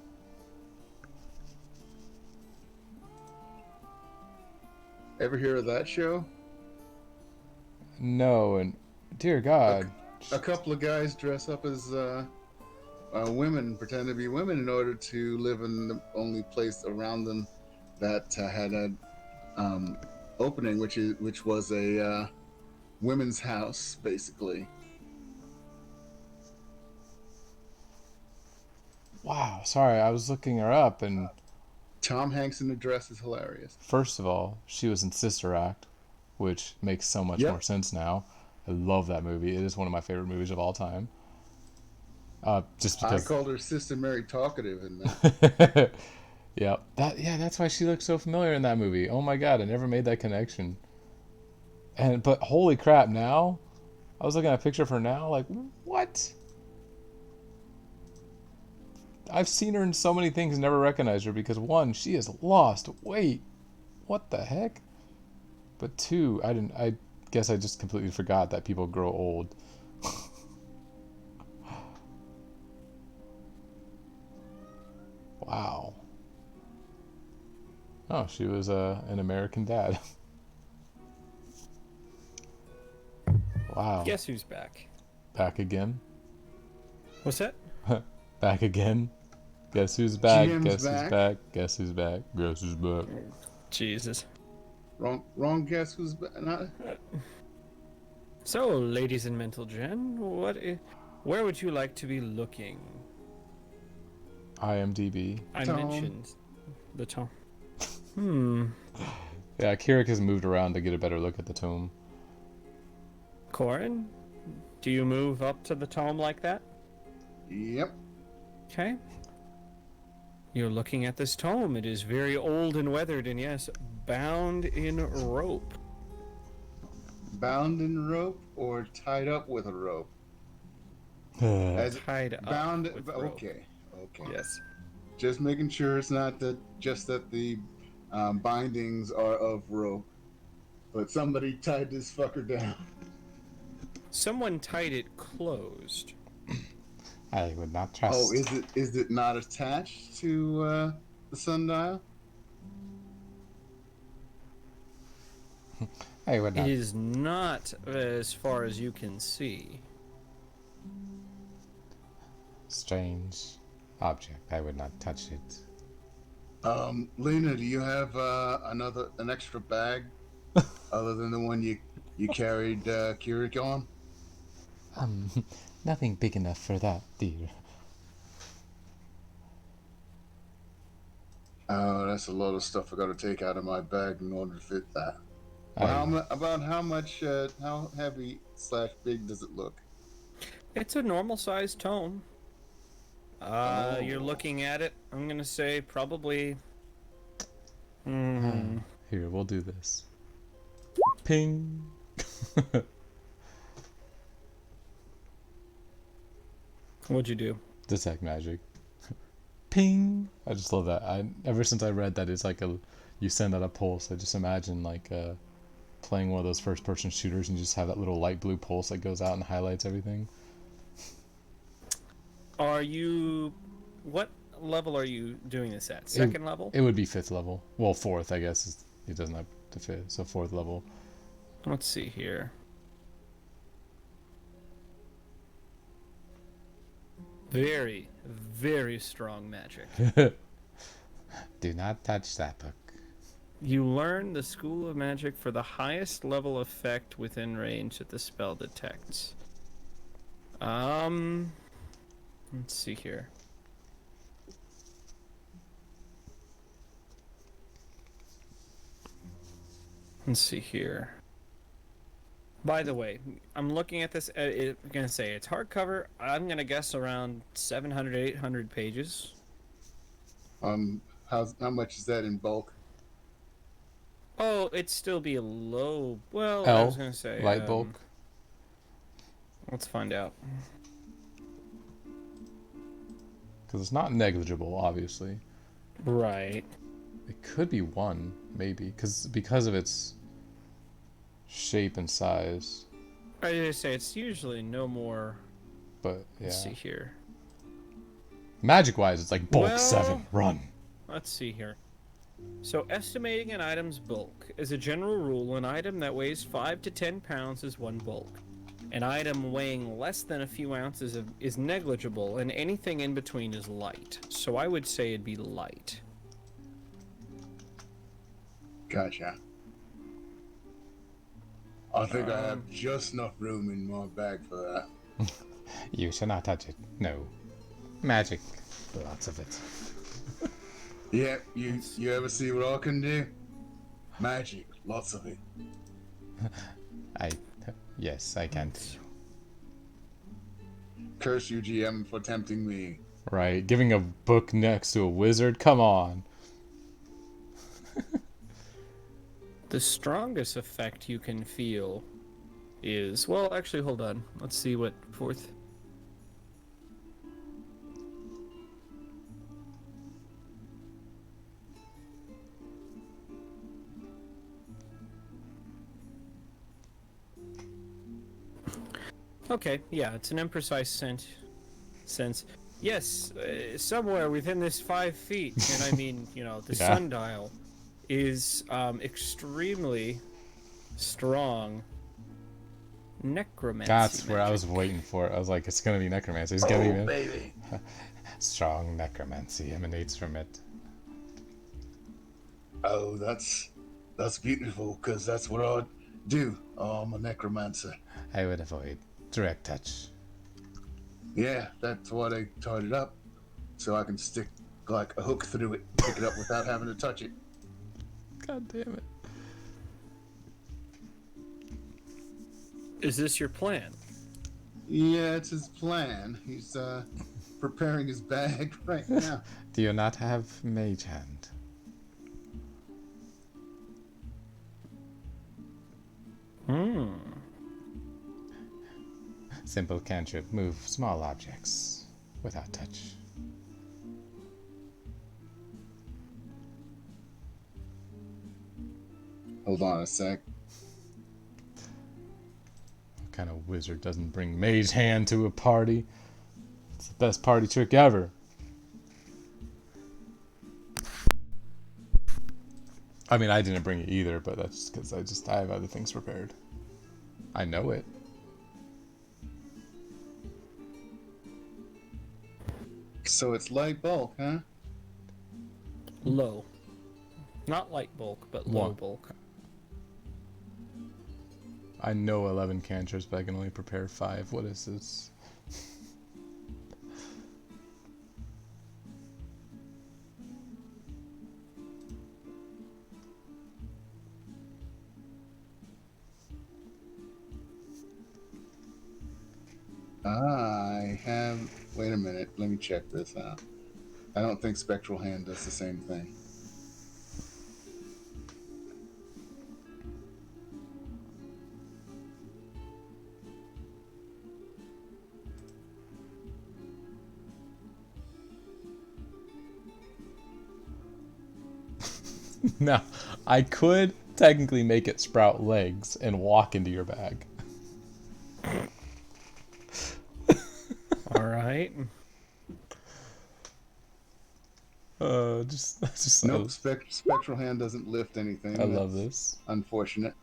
Ever hear of that show? no, and dear God. A couple of guys dress up as women, pretend to be women in order to live in the only place around them that had an opening, which was a women's house, basically. Wow, sorry, I was looking her up, and Tom Hanks in the dress is hilarious. first of all, she was in Sister Act, which makes so much Yep. more sense now. I love that movie. It is one of my favorite movies of all time. Just I because. called her Sister Mary Talkative in that. Yeah, that's why she looks so familiar in that movie. Oh my God, I never made that connection. But holy crap, now I was looking at a picture of her now, like, what? I've seen her in so many things and never recognized her because one, she has lost weight. What the heck? But two, I guess I just completely forgot that people grow old. Wow. Oh, she was an American Dad. Wow. Guess who's back? Back again? What's that? Back again? Guess who's back? GM's Guess who's back. back? Guess who's back? Guess who's back? Jesus. Wrong guess who's not. So, ladies in Mental Gen, where would you like to be looking? IMDb. I Tome. mentioned the tome. Yeah, Kirik has moved around to get a better look at the tome. Corin, do you move up to the tome like that? Yep. Okay. You're looking at this tome. It is very old and weathered, and yes, bound in rope. Bound in rope or tied up with a rope? That's As Tied up bound. with rope. Okay. Okay. Yes. Just making sure it's not that the bindings are of rope, but somebody tied this fucker down. Someone tied it closed. I would not trust. Oh, is it not attached to the sundial? I would It not. is not as far as you can see. Strange object. I would not touch it. Lena, do you have an extra bag other than the one you carried Kirik on? Nothing big enough for that, dear. Oh, that's a lot of stuff I got to take out of my bag in order to fit that. I- Well, how heavy / big does it look? It's a normal sized tome. You're looking at it. I'm gonna say probably. Here, we'll do this. Ping. What'd you do? Detect magic. Ping. I just love that. Ever since I read that it's like you send out a pulse. I just imagine like playing one of those first-person shooters and you just have that little light blue pulse that goes out and highlights everything. Are you? What level are you doing this at? Second level? It would be 5th level. Well, 4th, I guess. It doesn't have to fit, so 4th level. Let's see here. Very, very strong magic. Do not touch that book. You learn the School of Magic for the highest level effect within range that the spell detects. Let's see here. Let's see here. By the way, I'm looking at this. I'm gonna say it's hardcover. I'm gonna guess around 700, 800 pages. How much is that in bulk? Oh, it'd still be a low. Well, I was gonna say light bulk. Let's find out. Because it's not negligible, obviously. Right. It could be 1, maybe, because of its shape and size. I was gonna say it's usually no more. But yeah, Let's see here. magic-wise, it's like bulk Well- 7. Run. Let's see here. So, estimating an item's bulk. As a general rule, an item that weighs 5 to 10 pounds is 1 bulk. An item weighing less than a few ounces is negligible, and anything in between is light. So I would say it'd be light. Gotcha. I think I have just enough room in my bag for that. You shall not touch it. No. Magic. Lots of it. Yeah, you ever see what I can do? Magic, lots of it. Yes, I can. Curse you, GM, for tempting me. Right, giving a book next to a wizard? Come on. The strongest effect you can feel is... Well, actually, hold on. Let's see what 4th... Okay, yeah, it's an imprecise sense. Yes, somewhere within this 5 feet, and I mean, the Yeah. sundial is extremely strong, necromancy. That's where I magic. was waiting for it. I was like, it's gonna be necromancy. It's gonna be baby. strong necromancy emanates from it. Oh, that's beautiful because that's what I do. Oh, I'm a necromancer. I would avoid direct touch. Yeah, that's why they tied it up, so I can stick like a hook through it, pick it up without having to touch it. God damn it. Is this your plan? Yeah, it's his plan. He's preparing his bag right now. Do you not have mage hand? Hmm. Simple cantrip. Move small objects without touch. Hold on a sec. What kind of wizard doesn't bring mage hand to a party? It's the best party trick ever. I mean, I didn't bring it either, but that's because I have other things prepared. I know it. So it's light bulk, huh? Low. Not light bulk, but low One. bulk. I know 11 cantrips, but I can only prepare 5. What is this? I have. Wait a minute. Let me check this out. I don't think Spectral Hand does the same thing. Now, I could technically make it sprout legs and walk into your bag. All right. Just Nope, Spectral Hand doesn't lift anything. I love this. Unfortunate.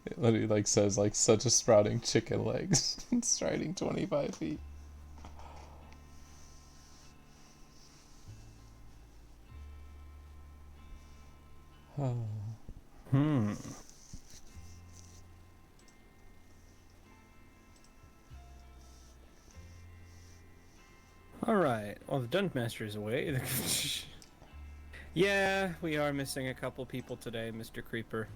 It literally like says like such a sprouting chicken legs, striding 25 feet. Hmm. All right. Well, the Dungeon Master is away. Yeah, we are missing a couple people today, Mr. Creeper.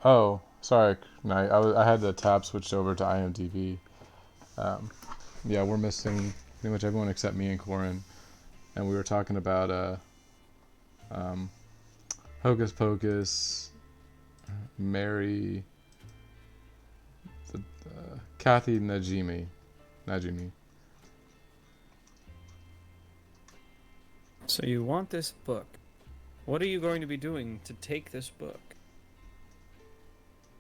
Oh, sorry. No, I had the tab switched over to IMDb. Yeah, we're missing pretty much everyone except me and Corin, and we were talking about Hocus Pocus, Mary, Kathy Najimy. So you want this book. What are you going to be doing to take this book?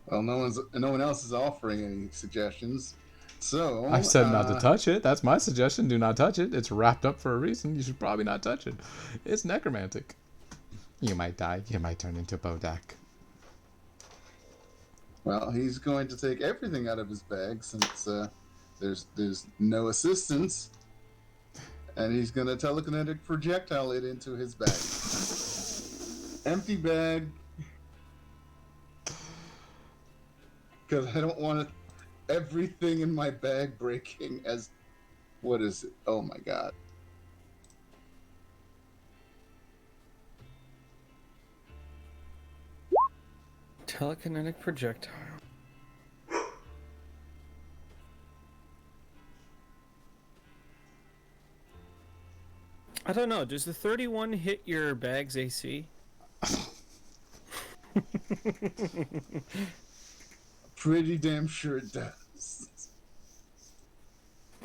Well, no one else is offering any suggestions. So I said not to touch it. That's my suggestion. Do not touch it. It's wrapped up for a reason. You should probably not touch it. It's necromantic. You might die. You might turn into Bodak. Well, he's going to take everything out of his bag since there's no assistance, and he's going to telekinetic projectile it into his bag. Empty bag, because I don't want everything in my bag breaking. As what is it? Oh my god! Telekinetic projectile. I don't know. Does the 31 hit your bag's AC? Pretty damn sure it does.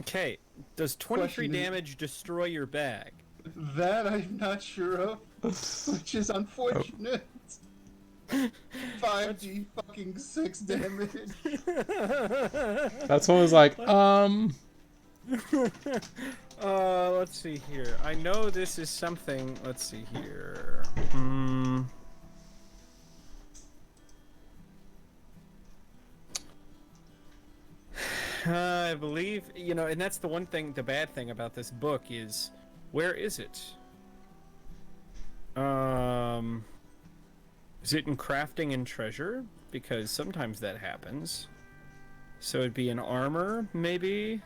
Okay. Does 23 Question is- damage destroy your bag? That I'm not sure of, which is unfortunate. 5d fucking 6 damage. That's what was like, Let's see here. I know this is something. Let's see here. I believe, and that's the one thing, the bad thing about this book is, where is it? Is it in crafting and treasure? Because sometimes that happens. So it'd be in armor, maybe?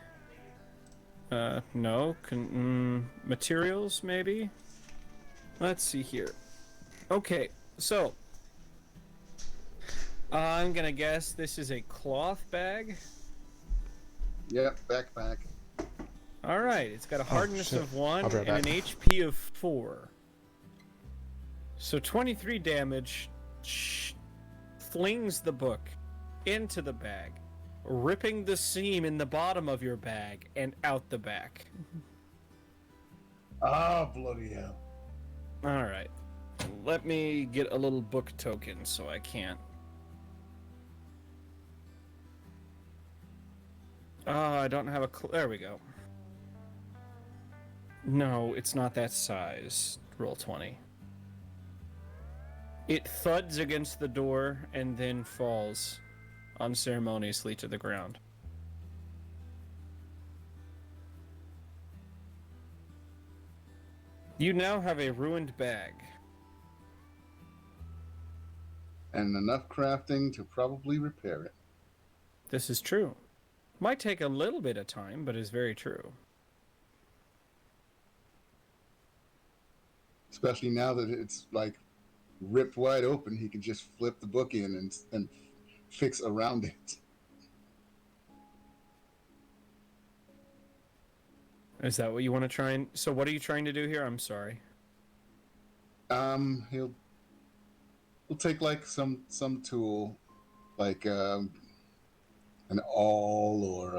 No. Materials, maybe? Let's see here. Okay, so I'm gonna guess this is a cloth bag. Yep, backpack. All right, it's got a hardness shit. of 1 I'll be right and an back. HP of 4. So 23 damage flings the book into the bag, ripping the seam in the bottom of your bag and out the back. Ah, bloody hell. All right. Let me get a little book token so I can't. Oh, I don't have a... There we go. No, it's not that size. Roll 20. It thuds against the door and then falls unceremoniously to the ground. You now have a ruined bag. And enough crafting to probably repair it. This is true. Might take a little bit of time, but is very true. Especially now that it's like ripped wide open, he can just flip the book in and fix around it. Is that what you want to try and... So what are you trying to do here? I'm sorry. He'll take like some tool, like an awl or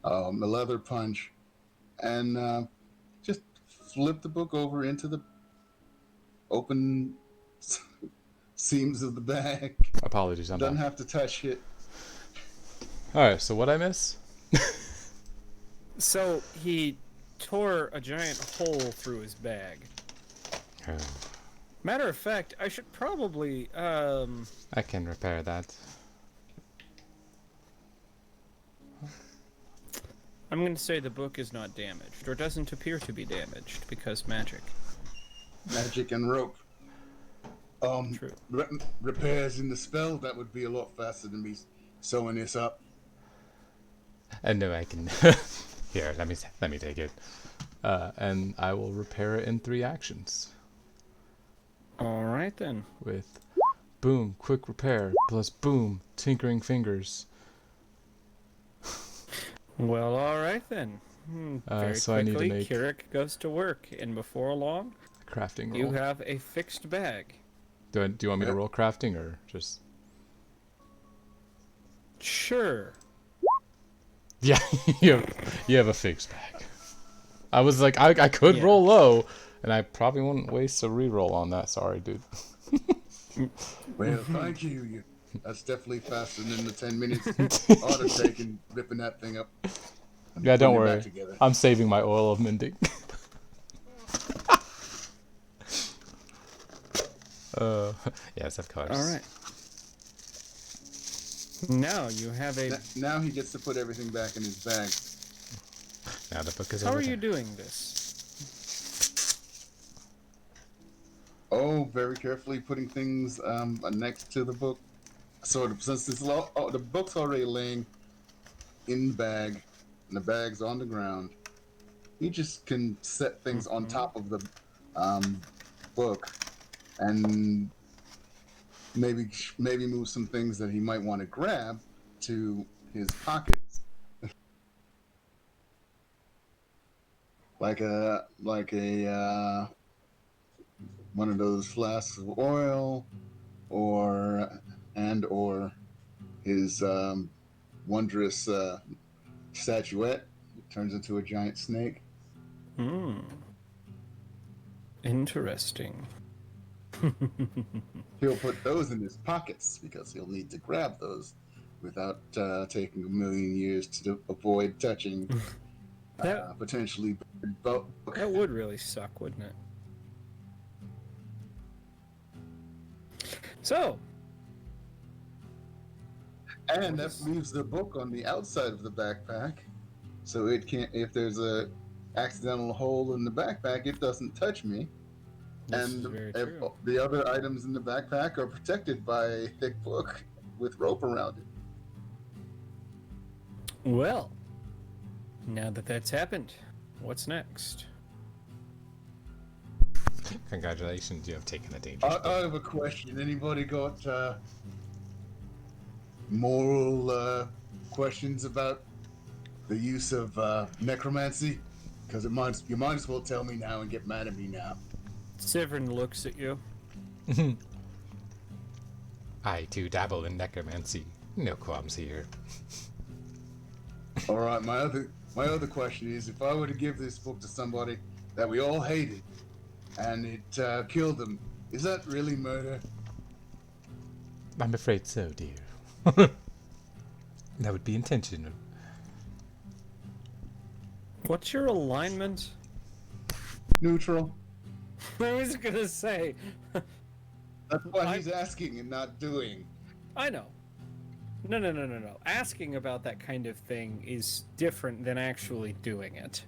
a leather punch, and just flip the book over into the open seams of the bag. Apologies, I'm Doesn't back. have to touch it. All right, so what I miss? So he tore a giant hole through his bag. Oh, Matter of fact, I should probably, I can repair that. I'm going to say the book is not damaged, or doesn't appear to be damaged, because magic. Magic and rope. True. Repairs in the spell, that would be a lot faster than me sewing this up. And no, I can. Here, let me take it, and I will repair it in 3 actions All right, then. with boom, quick repair plus boom, tinkering fingers. Well, all right, then. Very So I need to quickly, make- Kirik goes to work, and before long, Crafting you roll. have a fixed bag. Do you want me to roll crafting or just? Sure. Yeah, you have a fixed bag. I was like, I could Yeah. roll low, and I probably wouldn't waste a reroll on that. Sorry, dude. Well, thank you. That's definitely faster than the 10 minutes auto taking ripping that thing up. and Yeah, don't putting it worry. back together. I'm saving my oil of mending. Yes, of course. All right. Now you have a... Now he gets to put everything back in his bag. Now the book is How over are you there. doing this? Oh, very carefully putting things next to the book. So since the book's already laying in the bag, and the bag's on the ground, he just can set things on top of the book, and maybe move some things that he might want to grab to his pockets, like a one of those flasks of oil, or his wondrous statuette that turns into a giant snake. Interesting. He'll put those in his pockets because he'll need to grab those without taking a million years to avoid touching potentially book. That would really suck, wouldn't it? So, And What that is- leaves the book on the outside of the backpack, so it can't. If there's a accidental hole in the backpack, it doesn't touch me. This is And very true. the other items in the backpack are protected by a thick book with rope around it. Well, now that that's happened, what's next? Congratulations, you have taken a dangerous I step. have a question. Anybody got moral questions about the use of necromancy? Because you might as well tell me now and get mad at me now. Severin looks at you. I too dabble in necromancy. No qualms here. All right, my other question is, if I were to give this book to somebody that we all hated, and it killed them, is that really murder? I'm afraid so, dear. That would be intentional. What's your alignment? Neutral. I was gonna say. That's what he's asking and not doing. I know. No. Asking about that kind of thing is different than actually doing it.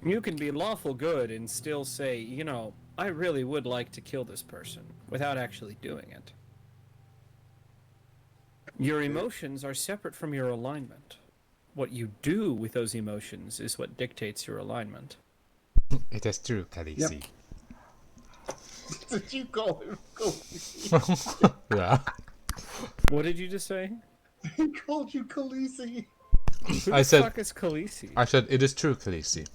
You can be lawful good and still say, you know, I really would like to kill this person without actually doing it. Your emotions are separate from your alignment. What you do with those emotions is what dictates your alignment. It is true, Khaleesi. Did you call him? Yeah. What did you just say? He called you Khaleesi. Who I the said- fuck is Khaleesi? I said, it is true, Khaleesi.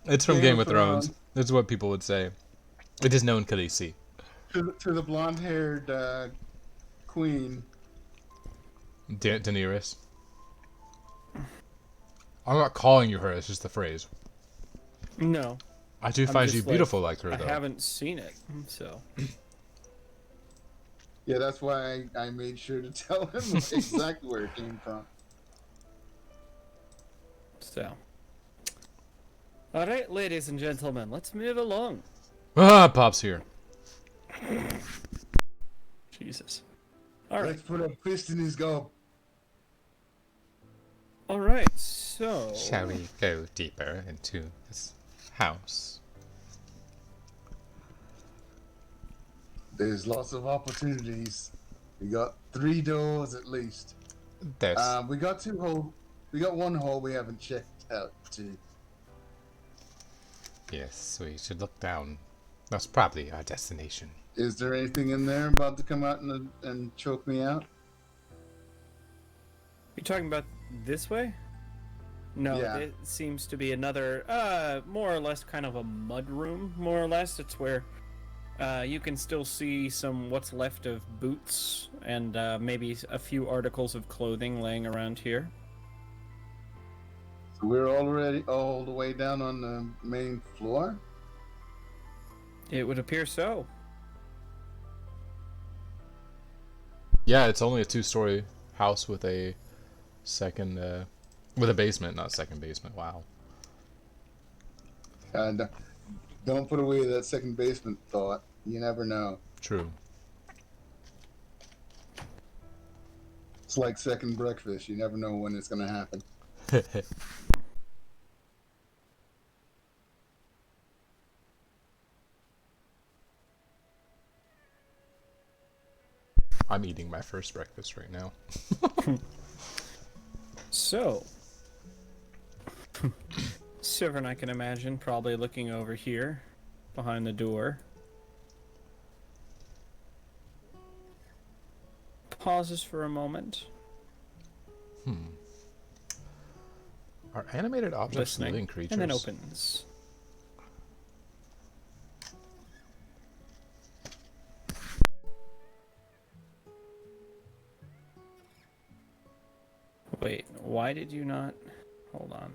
It's from Game Game of of Thrones. Thrones. That's what people would say. It is known Khaleesi. To the blonde-haired queen. Daenerys. I'm not calling you her, it's just the phrase. No, I do I'm find just you beautiful like her, I though. haven't seen it, so. Yeah, that's why I made sure to tell him exactly where it came from. So. Alright, ladies and gentlemen, let's move along. Ah, Pop's here. Jesus. Alright. Let's put a fist in his gob. Alright, so. Shall we go deeper into this house? There's lots of opportunities. We got 3 doors at least. There's... We got 2 hole. We got 1 hole we haven't checked out too. Yes, we should look down. That's probably our destination. Is there anything in there about to come out and choke me out? You talking about this way? No, Yeah. it seems to be another, more or less kind of a mud room, more or less. It's where you can still see some what's left of boots and maybe a few articles of clothing laying around here. So we're already all the way down on the main floor? It would appear so. Yeah, it's only a 2-story house with a second, with a basement, not second basement. Wow. And don't put away that second basement thought. You never know. True. It's like second breakfast. You never know when it's going to happen. I'm eating my first breakfast right now. So, Severin, I can imagine, probably looking over here, behind the door. Pauses for a moment, Are animated objects listening, living creatures? and then opens. Wait, why did you not? Hold on.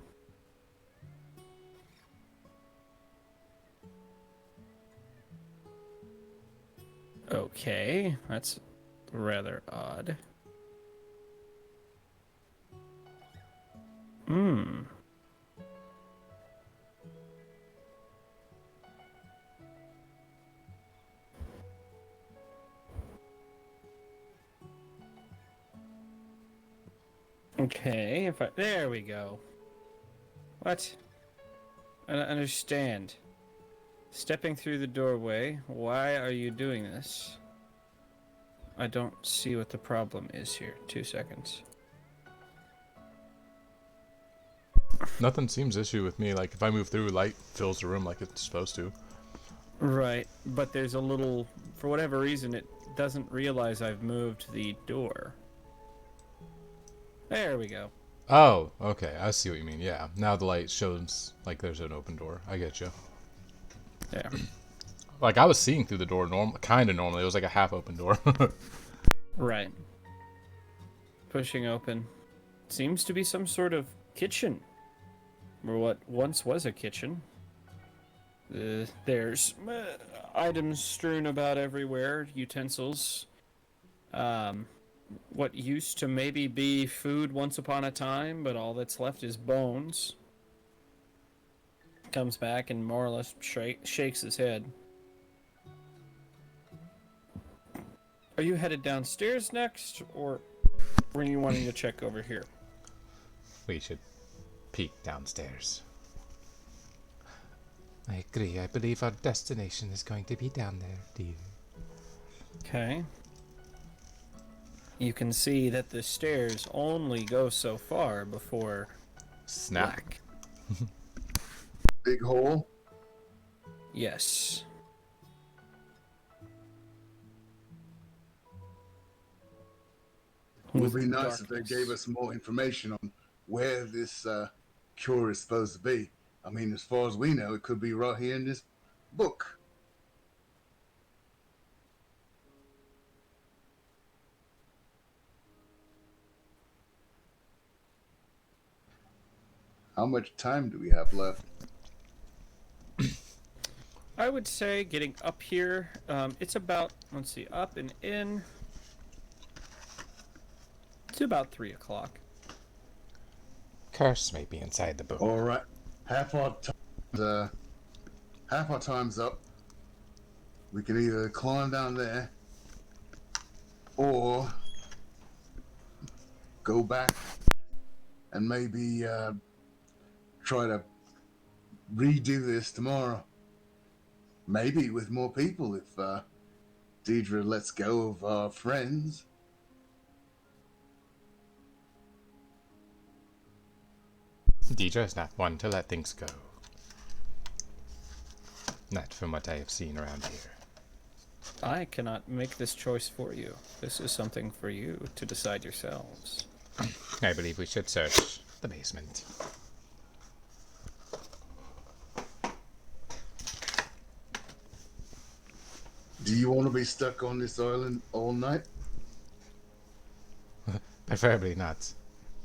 Okay, that's rather odd. Hmm. Okay, there we go. What? I don't understand. Stepping through the doorway, why are you doing this? I don't see what the problem is here. 2 seconds. Nothing seems issue with me. Like if I move through, light fills the room like it's supposed to. Right, but there's a little... For whatever reason, it doesn't realize I've moved the door. There we go. Oh, okay. I see what you mean. Yeah. Now the light shows like there's an open door. I get you. There. Like I was seeing through the door kind of normally. It was like a half open door. Right. Pushing open. Seems to be some sort of kitchen. Or what once was a kitchen. There's items strewn about everywhere, utensils. What used to maybe be food once upon a time, but all that's left is bones. Comes back and more or less shakes his head. Are you headed downstairs next, or were you wanting to check over here? We should peek downstairs. I agree. I believe our destination is going to be down there, dear. Okay. You can see that the stairs only go so far before Snap. black. Big hole. Yes. It would With be nice if darkness. they gave us more information on where this cure is supposed to be. I mean, as far as we know, it could be right here in this book. How much time do we have left? I would say getting up here, it's about, let's see, up and in. It's about 3 o'clock. Curse may be inside the book. All right, half our time's up. We can either climb down there or go back and maybe try to redo this tomorrow. Maybe with more people if Deidre lets go of our friends. Deidre is not one to let things go. Not from what I have seen around here. I cannot make this choice for you. This is something for you to decide yourselves. I believe we should search the basement. Do you want to be stuck on this island all night? Preferably not.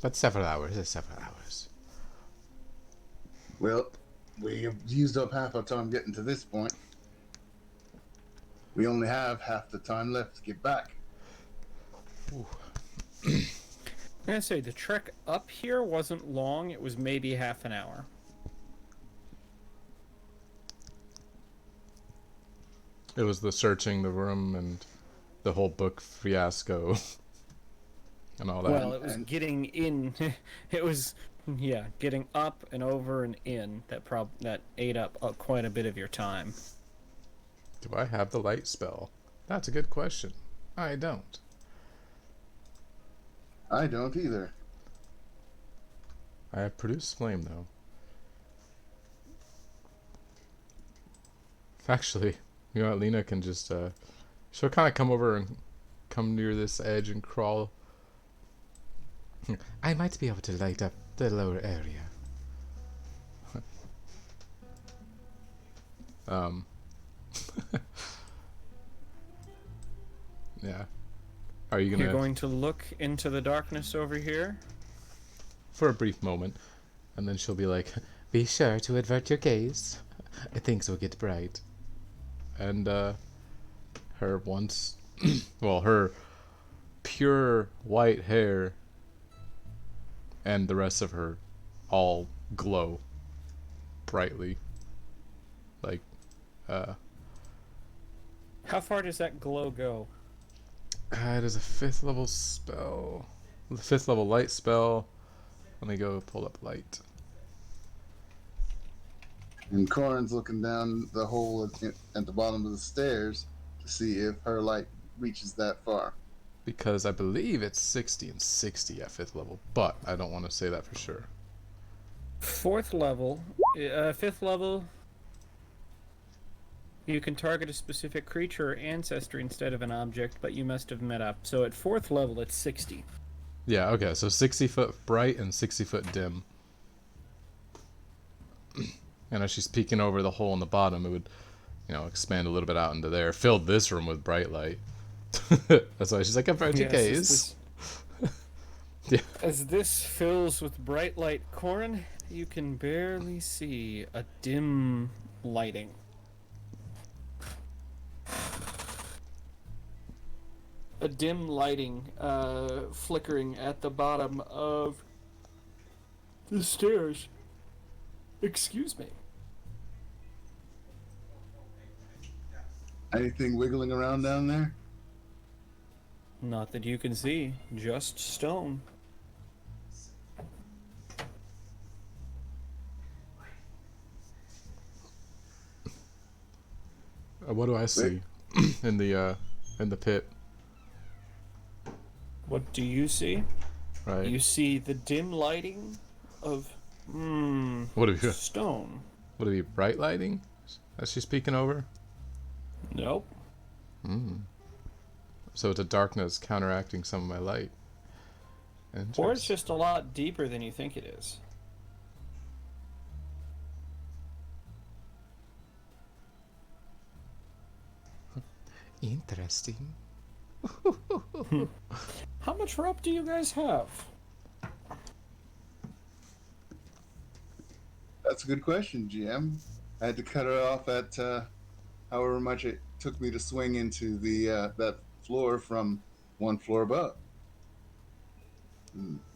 But several hours is several hours. Well, we have used up half our time getting to this point. We only have half the time left to get back. I'm gonna say the trek up here wasn't long. It was maybe half an hour. It was the searching the room and the whole book fiasco and all that. Well, it was getting in. It was, yeah, getting up and over and in that ate up quite a bit of your time. Do I have the light spell? That's a good question. I don't. I don't either. I have produced flame though. Actually, you know what, Lena can just she'll kind of come over and come near this edge and crawl. I might be able to light up the lower area. Yeah. Are you You're going to look into the darkness over here? for a brief moment, and then she'll be like, Be sure to avert your gaze. Things will get bright. and her once, well, her pure white hair and the rest of her all glow brightly, like How far does that glow go? it is a 5th level spell. 5th level light spell. Let me go pull up light. And Corin's looking down the hole at the bottom of the stairs to see if her light reaches that far. Because I believe it's 60 and 60 at 5th level, but I don't want to say that for sure. 4th level, 5th level, you can target a specific creature or ancestor instead of an object, but you must have met up. So at 4th level, it's 60. Yeah, okay, so 60 foot bright and 60 foot dim. And as she's peeking over the hole in the bottom, it would, expand a little bit out into there. Filled this room with bright light. That's why she's like, approaching gaze. Yeah. As this fills with bright light, Corin, you can barely see a dim lighting. A dim lighting flickering at the bottom of the stairs. Excuse me. Anything wiggling around down there? Not that you can see, just stone. What do I see in the pit? What do you see? Right. You see the dim lighting of What do you? stone. Would it be bright lighting as she's peeking over? Nope. So it's a darkness counteracting some of my light. Or it's just a lot deeper than you think it is. Interesting. How much rope do you guys have? That's a good question, GM. I had to cut her off at however much it took me to swing into the that floor from one floor above.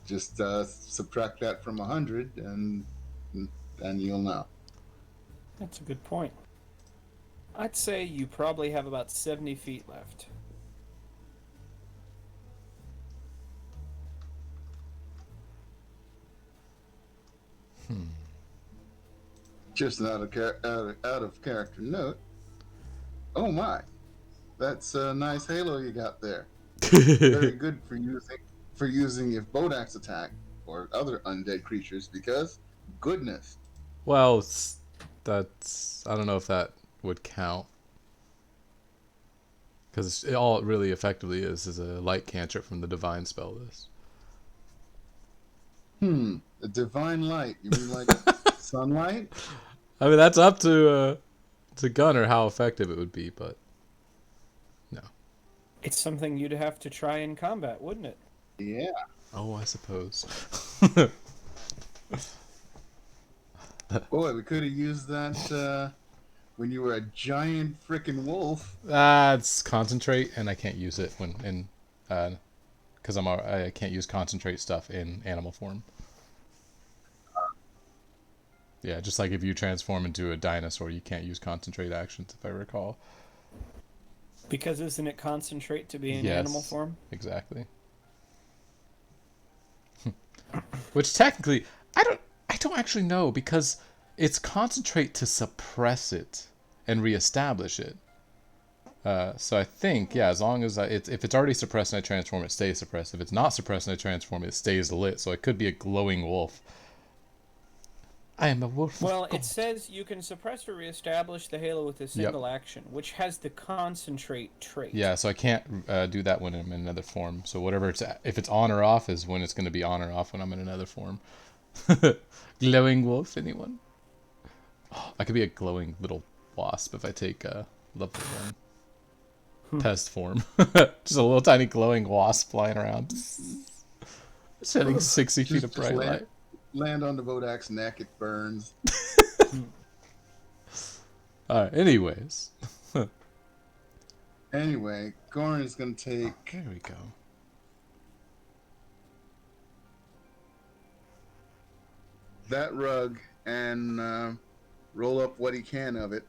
Just subtract that from 100, and you'll know. That's a good point. I'd say you probably have about 70 feet left. Just an out of character note. Oh my, that's a nice halo you got there. Very good for using if Bodax attack or other undead creatures, because goodness. Well, that's I don't know if that would count, because all it really effectively is a light cantrip from the divine spell list. A divine light. You mean like sunlight? I mean, that's up to Gunner how effective it would be, but no. It's something you'd have to try in combat, wouldn't it? Yeah. Oh, I suppose. Boy, we could have used that when you were a giant frickin' wolf. That's concentrate, and I can't use it because I can't use concentrate stuff in animal form. Yeah, just like if you transform into a dinosaur, you can't use concentrate actions, if I recall. Because isn't it concentrate to be in Yes, animal form? Exactly. Which technically, I don't actually know, because it's concentrate to suppress it and reestablish it. So I think, yeah, as long as if it's already suppressed and I transform, it stays suppressed. If it's not suppressed and I transform, it stays lit. So it could be a glowing wolf. I am a wolf. Well, it says you can suppress or reestablish the halo with a single action, which has the concentrate trait. Yeah, so I can't do that when I'm in another form. So whatever if it's on or off is when it's going to be on or off when I'm in another form. Glowing wolf, anyone? Oh, I could be a glowing little wasp if I take level 1 pest form. Just a little tiny glowing wasp flying around, shedding 60 feet of bright light. Land on the Bodax's neck, it burns. Alright, anyways. Anyway, Goran is going to take... There we go. that rug and roll up what he can of it.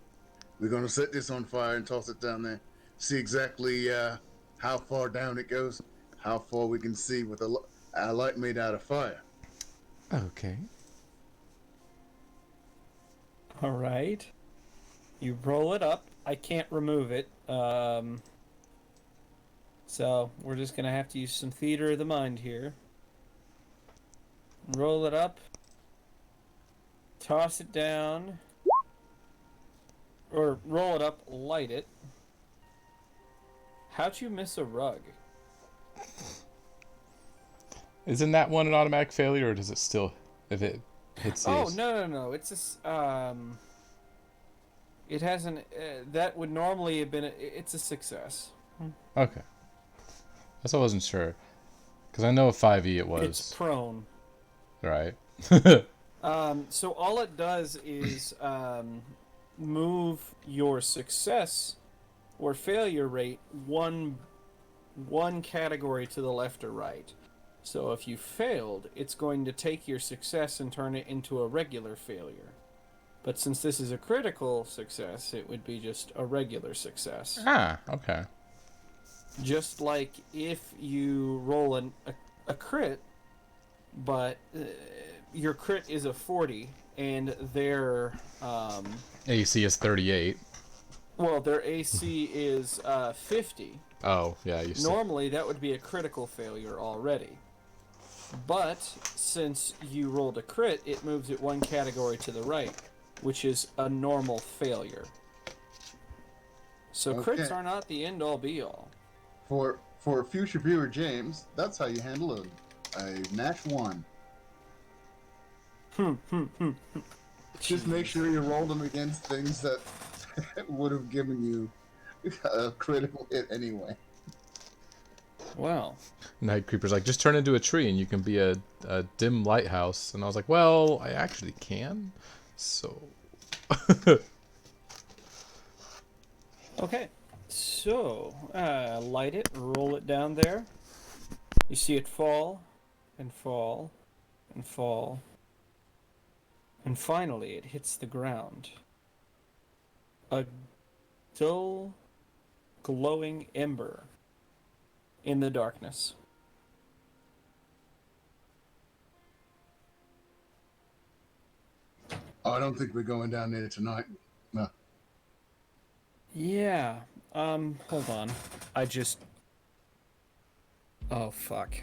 We're going to set this on fire and toss it down there. See exactly how far down it goes, how far we can see with a light made out of fire. Okay. All right. You roll it up. I can't remove it. So we're just gonna have to use some theater of the mind here. Roll it up. Toss it down. Or roll it up, light it. How'd you miss a rug? Isn't that one an automatic failure, or does it still, if it hits you? Oh, no. It's it hasn't. That would normally have been. It's a success. Okay. Guess I wasn't sure. Because I know a 5e it was. It's prone. Right. So all it does is move your success or failure rate one category to the left or right. So if you failed, it's going to take your success and turn it into a regular failure. But since this is a critical success, it would be just a regular success. Ah, okay. Just like if you roll a crit, but your crit is a 40, and their AC is 38. well, their AC is 50. Oh, yeah. You said. Normally, that would be a critical failure already. But since you rolled a crit, it moves it one category to the right, which is a normal failure. So Okay. crits are not the end-all be-all. For future viewer James, that's how you handle a Nash 1. Just make sure you roll them against things that would have given you a critical hit anyway. Well, Night Creeper's like, just turn into a tree and you can be a dim lighthouse. And I was like, well, I actually can. So. okay. So, light it, roll it down there. You see it fall, and fall, and fall. And finally, it hits the ground. A dull, glowing ember in the darkness. Oh, I don't think we're going down there tonight. No. Yeah. Hold on. Oh, fuck.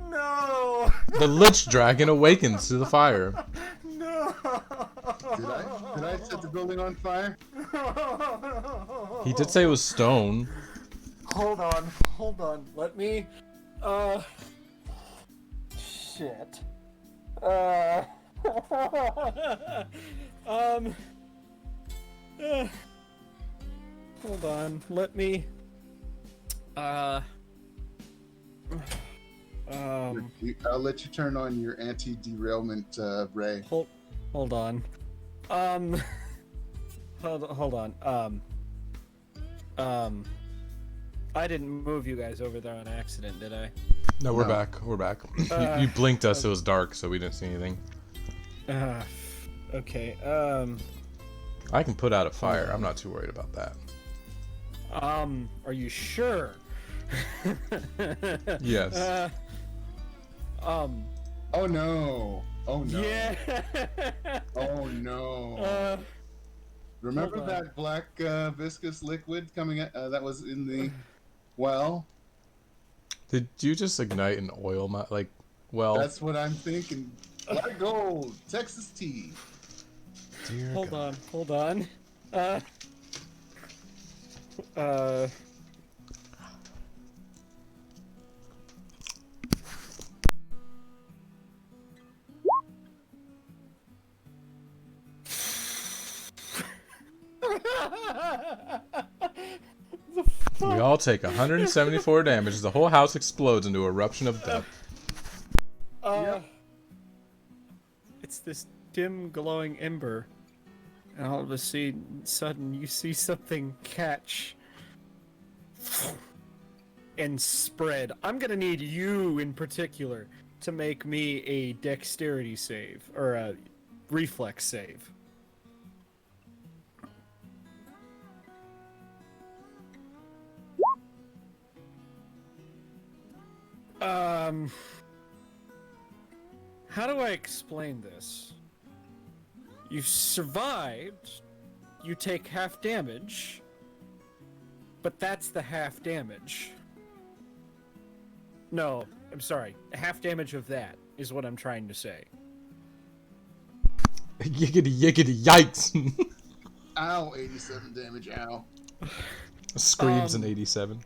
No! The Lich Dragon awakens to the fire. No! Did I set the building on fire? He did say it was stone. Hold on. Let me, shit. Hold on. Let me, I'll let you turn on your anti-derailment ray. hold on. Hold on. I didn't move you guys over there on accident, did I? No, we're No. back. We're back. You blinked us. It was dark, so we didn't see anything. Okay. I can put out a fire. I'm not too worried about that. Are you sure? Yes. Oh no! Oh no! Yeah. Oh no! Remember hold on. that black viscous liquid coming that was in the well? Did you just ignite an oil well? That's what I'm thinking. Black gold, Texas tea. Dear Hold God. on. We all take 174 damage. The whole house explodes into eruption of death. It's this dim glowing ember, and all of a sudden you see something catch and spread. I'm gonna need you in particular to make me a dexterity save or a reflex save. How do I explain this? You survived, you take half damage, but that's the half damage. No, I'm sorry. Half damage of that is what I'm trying to say. Yiggity yiggity yikes! Ow, 87 damage, ow. Screams in 87.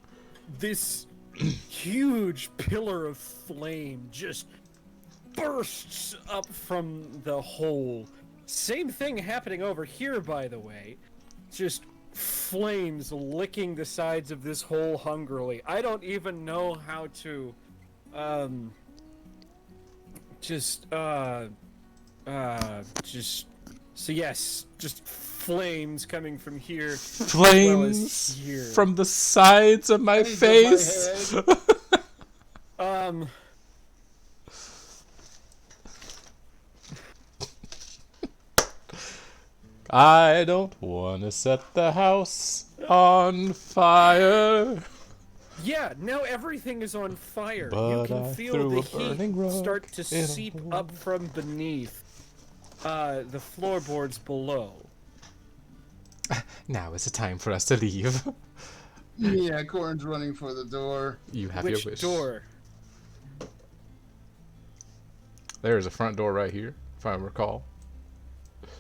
This huge pillar of flame just bursts up from the hole. Same thing happening over here, by the way. Just flames licking the sides of this hole hungrily. I don't even know how to, so yes, just flames coming from here. as well Flames as here. from the sides of my face. I don't want to set the house on fire. Yeah, now everything is on fire. You But can I feel threw the a burning heat rock start to in a seep hole. up from beneath the floorboards below. Now is the time for us to leave. Yeah, Corin's running for the door. You have Which your wish. door? There's a front door right here, if I recall.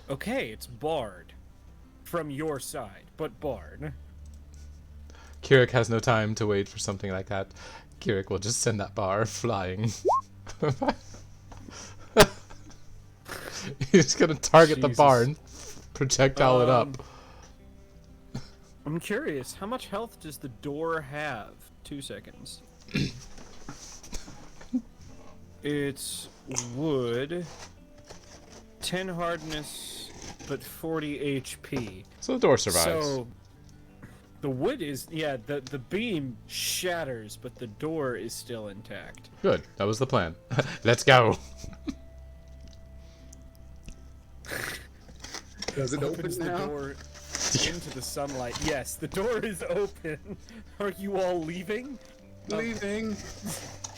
Okay, it's barred. From your side, but barred. Kirik has no time to wait for something like that. Kirik will just send that bar flying. He's gonna target the Jesus. bar and projectile it up. I'm curious, how much health does the door have? 2 seconds. It's wood, 10 hardness, but 40 HP. So the door survives. So the wood is, yeah, the beam shatters, but the door is still intact. Good. That was the plan. Let's go. Does it open Opens the now? door into the sunlight. Yes, the door is open. Are you all leaving? Leaving.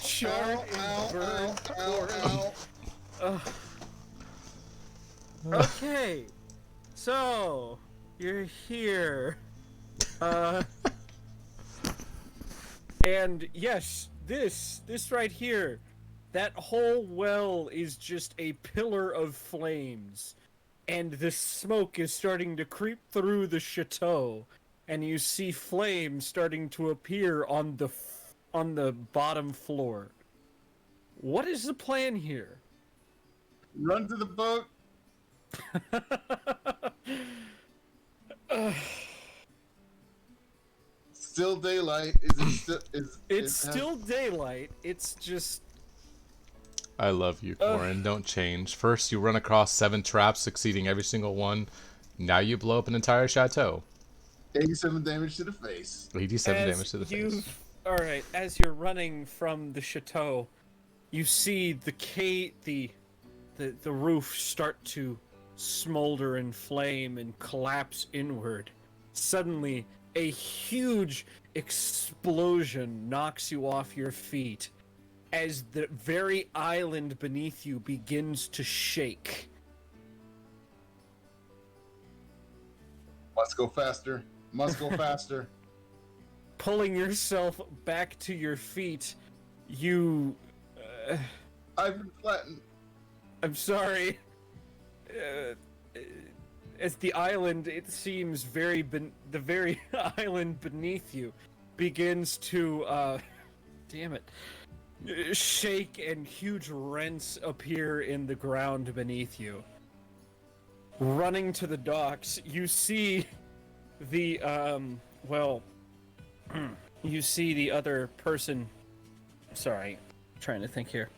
Charred Ow, and ow, burned. ow, ow, ow. Okay, so you're here. And yes, this right here, that whole well is just a pillar of flames, and the smoke is starting to creep through the chateau, and you see flames starting to appear on the bottom floor. What is the plan here? Run to the boat. Still daylight. Is it still? It's still daylight. It's just I love you, Corin. Don't change. First, you run across 7 traps, succeeding every single one. Now you blow up an entire chateau. 87 damage to the face. 87 damage to the face. All right, as you're running from the chateau, you see the roof start to smolder and flame and collapse inward. Suddenly, a huge explosion knocks you off your feet as the very island beneath you begins to shake. Must go faster. Must go faster. Pulling yourself back to your feet, you... I've been flattened. I'm sorry. As the island, it seems the very island beneath you begins to, damn it, shake, and huge rents appear in the ground beneath you. Running to the docks, you see the, you see the other person. Sorry, trying to think here.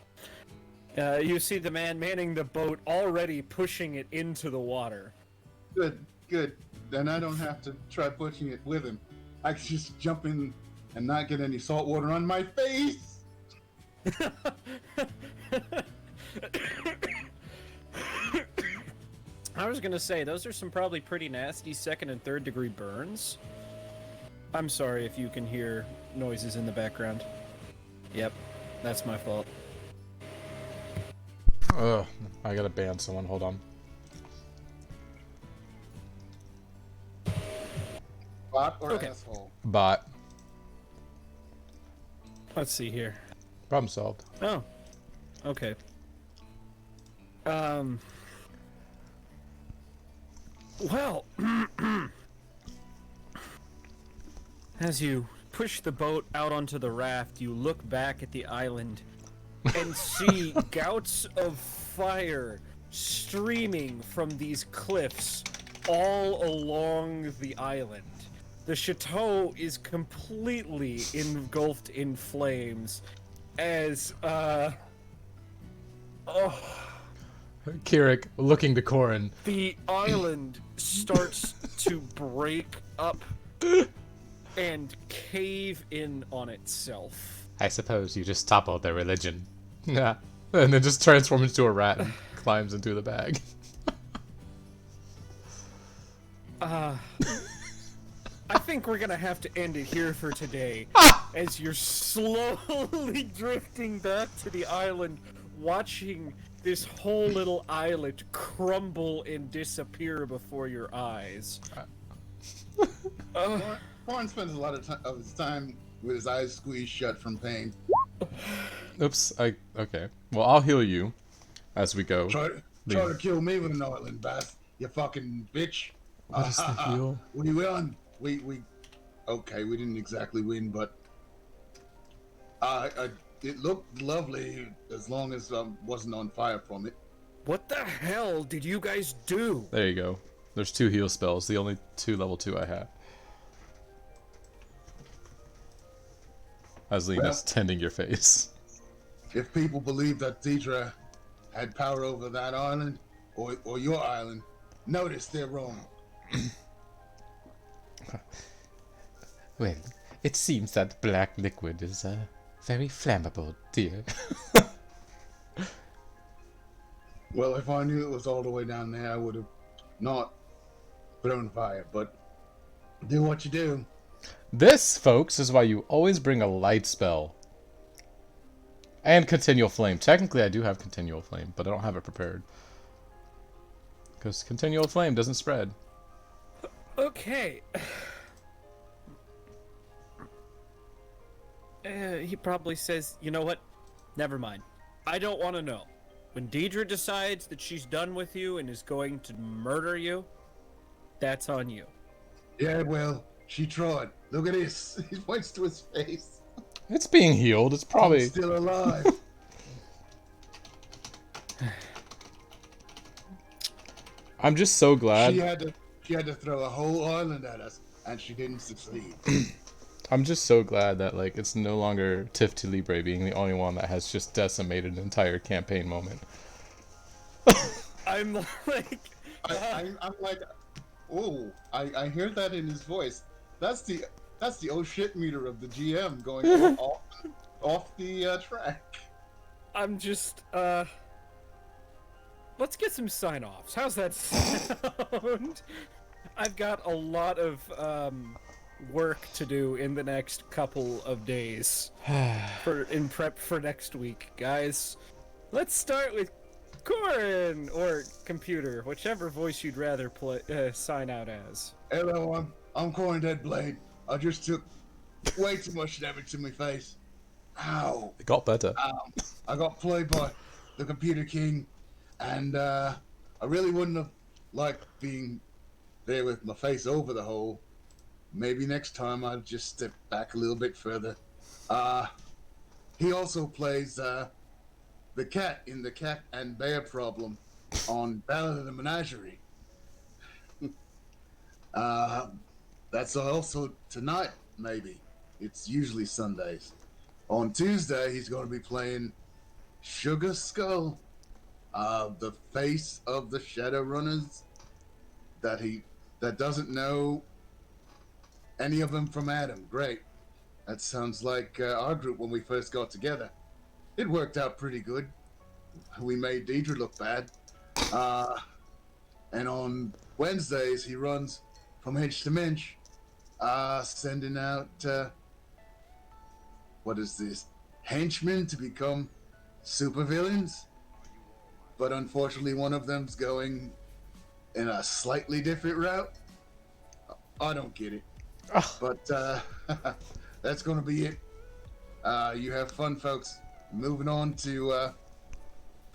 You see the man manning the boat already pushing it into the water. Good, good. Then I don't have to try pushing it with him. I can just jump in and not get any salt water on my face. I was gonna say, those are some probably pretty nasty 2nd and 3rd degree burns. I'm sorry if you can hear noises in the background. Yep. That's my fault. Ugh, I gotta ban someone. Hold on. Bot or Okay. asshole? Bot. Let's see here. Problem solved. Oh, okay. Well, as you push the boat out onto the raft, you look back at the island and see gouts of fire streaming from these cliffs all along the island. The chateau is completely engulfed in flames as, Kirik looking to Corin. the island starts to break up and cave in on itself. I suppose you just toppled their religion. Yeah. And then just transforms into a rat and climbs into the bag. I think we're gonna have to end it here for today, as you're slowly drifting back to the island, watching this whole little islet crumble and disappear before your eyes. Warren spends a lot of his time with his eyes squeezed shut from pain. Oops. Okay. Well, I'll heal you as we go. Try to kill me with an island bath, you fucking bitch. What is the heal? We won. We okay, we didn't exactly win, but it looked lovely as long as wasn't on fire from it. What the hell did you guys do? There you go. There's 2 heal spells, the only 2 level 2 I have. As Lena's tending your face. If people believe that Deidre had power over that island or your island, notice they're wrong. Well, it seems that black liquid is very flammable, dear. Well, if I knew it was all the way down there, I would have not thrown fire, but do what you do. This, folks, is why you always bring a light spell. And Continual Flame. Technically, I do have Continual Flame, but I don't have it prepared. Because Continual Flame doesn't spread. Okay. He probably says, you know what? Never mind. I don't want to know. When Deidre decides that she's done with you and is going to murder you, that's on you. Yeah, well, she tried. Look at this. He points to his face. It's being healed. It's probably... I'm still alive. I'm just so glad. She had to throw a whole island at us, and she didn't succeed. I'm just so glad that, like, it's no longer Tiff to Libre being the only one that has just decimated an entire campaign moment. I'm like... I'm like, oh, I hear that in his voice. That's the oh shit meter of the GM going off the track. I'm just, let's get some sign-offs. How's that sound? I've got a lot of, work to do in the next couple of days in prep for next week, guys. Let's start with Corin or computer, whichever voice you'd rather sign out as. Hello, I'm Corin Deadblade. I just took way too much damage to my face. Ow. It got better. I got played by the Computer King, and I really wouldn't have liked being there with my face over the hole. Maybe next time I'll just step back a little bit further. He also plays the cat in the Cat and Bear Problem on Ballad of the Menagerie. That's also tonight, maybe. It's usually Sundays. On Tuesday, he's going to be playing Sugar Skull, the face of the Shadowrunners that doesn't know any of them from Adam. Great. That sounds like our group when we first got together. It worked out pretty good. We made Deidre look bad. And on Wednesdays, he runs from Hinch to Minch, sending out, what is this? henchmen to become supervillains, but unfortunately one of them's going in a slightly different route. I don't get it. Ah. But that's going to be it. You have fun, folks. Moving on to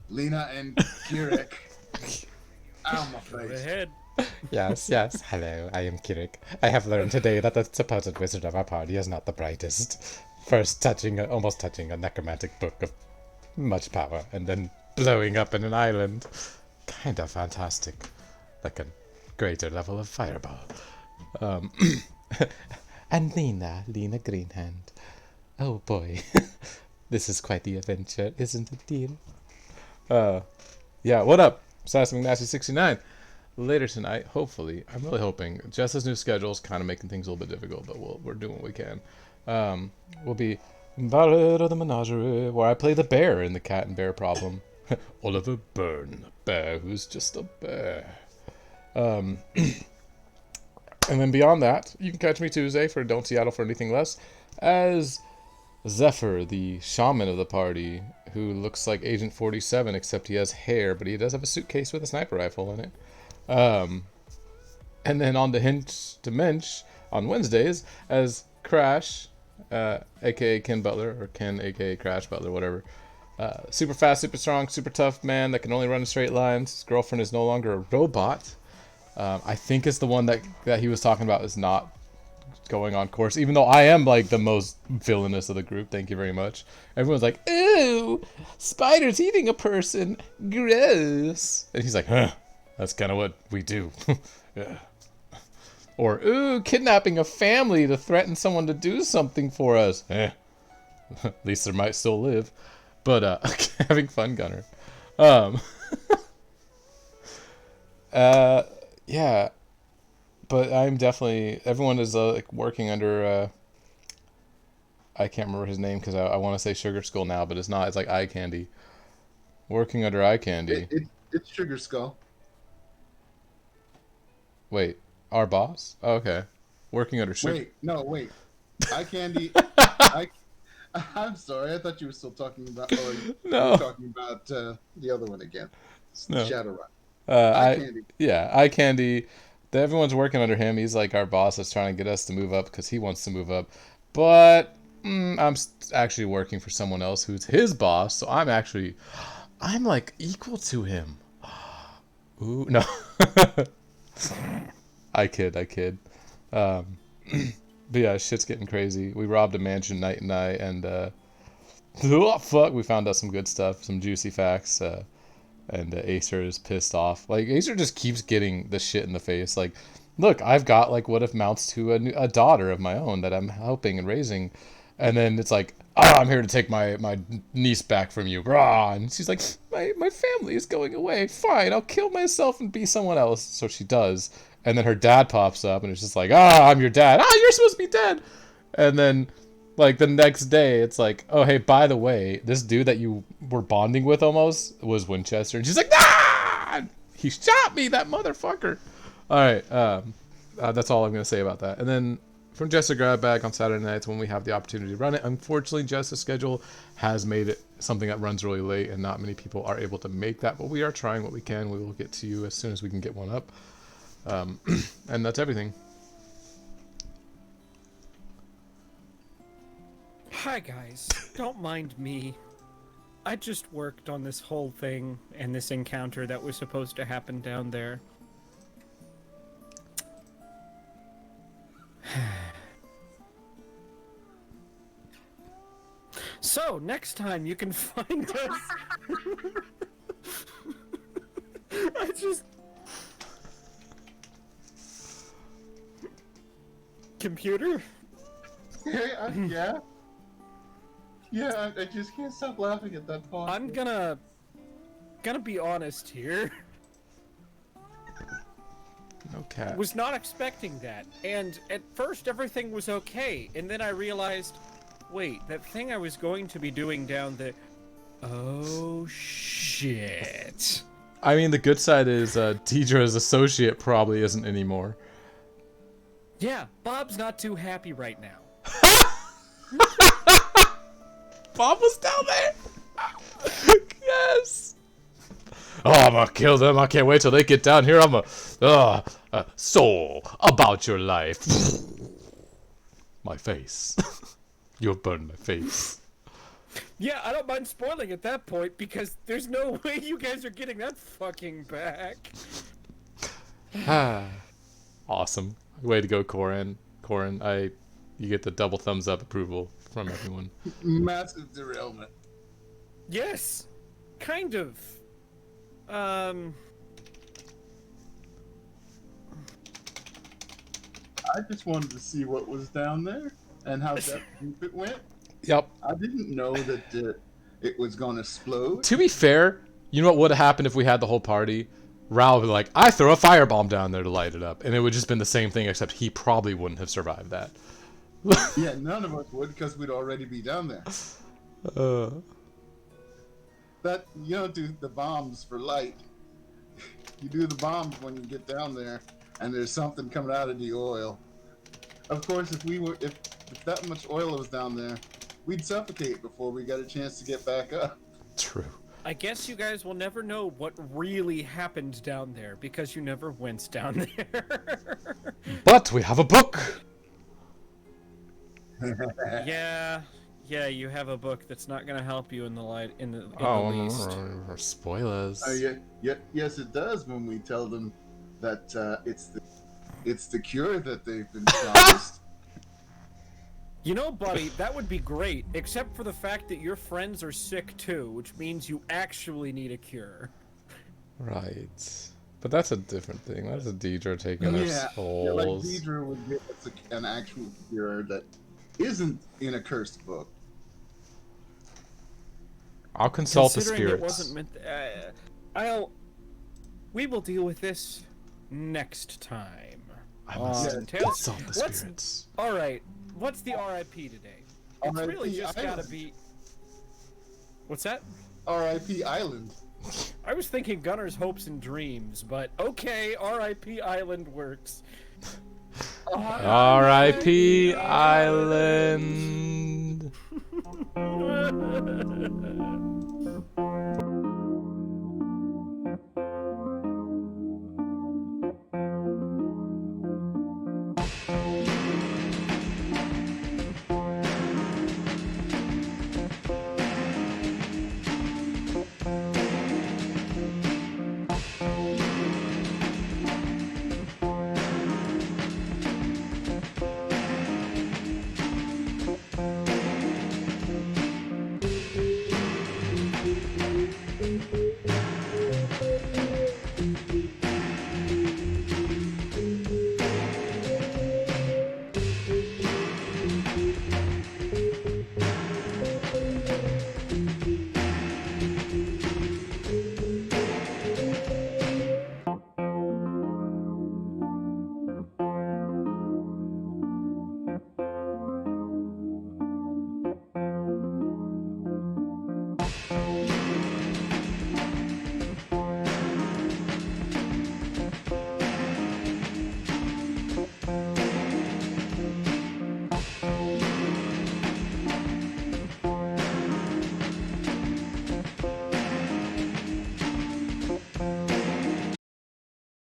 Lena and Kirek. Ow, my Go face. ahead. Yes, yes. Hello, I am Kirik. I have learned today that the supposed wizard of our party is not the brightest. First almost touching a necromantic book of much power, and then blowing up in an island. Kind of fantastic. Like a greater level of fireball. And Lena Greenhand. Oh boy. This is quite the adventure, isn't it, dear? Yeah, what up? Sassy McNasty69. Later tonight, hopefully, I'm really hoping, Jess's new schedule is kind of making things a little bit difficult, but we're doing what we can. Will be Ballad of the Menagerie, where I play the bear in the Cat and Bear Problem. Oliver Byrne, a bear who's just a bear. And then beyond that, you can catch me Tuesday for Don't Seattle for Anything Less as Zephyr, the shaman of the party, who looks like Agent 47, except he has hair, but he does have a suitcase with a sniper rifle in it. And then on to Hinch to Mensch on Wednesdays as Crash, aka Ken Butler, or Ken aka Crash Butler, whatever. Super fast, super strong, super tough man that can only run in straight lines. His girlfriend is no longer a robot. I think it's the one that he was talking about is not going on course, even though I am like the most villainous of the group. Thank you very much. Everyone's like, ooh, spiders eating a person, gross. And he's like, huh, that's kind of what we do. Yeah. Or, ooh, kidnapping a family to threaten someone to do something for us. At least they might still live. But having fun, Gunner. Yeah. But I'm definitely, everyone is like working under, I can't remember his name because I want to say Sugar Skull now, but it's not. It's like Eye Candy. Working under Eye Candy. It's Sugar Skull. Wait, our boss? Oh, okay. Working under Sugar. Wait. Eye Candy. I'm sorry. I thought you were still talking about, or you No. were talking about the other one again. No. Shadowrun. Eye Candy. Yeah, Eye Candy. Everyone's working under him. He's like our boss that's trying to get us to move up because he wants to move up. But I'm actually working for someone else who's his boss. So I'm like equal to him. Ooh, no. I kid. But yeah, shit's getting crazy. We robbed a mansion night and night, and oh fuck, we found out some good stuff, some juicy facts. And Acer is pissed off. Like, Acer just keeps getting the shit in the face. Like, look, I've got, like, what amounts to a daughter of my own that I'm helping and raising. And then it's like, I'm here to take my niece back from you. Rah! And she's like, my family is going away. Fine, I'll kill myself and be someone else. So she does. And then her dad pops up, and it's just like, I'm your dad. You're supposed to be dead. And then, like, the next day, it's like, oh, hey, by the way, this dude that you were bonding with almost was Winchester. And she's like, he shot me, that motherfucker. All right, that's all I'm going to say about that. And then from Jess to Grab Bag on Saturday nights when we have the opportunity to run it. Unfortunately, Jess's schedule has made it something that runs really late, and not many people are able to make that. But we are trying what we can. We will get to you as soon as we can get one up. And that's everything. Hi guys, don't mind me. I just worked on this whole thing and this encounter that was supposed to happen down there. So, next time you can find us... I just... Computer? Yeah. Yeah, I just can't stop laughing at that part. I'm gonna be honest here. No cat. Was not expecting that. And at first everything was okay. And then I realized, wait, that thing I was going to be doing down there... Oh, shit. I mean, the good side is Deidre's associate probably isn't anymore. Yeah, Bob's not too happy right now. bomb was down there. Yes. Oh, I'm gonna kill them. I can't wait till they get down here. I'm soul about your life. My face. You'll burn my face. Yeah, I don't mind spoiling at that point because there's no way you guys are getting that fucking back. Awesome. Way to go, Corin. Corin, you get the double thumbs up approval from everyone. Massive derailment. Yes, kind of. I just wanted to see what was down there and how deep it went. Yep. I didn't know that it was going to explode. To be fair, you know what would have happened if we had the whole party? Ral would be like, I throw a firebomb down there to light it up. And it would just been the same thing, except he probably wouldn't have survived that. Yeah, none of us would because we'd already be down there. That you don't do the bombs for light. You do the bombs when you get down there, and there's something coming out of the oil. Of course, if that much oil was down there, we'd suffocate before we got a chance to get back up. True. I guess you guys will never know what really happened down there because you never went down there. But we have a book. Yeah, you have a book that's not gonna help you in the least. Spoilers. Yes, it does when we tell them that it's the cure that they've been promised. You know, buddy, that would be great, except for the fact that your friends are sick too, which means you actually need a cure. Right. But that's a different thing. That's a Deidre taking their souls. Yeah, like Deidre would give us an actual cure that isn't in a cursed book. I'll consult the Considering spirits. it wasn't meant. We will deal with this next time. I must Tales- consult the what's- spirits. All right, what's the RIP today? It's RIP really just Island. gotta be. What's that? R.I.P. Island. I was thinking Gunner's Hopes and Dreams, but okay, RIP Island works. R.I.P. Island.